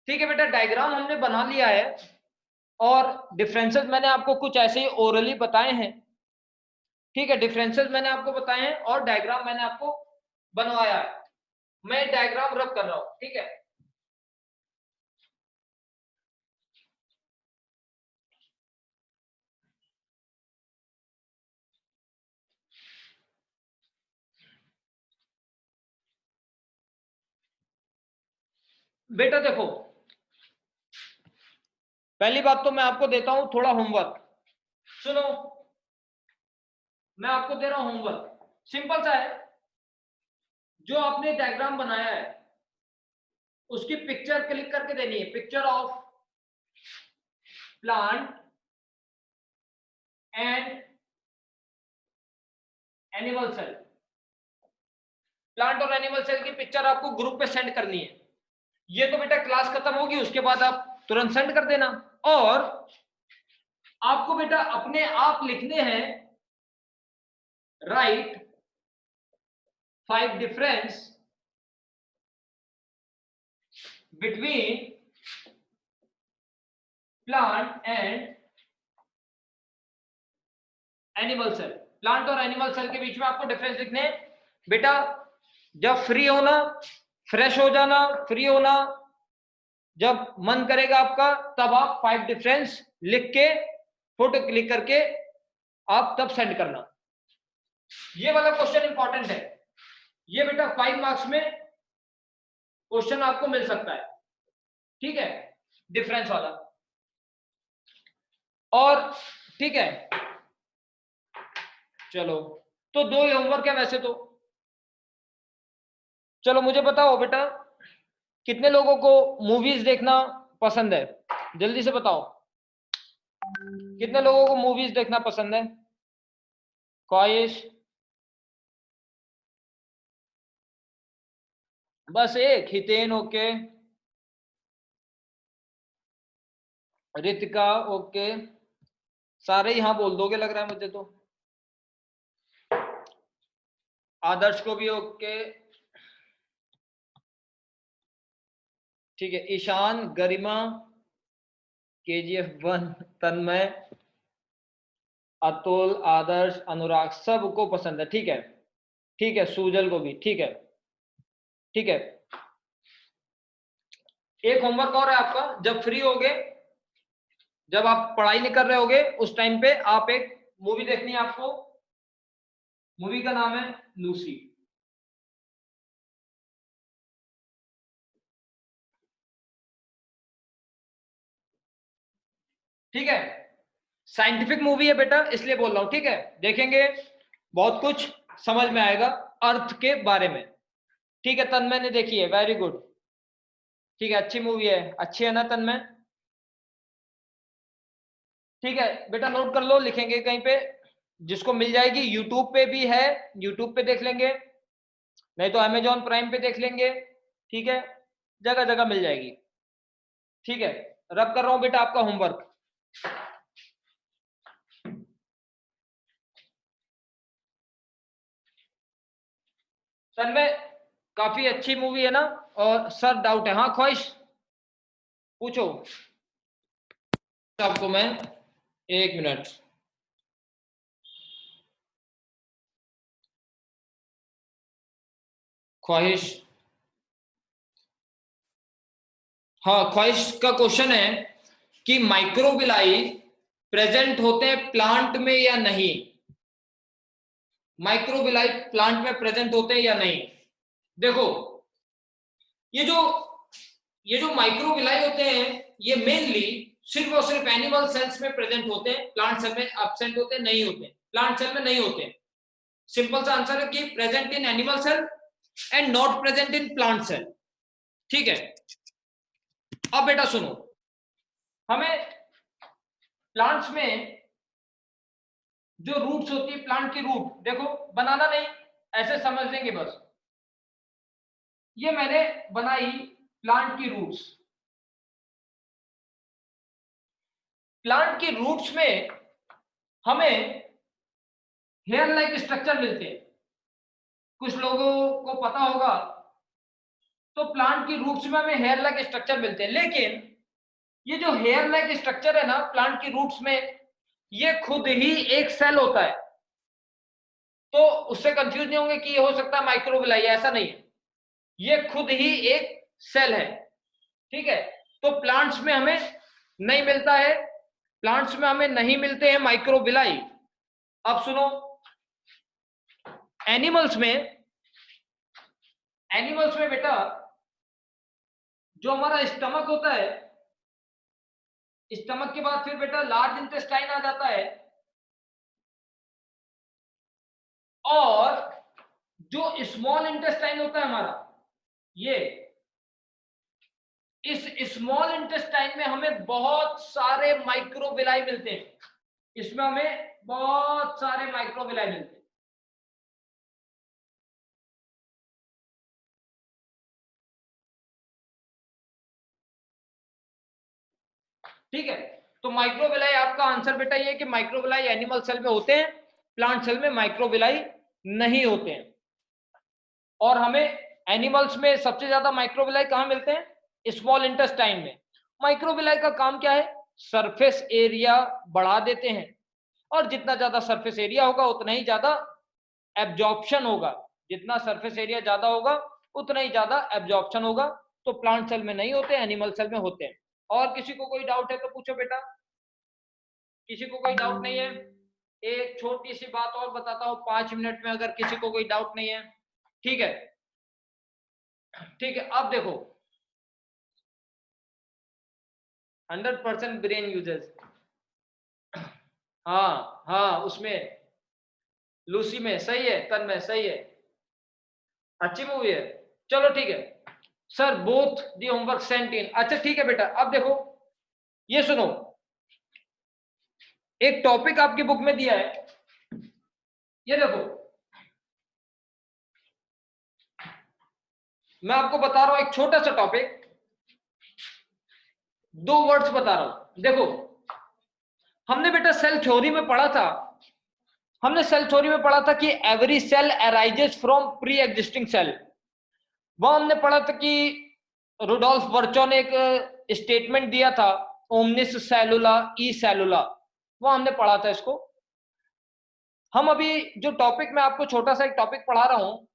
ठीक है बेटा, डायग्राम हमने बना लिया है और डिफरेंसेस मैंने आपको कुछ ऐसे ही ओरली बताए हैं। ठीक है, डिफरेंसेस मैंने आपको बताए हैं और डायग्राम मैंने आपको बनवाया है। मैं डायग्राम रब कर रहा हूं, ठीक है। बेटा देखो, पहली बात तो मैं आपको देता हूं थोड़ा होमवर्क। सुनो, मैं आपको दे रहा हूं होमवर्क, सिंपल सा है। जो आपने डायग्राम बनाया है उसकी पिक्चर क्लिक करके देनी है, picture of plant and animal cell. Plant और एनिमल सेल की पिक्चर आपको ग्रुप पे सेंड करनी है। ये तो बेटा क्लास खत्म होगी उसके बाद आप तुरंत सेंड कर देना। और आपको बेटा अपने आप लिखने हैं, right 5 difference between plant and animal cell. Plant और एनिमल सेल के बीच में आपको डिफरेंस लिखने हैं। बेटा जब फ्री होना, फ्रेश हो जाना, फ्री होना, जब मन करेगा आपका तब आप 5 डिफरेंस लिख के फोटो क्लिक करके आप तब सेंड करना। ये वाला क्वेश्चन इंपॉर्टेंट है, ये बेटा 5 मार्क्स में क्वेश्चन आपको मिल सकता है। ठीक है, डिफरेंस वाला। और ठीक है, चलो तो 2 ही होमवर्क है वैसे तो। चलो मुझे बताओ बेटा, कितने लोगों को मूवीज देखना पसंद है? जल्दी से बताओ, कितने लोगों को मूवीज देखना पसंद है? ख्वाहिश बस एक, हितेन ओके, रितिका ओके, सारे यहाँ बोल दोगे लग रहा है मुझे तो। आदर्श को भी ओके, ठीक है। ईशान, गरिमा, KGF1, तन्मय, अतुल, आदर्श, अनुराग, सबको पसंद है। ठीक है, ठीक है, सुजल को भी, ठीक है, ठीक है। एक होमवर्क और है आपका, जब फ्री होगे, जब आप पढ़ाई नहीं कर रहे होगे उस टाइम पे आप एक मूवी देखनी है आपको। मूवी का नाम है लूसी। ठीक है, साइंटिफिक मूवी है बेटा, इसलिए बोल रहा हूं। ठीक है, देखेंगे बहुत कुछ समझ में आएगा अर्थ के बारे में। ठीक है, तन्मय ने देखी है, वेरी गुड। ठीक है, अच्छी मूवी है, अच्छी है ना तन्मय? ठीक है बेटा, नोट कर लो, लिखेंगे कहीं पे, जिसको मिल जाएगी। यूट्यूब पे भी है, यूट्यूब पे देख लेंगे, नहीं तो अमेजॉन प्राइम पे देख लेंगे। ठीक है, जगह जगह मिल जाएगी। ठीक है, रब कर रहा हूं बेटा आपका होमवर्क। तन्मय, काफी अच्छी मूवी है ना? और सर डाउट है, हाँ ख्वाहिश पूछो। आपको मैं 1 मिनट, ख्वाहिश, हाँ ख्वाहिश का क्वेश्चन है कि माइक्रोविलाई प्रेजेंट होते हैं प्लांट में या नहीं। माइक्रोविलाई प्लांट में प्रेजेंट होते हैं या नहीं? देखो, ये जो ये जो माइक्रोविलाई होते हैं, ये मेनली सिर्फ और सिर्फ एनिमल सेल्स में प्रेजेंट होते हैं, प्लांट सेल में एब्सेंट होते हैं, नहीं होते, प्लांट सेल में नहीं होते। सिंपल सा आंसर है कि present in animal cell and not present in plant cell. ठीक है, अब बेटा सुनो, हमें प्लांट्स में जो रूट्स होती है, प्लांट की रूट देखो, बनाना नहीं, ऐसे समझ लेंगे बस। ये मैंने बनाई प्लांट की रूट्स। प्लांट की रूट्स में हमें हेयर लाइक स्ट्रक्चर मिलते हैं, कुछ लोगों को पता होगा। तो प्लांट की रूट्स में हमें हेयर लाइक स्ट्रक्चर मिलते हैं, लेकिन ये जो हेयर लाइक स्ट्रक्चर है ना प्लांट की रूट्स में, ये खुद ही एक सेल होता है। तो उससे कंफ्यूज नहीं होंगे कि ये हो सकता है माइक्रोविलाई, ऐसा नहीं है, ये खुद ही एक सेल है। ठीक है, तो प्लांट्स में हमें नहीं मिलता है, प्लांट्स में हमें नहीं मिलते हैं माइक्रोविलाई। अब सुनो, एनिमल्स में, एनिमल्स में बेटा जो हमारा स्टमक होता है, स्टमक के बाद फिर बेटा लार्ज इंटेस्टाइन आ जाता है, और जो स्मॉल इंटेस्टाइन होता है हमारा, ये, इस स्मॉल इंटेस्टाइन में हमें बहुत सारे माइक्रोविलाई मिलते हैं, इसमें हमें बहुत सारे माइक्रोविलाई मिलते हैं। ठीक है, तो माइक्रोविलाई आपका आंसर बेटा ये है कि माइक्रोविलाई एनिमल सेल में होते हैं, प्लांट सेल में माइक्रोविलाई नहीं होते हैं। और हमें एनिमल्स में सबसे ज्यादा माइक्रोविलाई कहां मिलते हैं? स्मॉल इंटेस्टाइन में। माइक्रोविलाई का काम क्या है? सरफेस एरिया बढ़ा देते हैं, और जितना ज्यादा सरफेस एरिया होगा उतना ही ज्यादा एब्जॉर्प्शन होगा, जितना सरफेस एरिया ज्यादा होगा उतना ही ज्यादा एब्जॉर्प्शन होगा। तो प्लांट सेल में नहीं होते, एनिमल सेल में होते हैं। और किसी को कोई डाउट है तो पूछो बेटा, किसी को कोई डाउट नहीं है? एक छोटी सी बात और बताता हूं 5 मिनट में, अगर किसी को कोई डाउट नहीं है। ठीक है, ठीक है, अब देखो, 100% ब्रेन यूजर्स, हाँ हाँ, उसमें लूसी में सही है, तन में सही है, अच्छी मूवी है। चलो ठीक है sir, both the homework sent in. अच्छा ठीक है बेटा, अब देखो, ये सुनो, एक टॉपिक आपकी बुक में दिया है, ये देखो, मैं आपको बता रहा हूं एक छोटा सा टॉपिक, 2 वर्ड्स बता रहा हूं। देखो, हमने बेटा सेल थ्योरी में पढ़ा था, हमने सेल थ्योरी में पढ़ा था कि every cell arises from pre existing cell. वह हमने पढ़ा था कि रुडोल्फ वर्चो ने एक स्टेटमेंट दिया था, ओमनिस सेलुला ई सेलुला, वो हमने पढ़ा था इसको। हम अभी जो टॉपिक मैं आपको छोटा सा एक टॉपिक पढ़ा रहा हूं,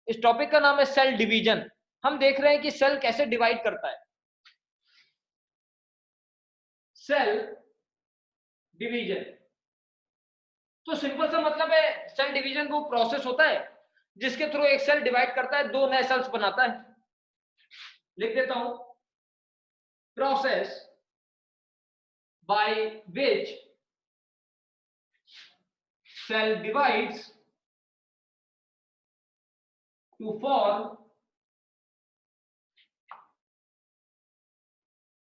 इस टॉपिक का नाम है सेल डिवीजन। हम देख रहे हैं कि सेल कैसे डिवाइड करता है, सेल डिवीजन। तो सिंपल सा मतलब है, सेल डिवीजन वो प्रोसेस होता है जिसके थ्रू एक सेल डिवाइड करता है, 2 नए सेल्स बनाता है। लिख देता हूं, process by which cell divides to form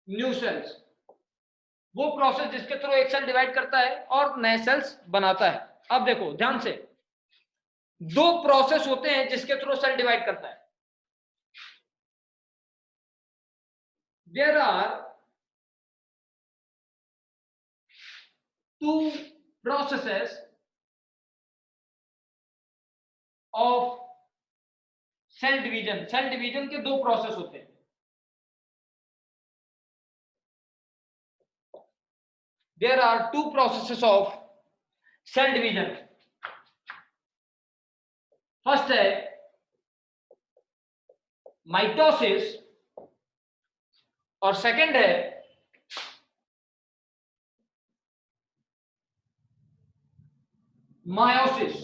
new sales, वो प्रोसेस जिसके थ्रू एक सेल डिवाइड करता है और नए सेल्स बनाता है। अब देखो ध्यान से, दो प्रोसेस होते हैं जिसके थ्रू सेल डिवाइड करता है। There are two processes of cell division. Cell division के दो प्रोसेस होते हैं। There are two processes of cell division. First है माइटोसिस और सेकंड है मायोसिस।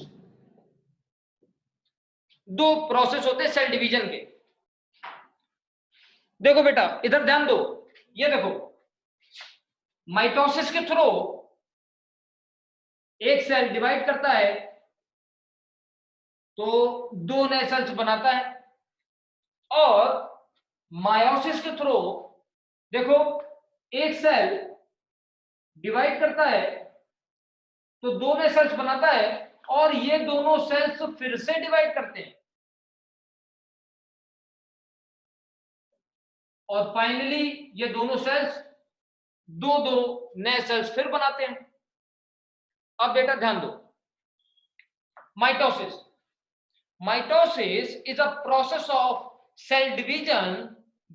दो प्रोसेस होते हैं सेल डिवीजन के। देखो बेटा इधर ध्यान दो, ये देखो माइटोसिस के थ्रू एक सेल डिवाइड करता है तो दो नए सेल्स बनाता है, और मायोसिस के थ्रू देखो एक सेल डिवाइड करता है तो दो नए सेल्स बनाता है और ये दोनों सेल्स फिर से डिवाइड करते हैं और फाइनली ये दोनों सेल्स दो नए सेल्स फिर बनाते हैं। अब बेटा ध्यान दो, mitosis, mitosis is a process of cell division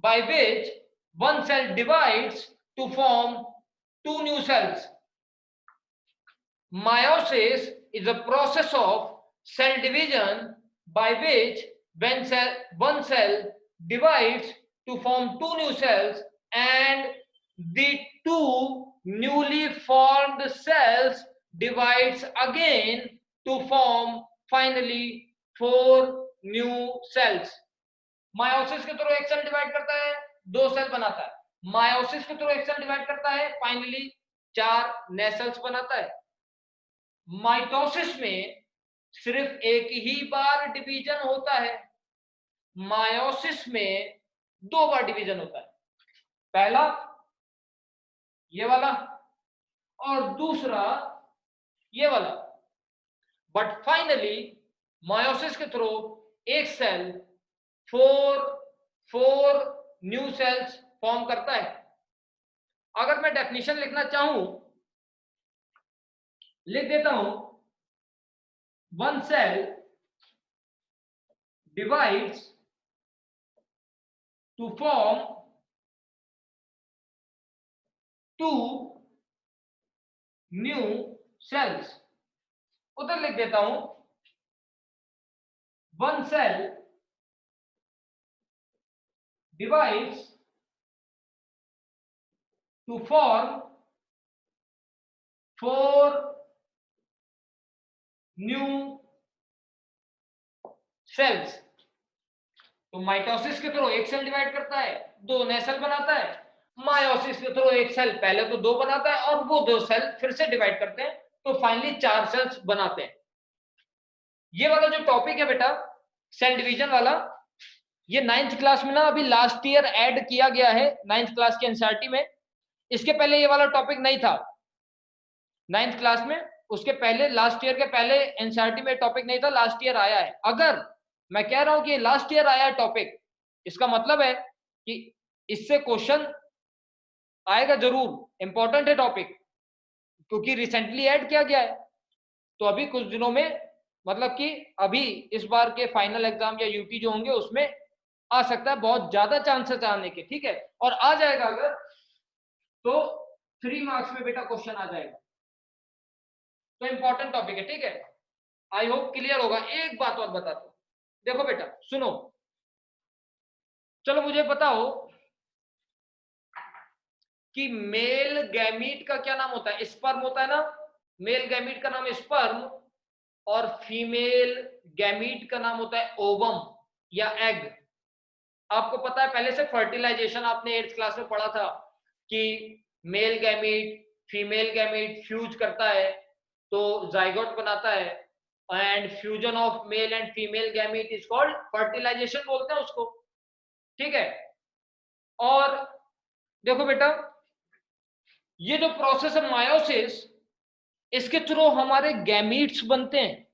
by which one cell divides to form two new cells. Meiosis is a process of cell division by which one cell divides to form two new cells, and the two newly formed cells divides again to form finally four new cells. Meiosis के through एक cell divide करता है, दो cell बनाता है। Meiosis के through एक cell divide करता है, फाइनली चार नए सेल्स बनाता है। माइटोसिस में सिर्फ एक ही बार डिवीजन होता है, मायोसिस में दो बार डिवीजन होता है। पहला ये वाला और दूसरा ये वाला। बट फाइनली मायोसिस के थ्रू एक cell four new cells form करता है। अगर मैं डेफिनेशन लिखना चाहूं लिख देता हूं, one cell divides to form two new cells. उधर लिख देता हूं, one cell divides to form four new cells। तो माइटोसिस के थ्रू एक सेल डिवाइड करता है, दो नए सेल बनाता है। मायोसिस के थ्रू एक सेल पहले तो दो बनाता है और वो दो सेल फिर से डिवाइड करते हैं तो फाइनली चार सेल्स बनाते हैं। ये वाला जो टॉपिक है बेटा सेल डिवीजन वाला, ये 9th क्लास में ना अभी लास्ट ईयर ऐड किया गया है 9th क्लास के एनसीईआरटी में। इसके पहले ये वाला टॉपिक नहीं था 9th क्लास में, उसके पहले लास्ट ईयर के पहले एनसीईआरटी में टॉपिक नहीं था, लास्ट ईयर आया है। अगर मैं कह रहा हूं कि लास्ट ईयर आया है टॉपिक, इसका मतलब है कि इससे क्वेश्चन आएगा जरूर, इंपॉर्टेंट है टॉपिक, क्योंकि रिसेंटली ऐड किया गया है। तो अभी कुछ दिनों में, मतलब कि अभी इस बार के फाइनल एग्जाम या यूटी जो होंगे उसमें आ सकता है, बहुत ज्यादा चांसेस आने के, ठीक है। और आ जाएगा अगर तो 3 मार्क्स में बेटा क्वेश्चन आ जाएगा। तो इंपॉर्टेंट टॉपिक है, ठीक है। आई होप क्लियर होगा। एक बात और बताता हूं, देखो बेटा सुनो, चलो मुझे बताओ कि मेल गैमीट का क्या नाम होता है? स्पर्म होता है ना, मेल गैमीट का नाम स्पर्म और फीमेल गैमीट का नाम होता है ओवम या एग। आपको पता है पहले से फर्टिलाइजेशन आपने 8th क्लास में पढ़ा था कि male gamete female gamete fuse करता है तो जाइगोट बनाता है, and fusion of male and female gamete is called fertilization बोलते हैं उसको, ठीक है। और देखो बेटा, ये जो प्रोसेस है मायोसिस, इसके थ्रू हमारे गैमीट्स बनते हैं।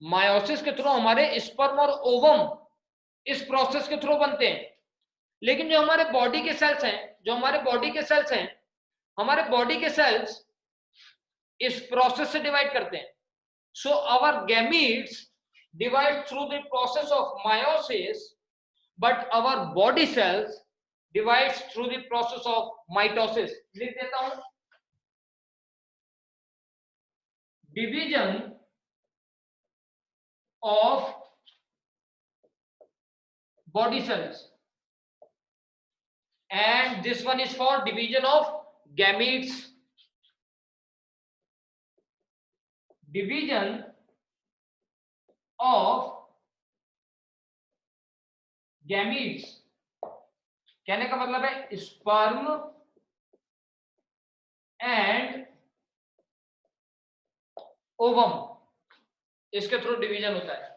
मायोसिस के थ्रू हमारे स्पर्म और ओवम इस प्रोसेस के थ्रू बनते हैं। लेकिन जो हमारे बॉडी के सेल्स हैं, हमारे बॉडी के सेल्स इस प्रोसेस से डिवाइड करते हैं। So our gametes divide through the process of meiosis, but our body cells divides through the process of mitosis. लिख देता हूं, division of body cells, and this one is for division of gametes. Division of gametes कहने का मतलब है sperm and ovum, इसके through division होता है।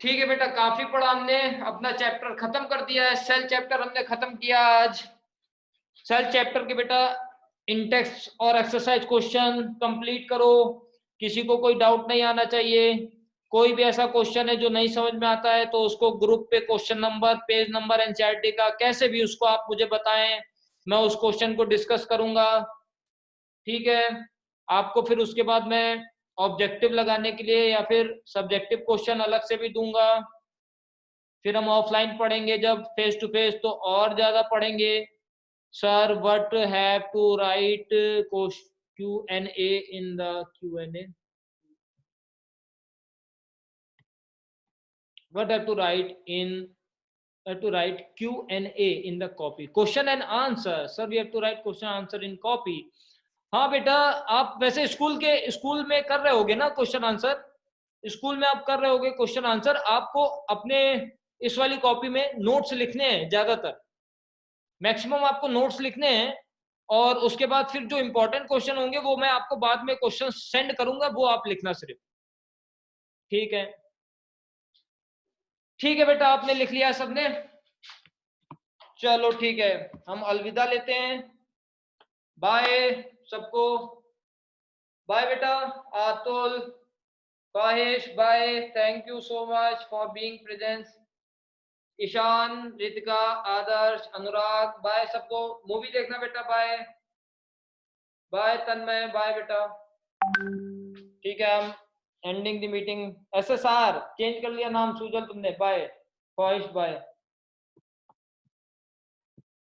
ठीक है बेटा, काफी पढ़ा हमने, अपना चैप्टर खत्म कर दिया है। सेल चैप्टर हमने खत्म किया आज। सेल चैप्टर के बेटा इंटेक्स्ट और एक्सरसाइज क्वेश्चन कंप्लीट करो, किसी को कोई डाउट नहीं आना चाहिए। कोई भी ऐसा क्वेश्चन है जो नहीं समझ में आता है तो उसको ग्रुप पे question number, page number NCERT का कैसे भी उसको आप मुझे बताएं, मैं उस क्वेश्चन को डिस्कस करूंगा, ठीक है। आपको फिर उसके बाद मैं ऑब्जेक्टिव लगाने के लिए या फिर सब्जेक्टिव क्वेश्चन अलग से भी दूंगा। फिर हम ऑफलाइन पढ़ेंगे जब फेस टू फेस तो और ज्यादा पढ़ेंगे। Sir what have to write Q&A in the Q&A, what have to write Q&A in the copy, question and answer, sir we have to write question and answer in copy। हाँ बेटा, आप वैसे school में कर रहे होगे ना question answer, school में आप कर रहे होगे क्वेश्चन आंसर। आपको अपने इस वाली कॉपी में नोट्स लिखने हैं, ज्यादातर मैक्सिमम आपको नोट्स लिखने हैं, और उसके बाद फिर जो इंपॉर्टेंट क्वेश्चन होंगे वो मैं आपको बाद में क्वेश्चन सेंड करूंगा, वो आप लिखना सिर्फ, ठीक है। ठीक है बेटा, आपने लिख लिया सबने, चलो ठीक है, हम अलविदा लेते हैं। बाय सबको, बाय बेटा Atul, Kahish, bye, thank you so much for being present. Ishan, Ritika, Adarsh, Anurag, bye सबको। मूवी देखना बेटा, बाय बाय तन्मय, बाय बेटा। ठीक है, हम ending the meeting. SSR change कर लिया नाम, सुजल तुमने, बाय। ख्वाहिश, बाय।